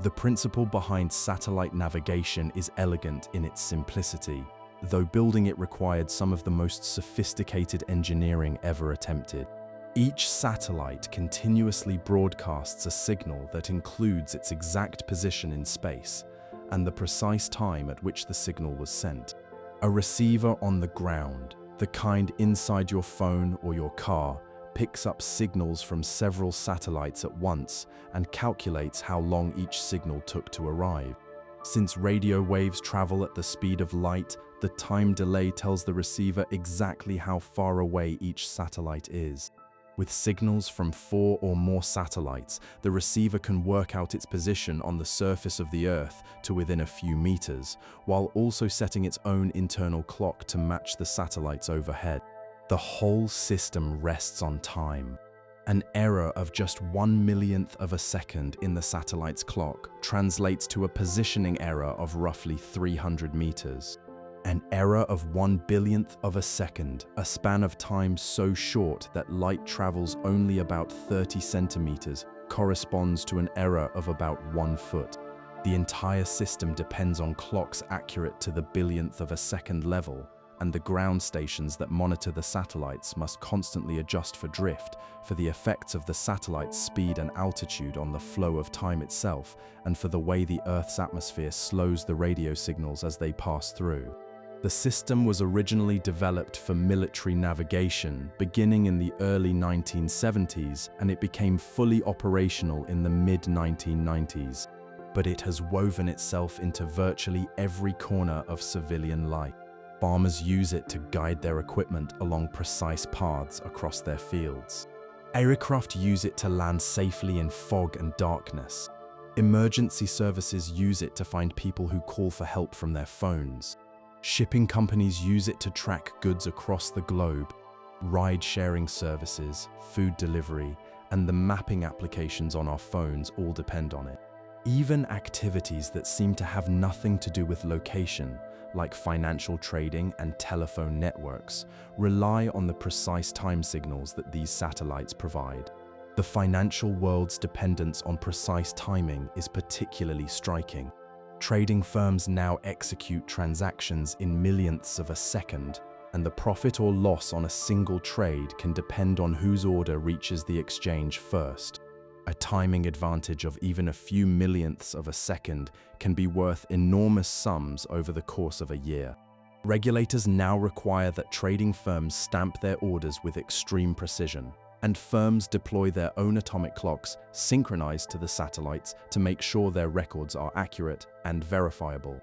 The principle behind satellite navigation is elegant in its simplicity, though building it required some of the most sophisticated engineering ever attempted. Each satellite continuously broadcasts a signal that includes its exact position in space and the precise time at which the signal was sent. A receiver on the ground, the kind inside your phone or your car, picks up signals from several satellites at once and calculates how long each signal took to arrive. Since radio waves travel at the speed of light, the time delay tells the receiver exactly how far away each satellite is. With signals from 4 or more satellites, the receiver can work out its position on the surface of the Earth to within a few meters, while also setting its own internal clock to match the satellites overhead. The whole system rests on time. An error of just 1/1,000,000th of a second in the satellite's clock translates to a positioning error of roughly 300 meters. An error of 1/1000,000th of a second, a span of time so short that light travels only about 30 centimeters, corresponds to an error of about 1 foot. The entire system depends on clocks accurate to the billionth of a second level, and the ground stations that monitor the satellites must constantly adjust for drift, for the effects of the satellite's speed and altitude on the flow of time itself, and for the way the Earth's atmosphere slows the radio signals as they pass through. The system was originally developed for military navigation, beginning in the early 1970s, and it became fully operational in the mid-1990s. But it has woven itself into virtually every corner of civilian life. Farmers use it to guide their equipment along precise paths across their fields. Aircraft use it to land safely in fog and darkness. Emergency services use it to find people who call for help from their phones. Shipping companies use it to track goods across the globe. Ride-sharing services, food delivery, and the mapping applications on our phones all depend on it. Even activities that seem to have nothing to do with location, like financial trading and telephone networks, rely on the precise time signals that these satellites provide. The financial world's dependence on precise timing is particularly striking. Trading firms now execute transactions in millionths of a second, and the profit or loss on a single trade can depend on whose order reaches the exchange first. A timing advantage of even a few millionths of a second can be worth enormous sums over the course of a year. Regulators now require that trading firms stamp their orders with extreme precision, and firms deploy their own atomic clocks synchronized to the satellites to make sure their records are accurate and verifiable.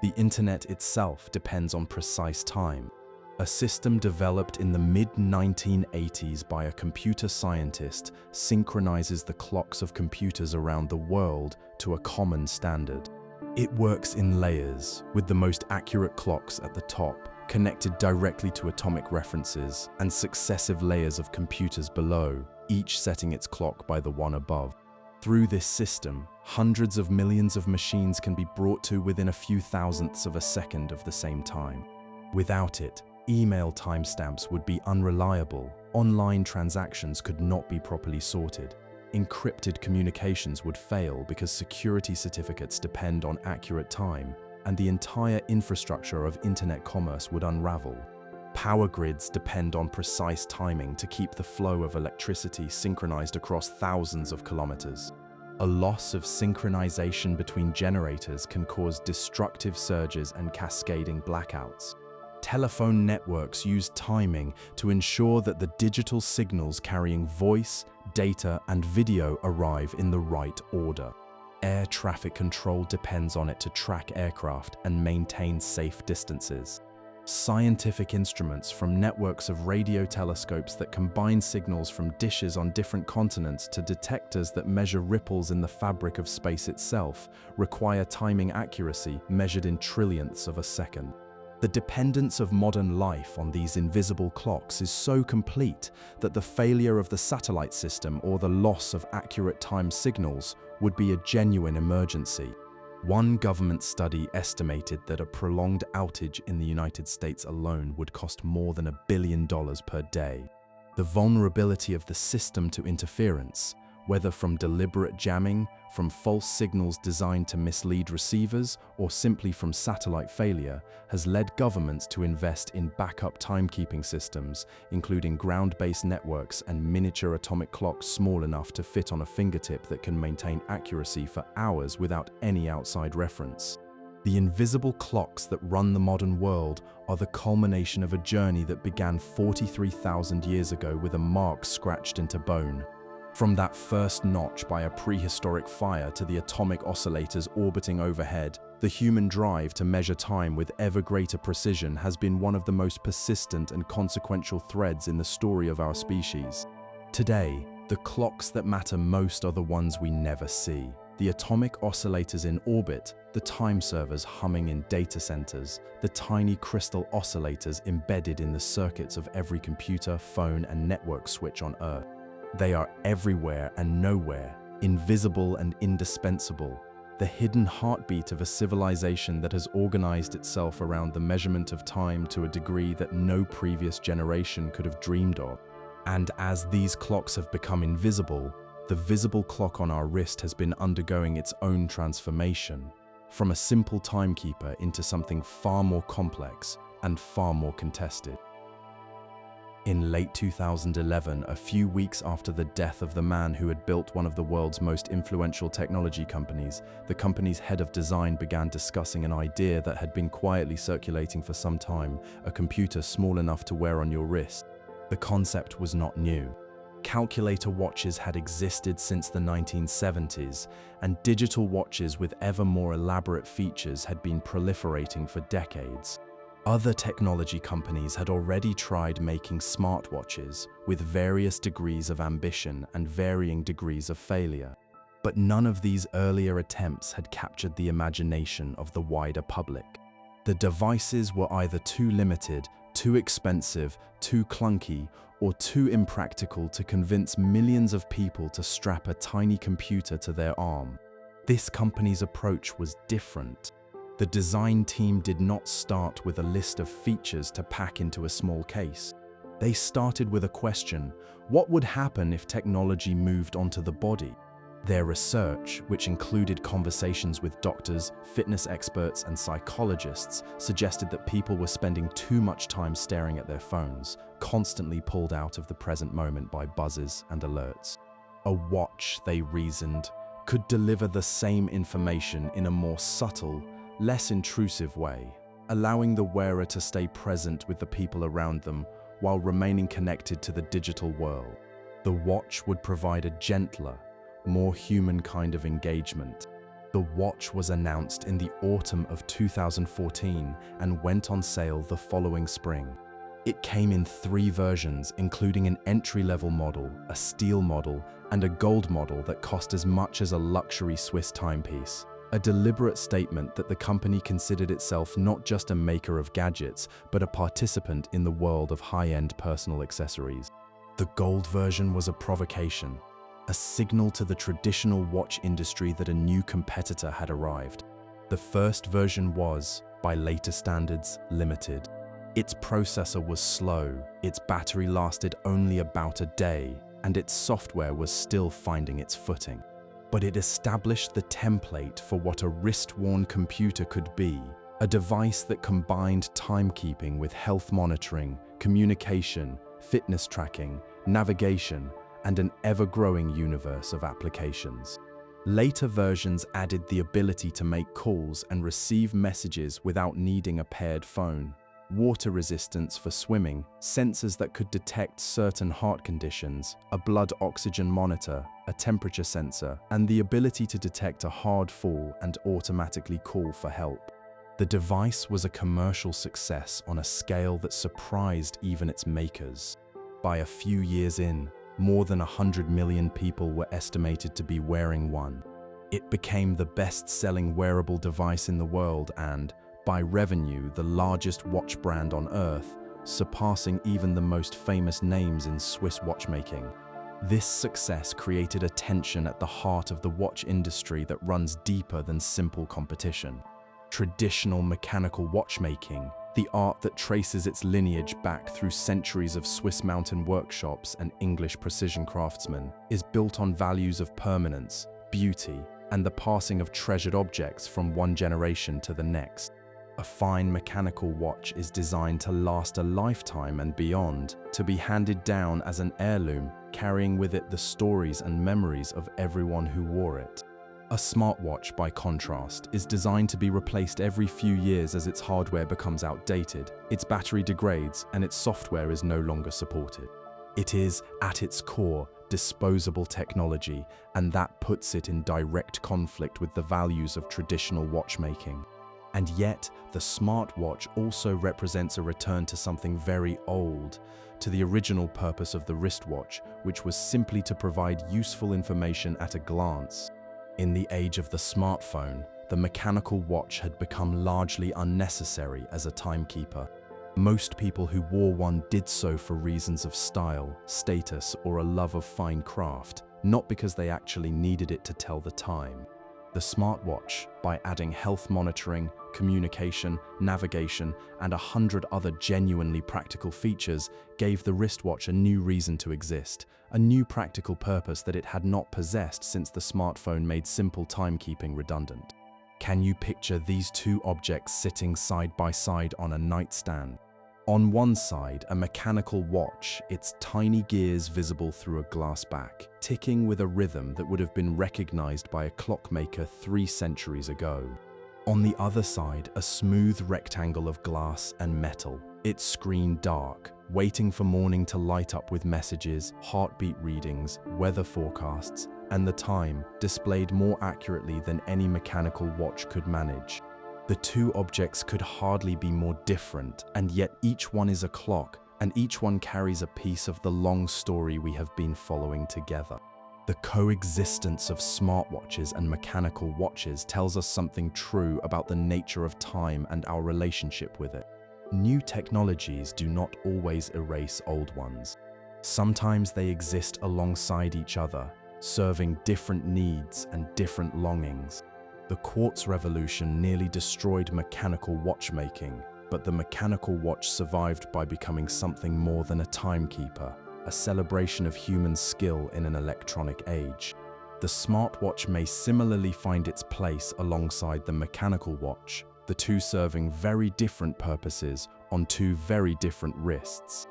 The internet itself depends on precise time. A system developed in the mid-1980s by a computer scientist synchronizes the clocks of computers around the world to a common standard. It works in layers, with the most accurate clocks at the top, connected directly to atomic references, and successive layers of computers below, each setting its clock by the one above. Through this system, hundreds of millions of machines can be brought to within a few thousandths of a second of the same time. Without it, email timestamps would be unreliable, online transactions could not be properly sorted, encrypted communications would fail because security certificates depend on accurate time, and the entire infrastructure of internet commerce would unravel. Power grids depend on precise timing to keep the flow of electricity synchronized across thousands of kilometers. A loss of synchronization between generators can cause destructive surges and cascading blackouts. Telephone networks use timing to ensure that the digital signals carrying voice, data, and video arrive in the right order. Air traffic control depends on it to track aircraft and maintain safe distances. Scientific instruments from networks of radio telescopes that combine signals from dishes on different continents to detectors that measure ripples in the fabric of space itself require timing accuracy measured in trillionths of a second. The dependence of modern life on these invisible clocks is so complete that the failure of the satellite system or the loss of accurate time signals would be a genuine emergency. One government study estimated that a prolonged outage in the United States alone would cost more than $1 billion per day. The vulnerability of the system to interference, whether from deliberate jamming, from false signals designed to mislead receivers, or simply from satellite failure, has led governments to invest in backup timekeeping systems, including ground-based networks and miniature atomic clocks small enough to fit on a fingertip that can maintain accuracy for hours without any outside reference. The invisible clocks that run the modern world are the culmination of a journey that began 43,000 years ago with a mark scratched into bone. From that first notch by a prehistoric fire to the atomic oscillators orbiting overhead, the human drive to measure time with ever greater precision has been one of the most persistent and consequential threads in the story of our species. Today, the clocks that matter most are the ones we never see. The atomic oscillators in orbit, the time servers humming in data centers, the tiny crystal oscillators embedded in the circuits of every computer, phone, and network switch on Earth. They are everywhere and nowhere, invisible and indispensable, the hidden heartbeat of a civilization that has organized itself around the measurement of time to a degree that no previous generation could have dreamed of. And as these clocks have become invisible, the visible clock on our wrist has been undergoing its own transformation, from a simple timekeeper into something far more complex and far more contested. In late 2011, a few weeks after the death of the man who had built one of the world's most influential technology companies, the company's head of design began discussing an idea that had been quietly circulating for some time: a computer small enough to wear on your wrist. The concept was not new. Calculator watches had existed since the 1970s, and digital watches with ever more elaborate features had been proliferating for decades. Other technology companies had already tried making smartwatches with various degrees of ambition and varying degrees of failure. But none of these earlier attempts had captured the imagination of the wider public. The devices were either too limited, too expensive, too clunky, or too impractical to convince millions of people to strap a tiny computer to their arm. This company's approach was different. The design team did not start with a list of features to pack into a small case. They started with a question: what would happen if technology moved onto the body? Their research, which included conversations with doctors, fitness experts, and psychologists, suggested that people were spending too much time staring at their phones, constantly pulled out of the present moment by buzzes and alerts. A watch, they reasoned, could deliver the same information in a more subtle, less intrusive way, allowing the wearer to stay present with the people around them while remaining connected to the digital world. The watch would provide a gentler, more human kind of engagement. The watch was announced in the autumn of 2014 and went on sale the following spring. It came in 3 versions, including an entry-level model, a steel model, and a gold model that cost as much as a luxury Swiss timepiece. A deliberate statement that the company considered itself not just a maker of gadgets, but a participant in the world of high-end personal accessories. The gold version was a provocation, a signal to the traditional watch industry that a new competitor had arrived. The first version was, by later standards, limited. Its processor was slow, its battery lasted only about a day, and its software was still finding its footing. But it established the template for what a wrist-worn computer could be, a device that combined timekeeping with health monitoring, communication, fitness tracking, navigation, and an ever-growing universe of applications. Later versions added the ability to make calls and receive messages without needing a paired phone, water resistance for swimming, sensors that could detect certain heart conditions, a blood oxygen monitor, a temperature sensor, and the ability to detect a hard fall and automatically call for help. The device was a commercial success on a scale that surprised even its makers. By a few years in, more than 100 million people were estimated to be wearing one. It became the best-selling wearable device in the world and, by revenue, the largest watch brand on Earth, surpassing even the most famous names in Swiss watchmaking. This success created a tension at the heart of the watch industry that runs deeper than simple competition. Traditional mechanical watchmaking, the art that traces its lineage back through centuries of Swiss mountain workshops and English precision craftsmen, is built on values of permanence, beauty, and the passing of treasured objects from one generation to the next. A fine mechanical watch is designed to last a lifetime and beyond, to be handed down as an heirloom, carrying with it the stories and memories of everyone who wore it. A smartwatch, by contrast, is designed to be replaced every few years as its hardware becomes outdated, its battery degrades, and its software is no longer supported. It is, at its core, disposable technology, and that puts it in direct conflict with the values of traditional watchmaking. And yet, the smartwatch also represents a return to something very old, to the original purpose of the wristwatch, which was simply to provide useful information at a glance. In the age of the smartphone, the mechanical watch had become largely unnecessary as a timekeeper. Most people who wore one did so for reasons of style, status, or a love of fine craft, not because they actually needed it to tell the time. The smartwatch, by adding health monitoring, communication, navigation, and 100 other genuinely practical features, gave the wristwatch a new reason to exist, a new practical purpose that it had not possessed since the smartphone made simple timekeeping redundant. Can you picture these two objects sitting side by side on a nightstand? On one side, a mechanical watch, its tiny gears visible through a glass back, ticking with a rhythm that would have been recognized by a clockmaker 3 centuries ago. On the other side, a smooth rectangle of glass and metal, its screen dark, waiting for morning to light up with messages, heartbeat readings, weather forecasts, and the time, displayed more accurately than any mechanical watch could manage. The two objects could hardly be more different, and yet each one is a clock, and each one carries a piece of the long story we have been following together. The coexistence of smartwatches and mechanical watches tells us something true about the nature of time and our relationship with it. New technologies do not always erase old ones. Sometimes they exist alongside each other, serving different needs and different longings. The Quartz Revolution nearly destroyed mechanical watchmaking, but the mechanical watch survived by becoming something more than a timekeeper, a celebration of human skill in an electronic age. The smartwatch may similarly find its place alongside the mechanical watch, the two serving very different purposes on two very different wrists.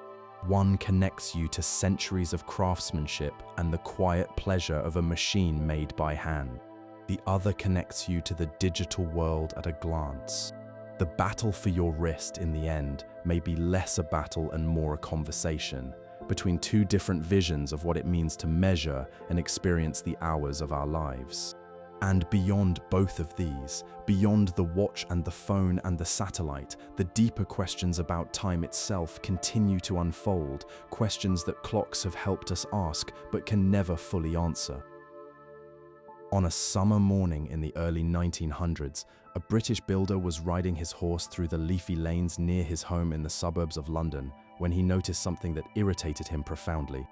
One connects you to centuries of craftsmanship and the quiet pleasure of a machine made by hand. The other connects you to the digital world at a glance. The battle for your wrist in the end may be less a battle and more a conversation between two different visions of what it means to measure and experience the hours of our lives. And beyond both of these, beyond the watch and the phone and the satellite, the deeper questions about time itself continue to unfold, questions that clocks have helped us ask but can never fully answer. On a summer morning in the early 1900s, a British builder was riding his horse through the leafy lanes near his home in the suburbs of London when he noticed something that irritated him profoundly.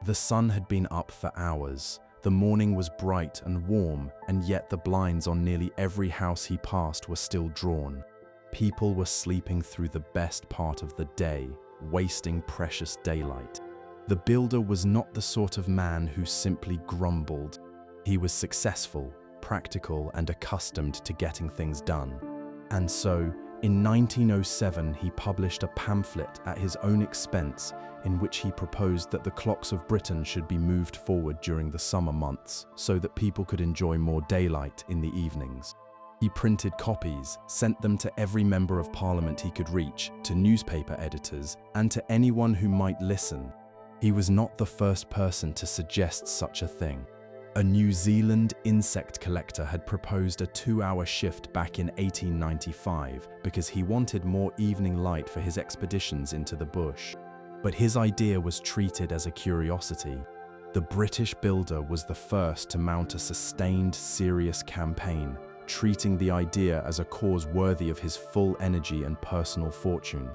The sun had been up for hours. The morning was bright and warm, and yet the blinds on nearly every house he passed were still drawn. People were sleeping through the best part of the day, wasting precious daylight. The builder was not the sort of man who simply grumbled. He was successful, practical, and accustomed to getting things done. And so, in 1907, he published a pamphlet at his own expense in which he proposed that the clocks of Britain should be moved forward during the summer months so that people could enjoy more daylight in the evenings. He printed copies, sent them to every member of parliament he could reach, to newspaper editors, and to anyone who might listen. He was not the first person to suggest such a thing. A New Zealand insect collector had proposed a 2-hour shift back in 1895 because he wanted more evening light for his expeditions into the bush. But his idea was treated as a curiosity. The British builder was the first to mount a sustained, serious campaign, treating the idea as a cause worthy of his full energy and personal fortune.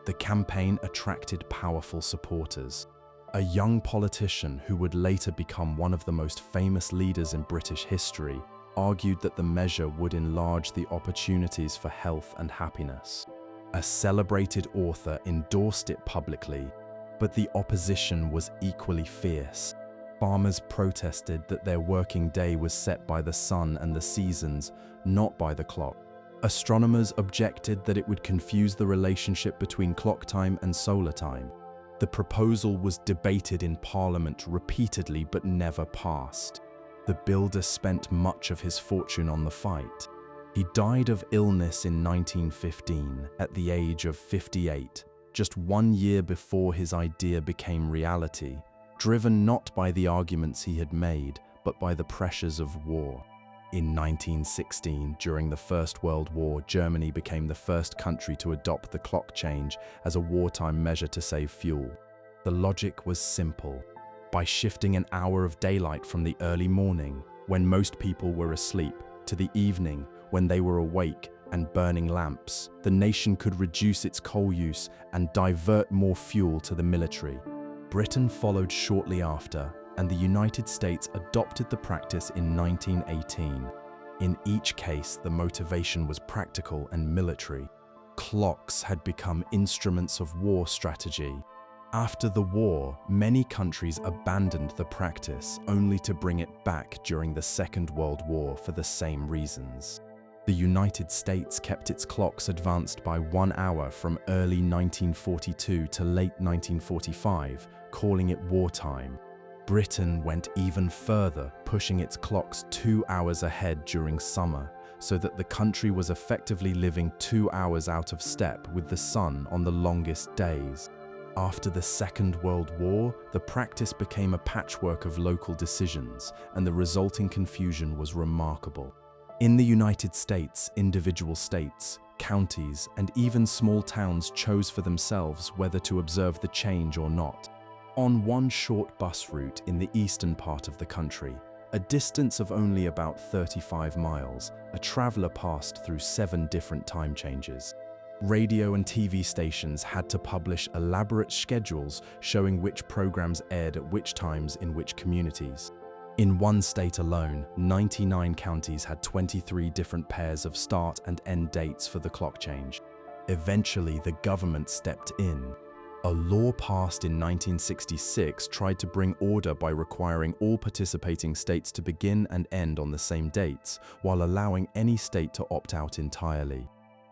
The campaign attracted powerful supporters. A young politician who would later become one of the most famous leaders in British history argued that the measure would enlarge the opportunities for health and happiness. A celebrated author endorsed it publicly, but the opposition was equally fierce. Farmers protested that their working day was set by the sun and the seasons, not by the clock. Astronomers objected that it would confuse the relationship between clock time and solar time. The proposal was debated in Parliament repeatedly but never passed. The builder spent much of his fortune on the fight. He died of illness in 1915 at the age of 58, just 1 year before his idea became reality, driven not by the arguments he had made, but by the pressures of war. In 1916, during the First World War, Germany became the first country to adopt the clock change as a wartime measure to save fuel. The logic was simple. By shifting an hour of daylight from the early morning, when most people were asleep, to the evening, when they were awake and burning lamps, the nation could reduce its coal use and divert more fuel to the military. Britain followed shortly after, and the United States adopted the practice in 1918. In each case, the motivation was practical and military. Clocks had become instruments of war strategy. After the war, many countries abandoned the practice, only to bring it back during the Second World War for the same reasons. The United States kept its clocks advanced by 1 hour from early 1942 to late 1945, calling it wartime. Britain went even further, pushing its clocks 2 hours ahead during summer, so that the country was effectively living 2 hours out of step with the sun on the longest days. After the Second World War, the practice became a patchwork of local decisions, and the resulting confusion was remarkable. In the United States, individual states, counties, and even small towns chose for themselves whether to observe the change or not. On one short bus route in the eastern part of the country, a distance of only about 35 miles, a traveler passed through 7 different time changes. Radio and TV stations had to publish elaborate schedules showing which programs aired at which times in which communities. In one state alone, 99 counties had 23 different pairs of start and end dates for the clock change. Eventually, the government stepped in. A law passed in 1966 tried to bring order by requiring all participating states to begin and end on the same dates, while allowing any state to opt out entirely.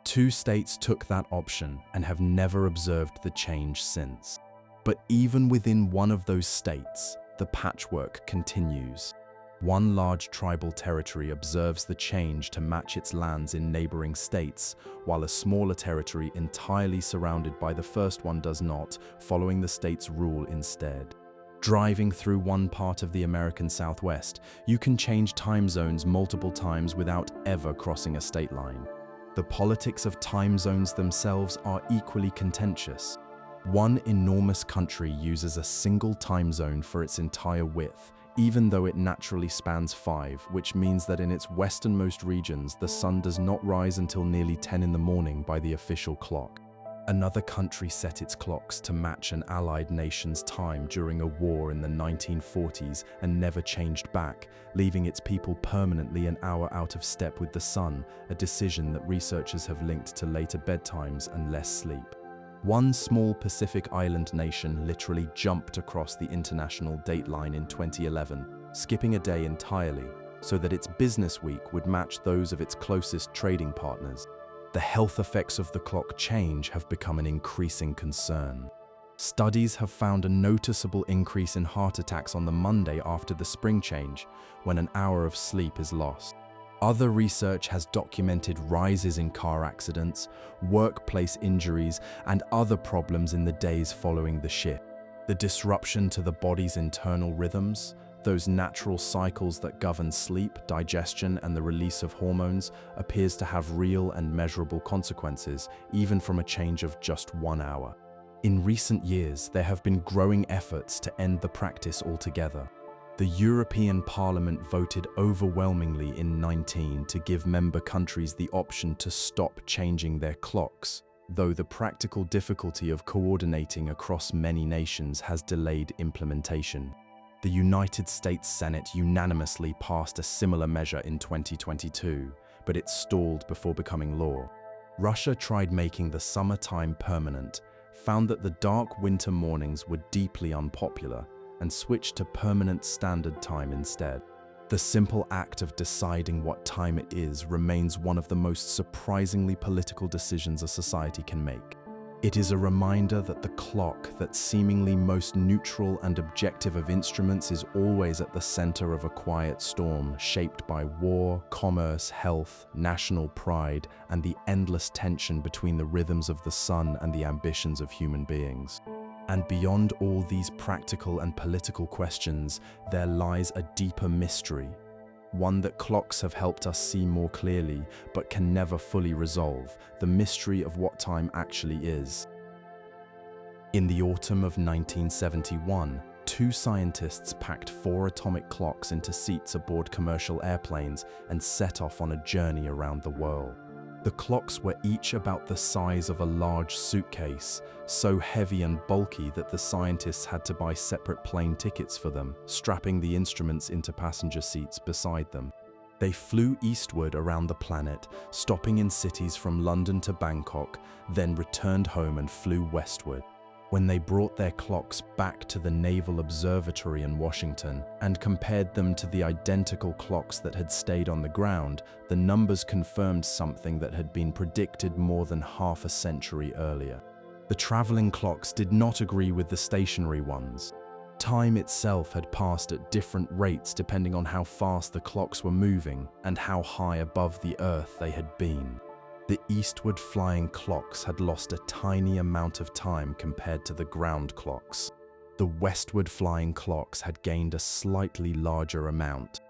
2 states took that option and have never observed the change since. But even within one of those states, the patchwork continues. One large tribal territory observes the change to match its lands in neighboring states, while a smaller territory entirely surrounded by the first one does not, following the state's rule instead. Driving through one part of the American Southwest, you can change time zones multiple times without ever crossing a state line. The politics of time zones themselves are equally contentious. One enormous country uses a single time zone for its entire width, even though it naturally spans 5, which means that in its westernmost regions, the sun does not rise until nearly 10 in the morning by the official clock. Another country set its clocks to match an allied nation's time during a war in the 1940s and never changed back, leaving its people permanently an hour out of step with the sun, a decision that researchers have linked to later bedtimes and less sleep. One small Pacific island nation literally jumped across the international date line in 2011, skipping a day entirely, so that its business week would match those of its closest trading partners. The health effects of the clock change have become an increasing concern. Studies have found a noticeable increase in heart attacks on the Monday after the spring change, when an hour of sleep is lost. Other research has documented rises in car accidents, workplace injuries, and other problems in the days following the shift. The disruption to the body's internal rhythms, those natural cycles that govern sleep, digestion, and the release of hormones, appears to have real and measurable consequences, even from a change of just 1 hour. In recent years, there have been growing efforts to end the practice altogether. The European Parliament voted overwhelmingly in 2019 to give member countries the option to stop changing their clocks, though the practical difficulty of coordinating across many nations has delayed implementation. The United States Senate unanimously passed a similar measure in 2022, but it stalled before becoming law. Russia tried making the summertime permanent, found that the dark winter mornings were deeply unpopular, and switched to permanent standard time instead. The simple act of deciding what time it is remains one of the most surprisingly political decisions a society can make. It is a reminder that the clock, that seemingly most neutral and objective of instruments, is always at the center of a quiet storm shaped by war, commerce, health, national pride, and the endless tension between the rhythms of the sun and the ambitions of human beings. And beyond all these practical and political questions, there lies a deeper mystery, one that clocks have helped us see more clearly, but can never fully resolve: the mystery of what time actually is. In the autumn of 1971, 2 scientists packed 4 atomic clocks into seats aboard commercial airplanes and set off on a journey around the world. The clocks were each about the size of a large suitcase, so heavy and bulky that the scientists had to buy separate plane tickets for them, strapping the instruments into passenger seats beside them. They flew eastward around the planet, stopping in cities from London to Bangkok, then returned home and flew westward. When they brought their clocks back to the Naval Observatory in Washington and compared them to the identical clocks that had stayed on the ground, the numbers confirmed something that had been predicted more than half a century earlier. The traveling clocks did not agree with the stationary ones. Time itself had passed at different rates depending on how fast the clocks were moving and how high above the Earth they had been. The eastward flying clocks had lost a tiny amount of time compared to the ground clocks. The westward flying clocks had gained a slightly larger amount.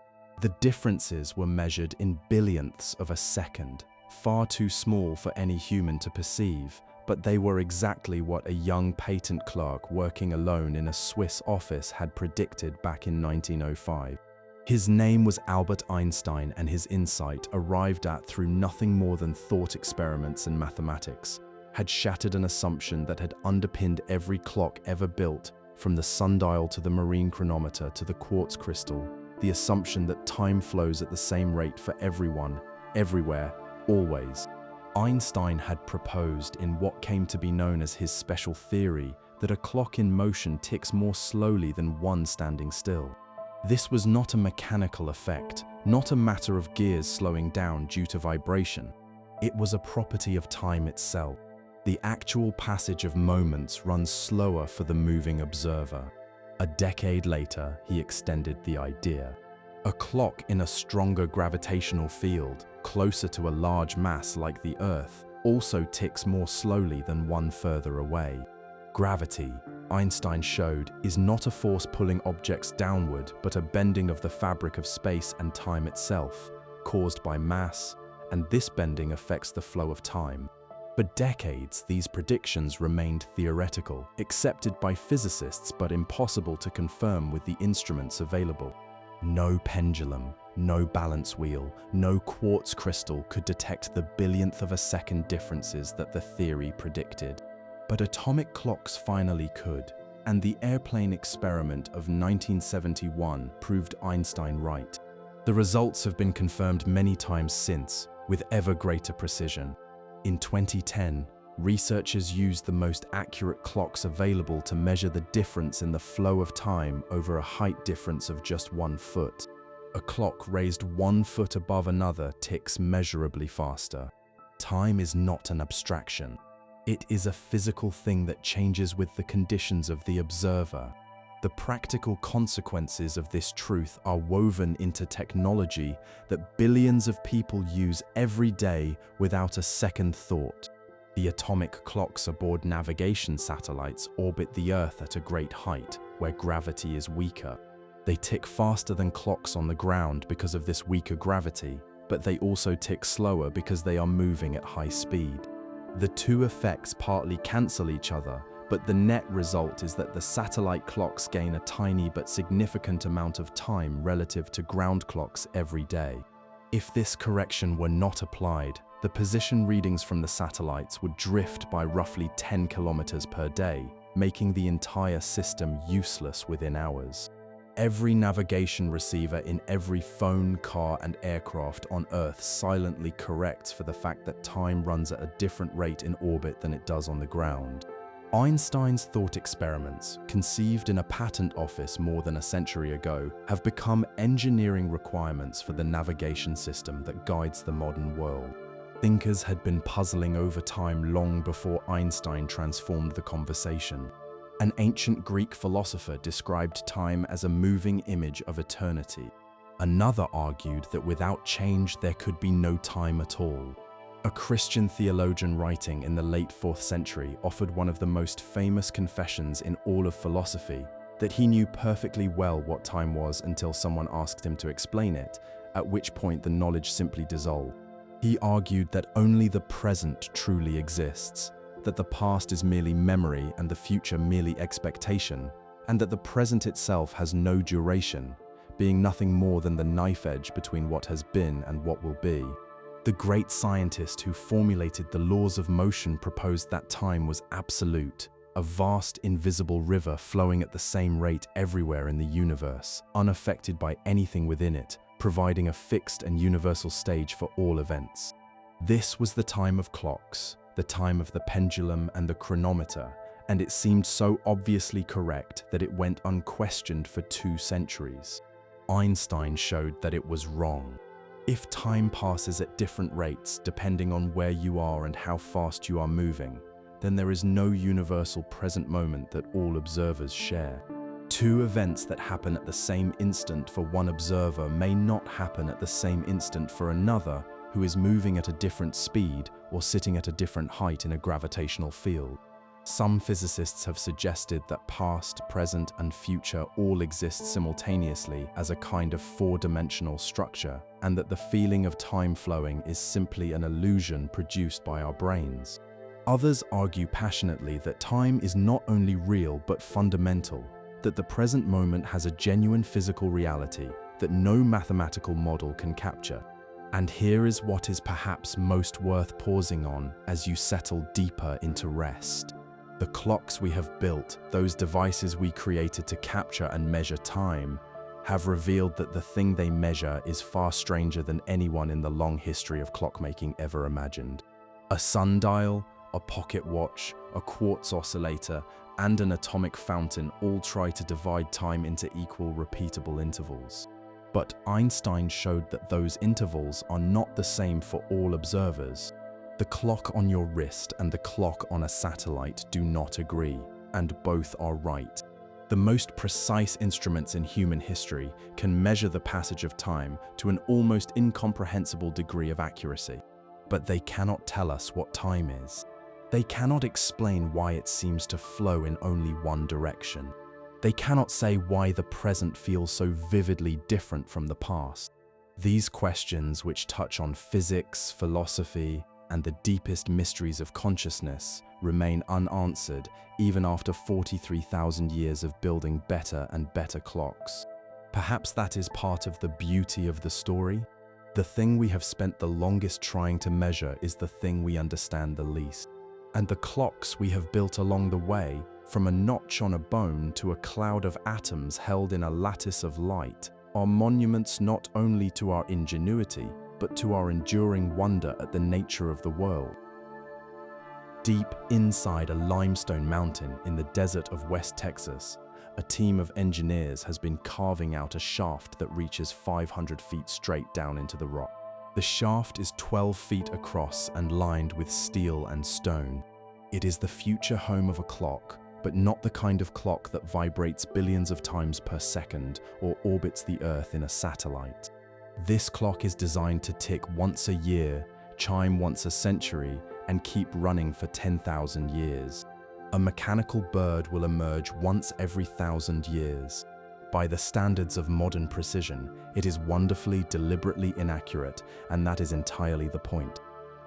The differences were measured in billionths of a second, far too small for any human to perceive, but they were exactly what a young patent clerk working alone in a Swiss office had predicted back in 1905. His name was Albert Einstein, and his insight, arrived at through nothing more than thought experiments and mathematics, had shattered an assumption that had underpinned every clock ever built, from the sundial to the marine chronometer to the quartz crystal, the assumption that time flows at the same rate for everyone, everywhere, always. Einstein had proposed, in what came to be known as his special theory, that a clock in motion ticks more slowly than one standing still. This was not a mechanical effect, not a matter of gears slowing down due to vibration. It was a property of time itself. The actual passage of moments runs slower for the moving observer. A decade later, he extended the idea. A clock in a stronger gravitational field, closer to a large mass like the Earth, also ticks more slowly than one further away. Gravity, Einstein showed, is not a force pulling objects downward, but a bending of the fabric of space and time itself, caused by mass, and this bending affects the flow of time. For decades, these predictions remained theoretical, accepted by physicists but impossible to confirm with the instruments available. No pendulum, no balance wheel, no quartz crystal could detect the billionth of a second differences that the theory predicted. But atomic clocks finally could, and the airplane experiment of 1971 proved Einstein right. The results have been confirmed many times since, with ever greater precision. In 2010, researchers used the most accurate clocks available to measure the difference in the flow of time over a height difference of just 1 foot. A clock raised 1 foot above another ticks measurably faster. Time is not an abstraction. It is a physical thing that changes with the conditions of the observer. The practical consequences of this truth are woven into technology that billions of people use every day without a second thought. The atomic clocks aboard navigation satellites orbit the Earth at a great height, where gravity is weaker. They tick faster than clocks on the ground because of this weaker gravity, but they also tick slower because they are moving at high speed. The two effects partly cancel each other, but the net result is that the satellite clocks gain a tiny but significant amount of time relative to ground clocks every day. If this correction were not applied, the position readings from the satellites would drift by roughly 10 kilometers per day, making the entire system useless within hours. Every navigation receiver in every phone, car, and aircraft on Earth silently corrects for the fact that time runs at a different rate in orbit than it does on the ground. Einstein's thought experiments, conceived in a patent office more than a century ago, have become engineering requirements for the navigation system that guides the modern world. Thinkers had been puzzling over time long before Einstein transformed the conversation. An ancient Greek philosopher described time as a moving image of eternity. Another argued that without change there could be no time at all. A Christian theologian writing in the late 4th century offered one of the most famous confessions in all of philosophy, that he knew perfectly well what time was until someone asked him to explain it, at which point the knowledge simply dissolved. He argued that only the present truly exists, that the past is merely memory and the future merely expectation, and that the present itself has no duration, being nothing more than the knife edge between what has been and what will be. The great scientist who formulated the laws of motion proposed that time was absolute, a vast invisible river flowing at the same rate everywhere in the universe, unaffected by anything within it, providing a fixed and universal stage for all events. This was the time of clocks, the time of the pendulum and the chronometer, and it seemed so obviously correct that it went unquestioned for 2 centuries. Einstein showed that it was wrong. If time passes at different rates depending on where you are and how fast you are moving, then there is no universal present moment that all observers share. 2 events that happen at the same instant for one observer may not happen at the same instant for another who is moving at a different speed or sitting at a different height in a gravitational field. Some physicists have suggested that past, present, and future all exist simultaneously as a kind of 4-dimensional structure, and that the feeling of time flowing is simply an illusion produced by our brains. Others argue passionately that time is not only real but fundamental, that the present moment has a genuine physical reality that no mathematical model can capture. And here is what is perhaps most worth pausing on as you settle deeper into rest. The clocks we have built, those devices we created to capture and measure time, have revealed that the thing they measure is far stranger than anyone in the long history of clockmaking ever imagined. A sundial, a pocket watch, a quartz oscillator, and an atomic fountain all try to divide time into equal, repeatable intervals. But Einstein showed that those intervals are not the same for all observers. The clock on your wrist and the clock on a satellite do not agree, and both are right. The most precise instruments in human history can measure the passage of time to an almost incomprehensible degree of accuracy, but they cannot tell us what time is. They cannot explain why it seems to flow in only one direction. They cannot say why the present feels so vividly different from the past. These questions, which touch on physics, philosophy, and the deepest mysteries of consciousness, remain unanswered even after 43,000 years of building better and better clocks. Perhaps that is part of the beauty of the story. The thing we have spent the longest trying to measure is the thing we understand the least. And the clocks we have built along the way, from a notch on a bone to a cloud of atoms held in a lattice of light, are monuments not only to our ingenuity, but to our enduring wonder at the nature of the world. Deep inside a limestone mountain in the desert of West Texas, a team of engineers has been carving out a shaft that reaches 500 feet straight down into the rock. The shaft is 12 feet across and lined with steel and stone. It is the future home of a clock, but not the kind of clock that vibrates billions of times per second or orbits the Earth in a satellite. This clock is designed to tick once a year, chime once a century, and keep running for 10,000 years. A mechanical bird will emerge once every 1,000 years. By the standards of modern precision, it is wonderfully, deliberately inaccurate, and that is entirely the point.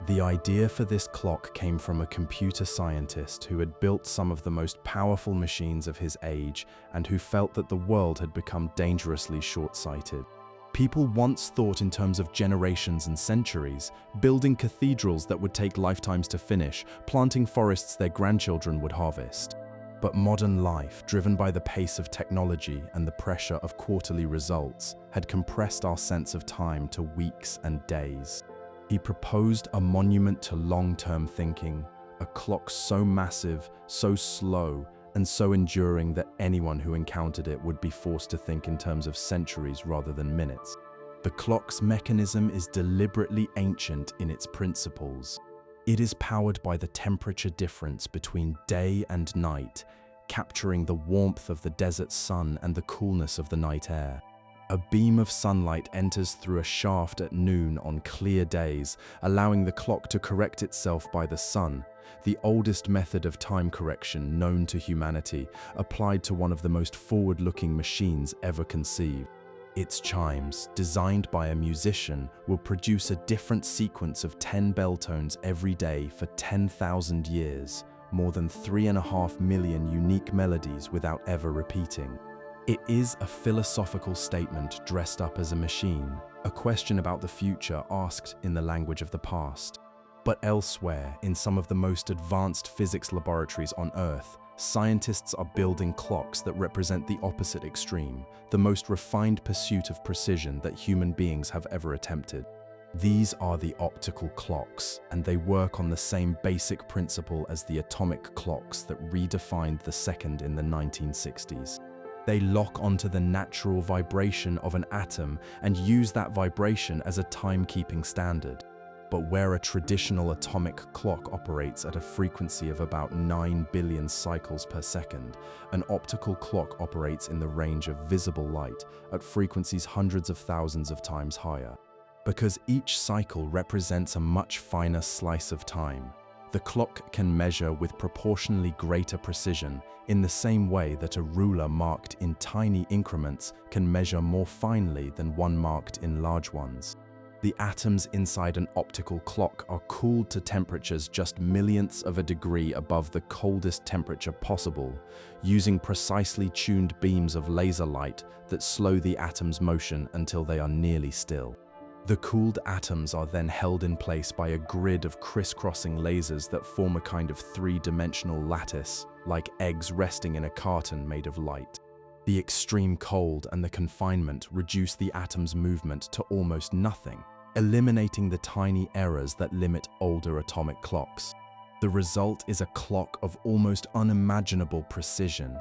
The idea for this clock came from a computer scientist who had built some of the most powerful machines of his age and who felt that the world had become dangerously short-sighted. People once thought in terms of generations and centuries, building cathedrals that would take lifetimes to finish, planting forests their grandchildren would harvest. But modern life, driven by the pace of technology and the pressure of quarterly results, had compressed our sense of time to weeks and days. He proposed a monument to long-term thinking, a clock so massive, so slow, and so enduring that anyone who encountered it would be forced to think in terms of centuries rather than minutes. The clock's mechanism is deliberately ancient in its principles. It is powered by the temperature difference between day and night, capturing the warmth of the desert sun and the coolness of the night air. A beam of sunlight enters through a shaft at noon on clear days, allowing the clock to correct itself by the sun, the oldest method of time correction known to humanity, applied to one of the most forward-looking machines ever conceived. Its chimes, designed by a musician, will produce a different sequence of 10 bell tones every day for 10,000 years, more than 3.5 million unique melodies without ever repeating. It is a philosophical statement dressed up as a machine, a question about the future asked in the language of the past. But elsewhere, in some of the most advanced physics laboratories on Earth, scientists are building clocks that represent the opposite extreme, the most refined pursuit of precision that human beings have ever attempted. These are the optical clocks, and they work on the same basic principle as the atomic clocks that redefined the second in the 1960s. They lock onto the natural vibration of an atom and use that vibration as a timekeeping standard. But where a traditional atomic clock operates at a frequency of about 9 billion cycles per second, an optical clock operates in the range of visible light at frequencies hundreds of thousands of times higher. Because each cycle represents a much finer slice of time, the clock can measure with proportionally greater precision in the same way that a ruler marked in tiny increments can measure more finely than one marked in large ones. The atoms inside an optical clock are cooled to temperatures just millionths of a degree above the coldest temperature possible, using precisely tuned beams of laser light that slow the atom's motion until they are nearly still. The cooled atoms are then held in place by a grid of crisscrossing lasers that form a kind of three-dimensional lattice, like eggs resting in a carton made of light. The extreme cold and the confinement reduce the atom's movement to almost nothing, eliminating the tiny errors that limit older atomic clocks. The result is a clock of almost unimaginable precision.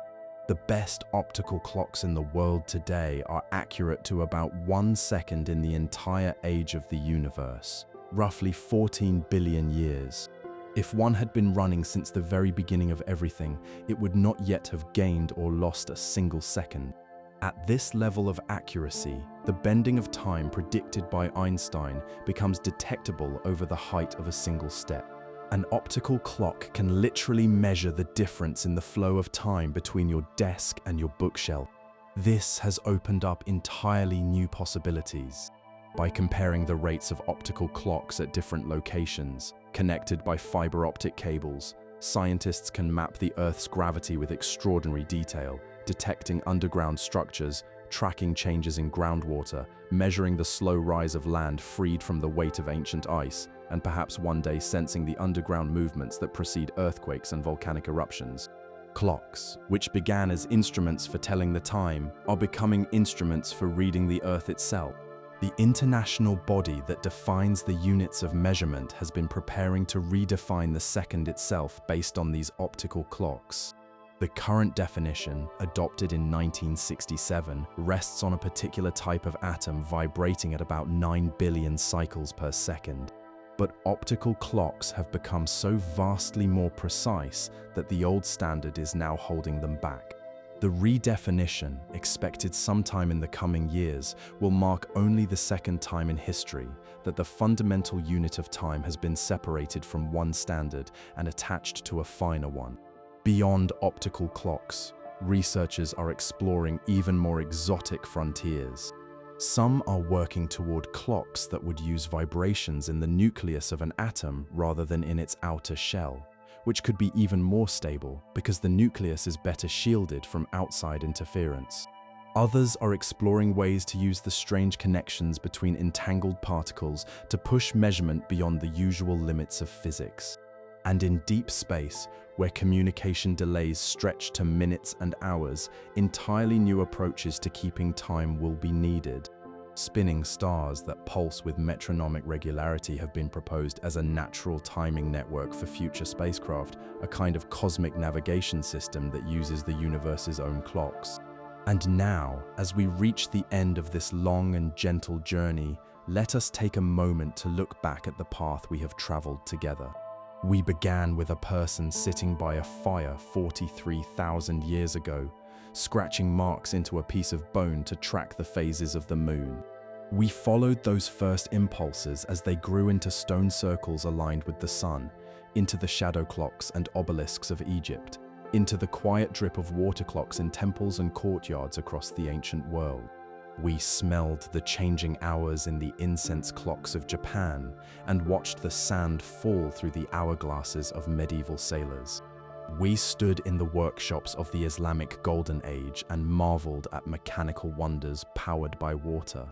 The best optical clocks in the world today are accurate to about 1 second in the entire age of the universe, roughly 14 billion years. If one had been running since the very beginning of everything, it would not yet have gained or lost a single second. At this level of accuracy, the bending of time predicted by Einstein becomes detectable over the height of a single step. An optical clock can literally measure the difference in the flow of time between your desk and your bookshelf. This has opened up entirely new possibilities. By comparing the rates of optical clocks at different locations, connected by fiber optic cables, scientists can map the Earth's gravity with extraordinary detail, detecting underground structures, tracking changes in groundwater, measuring the slow rise of land freed from the weight of ancient ice, and perhaps one day sensing the underground movements that precede earthquakes and volcanic eruptions. Clocks, which began as instruments for telling the time, are becoming instruments for reading the Earth itself. The international body that defines the units of measurement has been preparing to redefine the second itself based on these optical clocks. The current definition, adopted in 1967, rests on a particular type of atom vibrating at about 9 billion cycles per second. But optical clocks have become so vastly more precise that the old standard is now holding them back. The redefinition, expected sometime in the coming years, will mark only the second time in history that the fundamental unit of time has been separated from one standard and attached to a finer one. Beyond optical clocks, researchers are exploring even more exotic frontiers. Some are working toward clocks that would use vibrations in the nucleus of an atom rather than in its outer shell, which could be even more stable because the nucleus is better shielded from outside interference. Others are exploring ways to use the strange connections between entangled particles to push measurement beyond the usual limits of physics. And in deep space, where communication delays stretch to minutes and hours, entirely new approaches to keeping time will be needed. Spinning stars that pulse with metronomic regularity have been proposed as a natural timing network for future spacecraft, a kind of cosmic navigation system that uses the universe's own clocks. And now, as we reach the end of this long and gentle journey, let us take a moment to look back at the path we have traveled together. We began with a person sitting by a fire 43,000 years ago, scratching marks into a piece of bone to track the phases of the moon. We followed those first impulses as they grew into stone circles aligned with the sun, into the shadow clocks and obelisks of Egypt, into the quiet drip of water clocks in temples and courtyards across the ancient world. We smelled the changing hours in the incense clocks of Japan and watched the sand fall through the hourglasses of medieval sailors. We stood in the workshops of the Islamic Golden Age and marveled at mechanical wonders powered by water.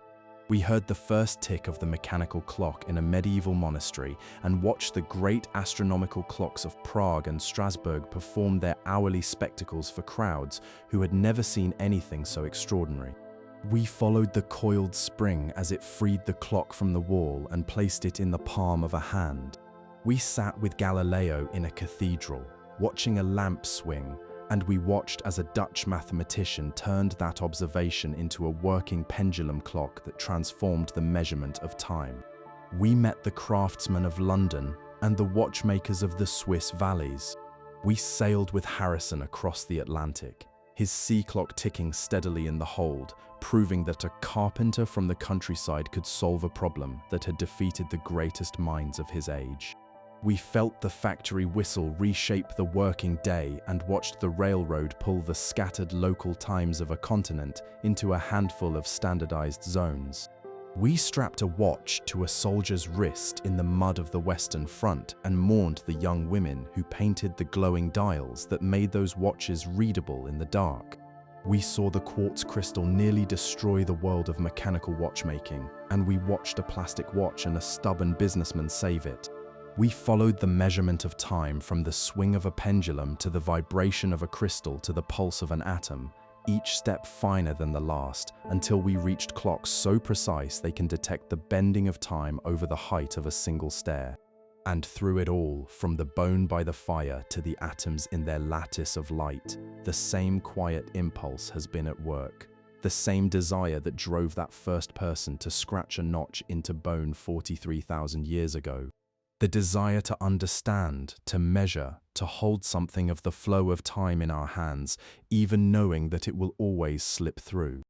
We heard the first tick of the mechanical clock in a medieval monastery and watched the great astronomical clocks of Prague and Strasbourg perform their hourly spectacles for crowds who had never seen anything so extraordinary. We followed the coiled spring as it freed the clock from the wall and placed it in the palm of a hand. We sat with Galileo in a cathedral, watching a lamp swing, and we watched as a Dutch mathematician turned that observation into a working pendulum clock that transformed the measurement of time. We met the craftsmen of London and the watchmakers of the Swiss valleys. We sailed with Harrison across the Atlantic, his sea clock ticking steadily in the hold, proving that a carpenter from the countryside could solve a problem that had defeated the greatest minds of his age. We felt the factory whistle reshape the working day and watched the railroad pull the scattered local times of a continent into a handful of standardized zones. We strapped a watch to a soldier's wrist in the mud of the Western Front and mourned the young women who painted the glowing dials that made those watches readable in the dark. We saw the quartz crystal nearly destroy the world of mechanical watchmaking, and we watched a plastic watch and a stubborn businessman save it. We followed the measurement of time from the swing of a pendulum to the vibration of a crystal to the pulse of an atom, each step finer than the last, until we reached clocks so precise they can detect the bending of time over the height of a single stair. And through it all, from the bone by the fire to the atoms in their lattice of light, the same quiet impulse has been at work. The same desire that drove that first person to scratch a notch into bone 43,000 years ago. The desire to understand, to measure, to hold something of the flow of time in our hands, even knowing that it will always slip through.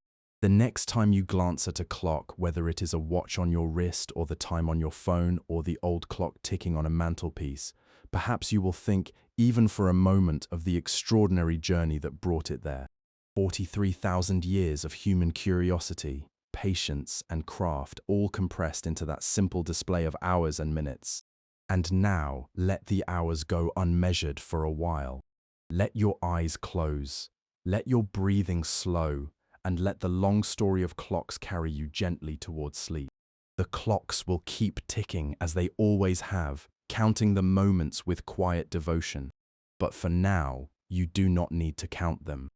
The next time you glance at a clock, whether it is a watch on your wrist or the time on your phone or the old clock ticking on a mantelpiece, Perhaps you will think, even for a moment, of the extraordinary journey that brought it there. 43,000 years of human curiosity, patience, and craft, all compressed into that simple display of hours and minutes. And now, let the hours go unmeasured for a while. Let your eyes close, let your breathing slow, and let the long story of clocks carry you gently towards sleep. The clocks will keep ticking as they always have, counting the moments with quiet devotion. But for now, you do not need to count them.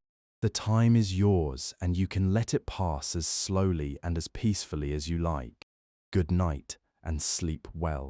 The time is yours, and you can let it pass as slowly and as peacefully as you like. Good night, and sleep well.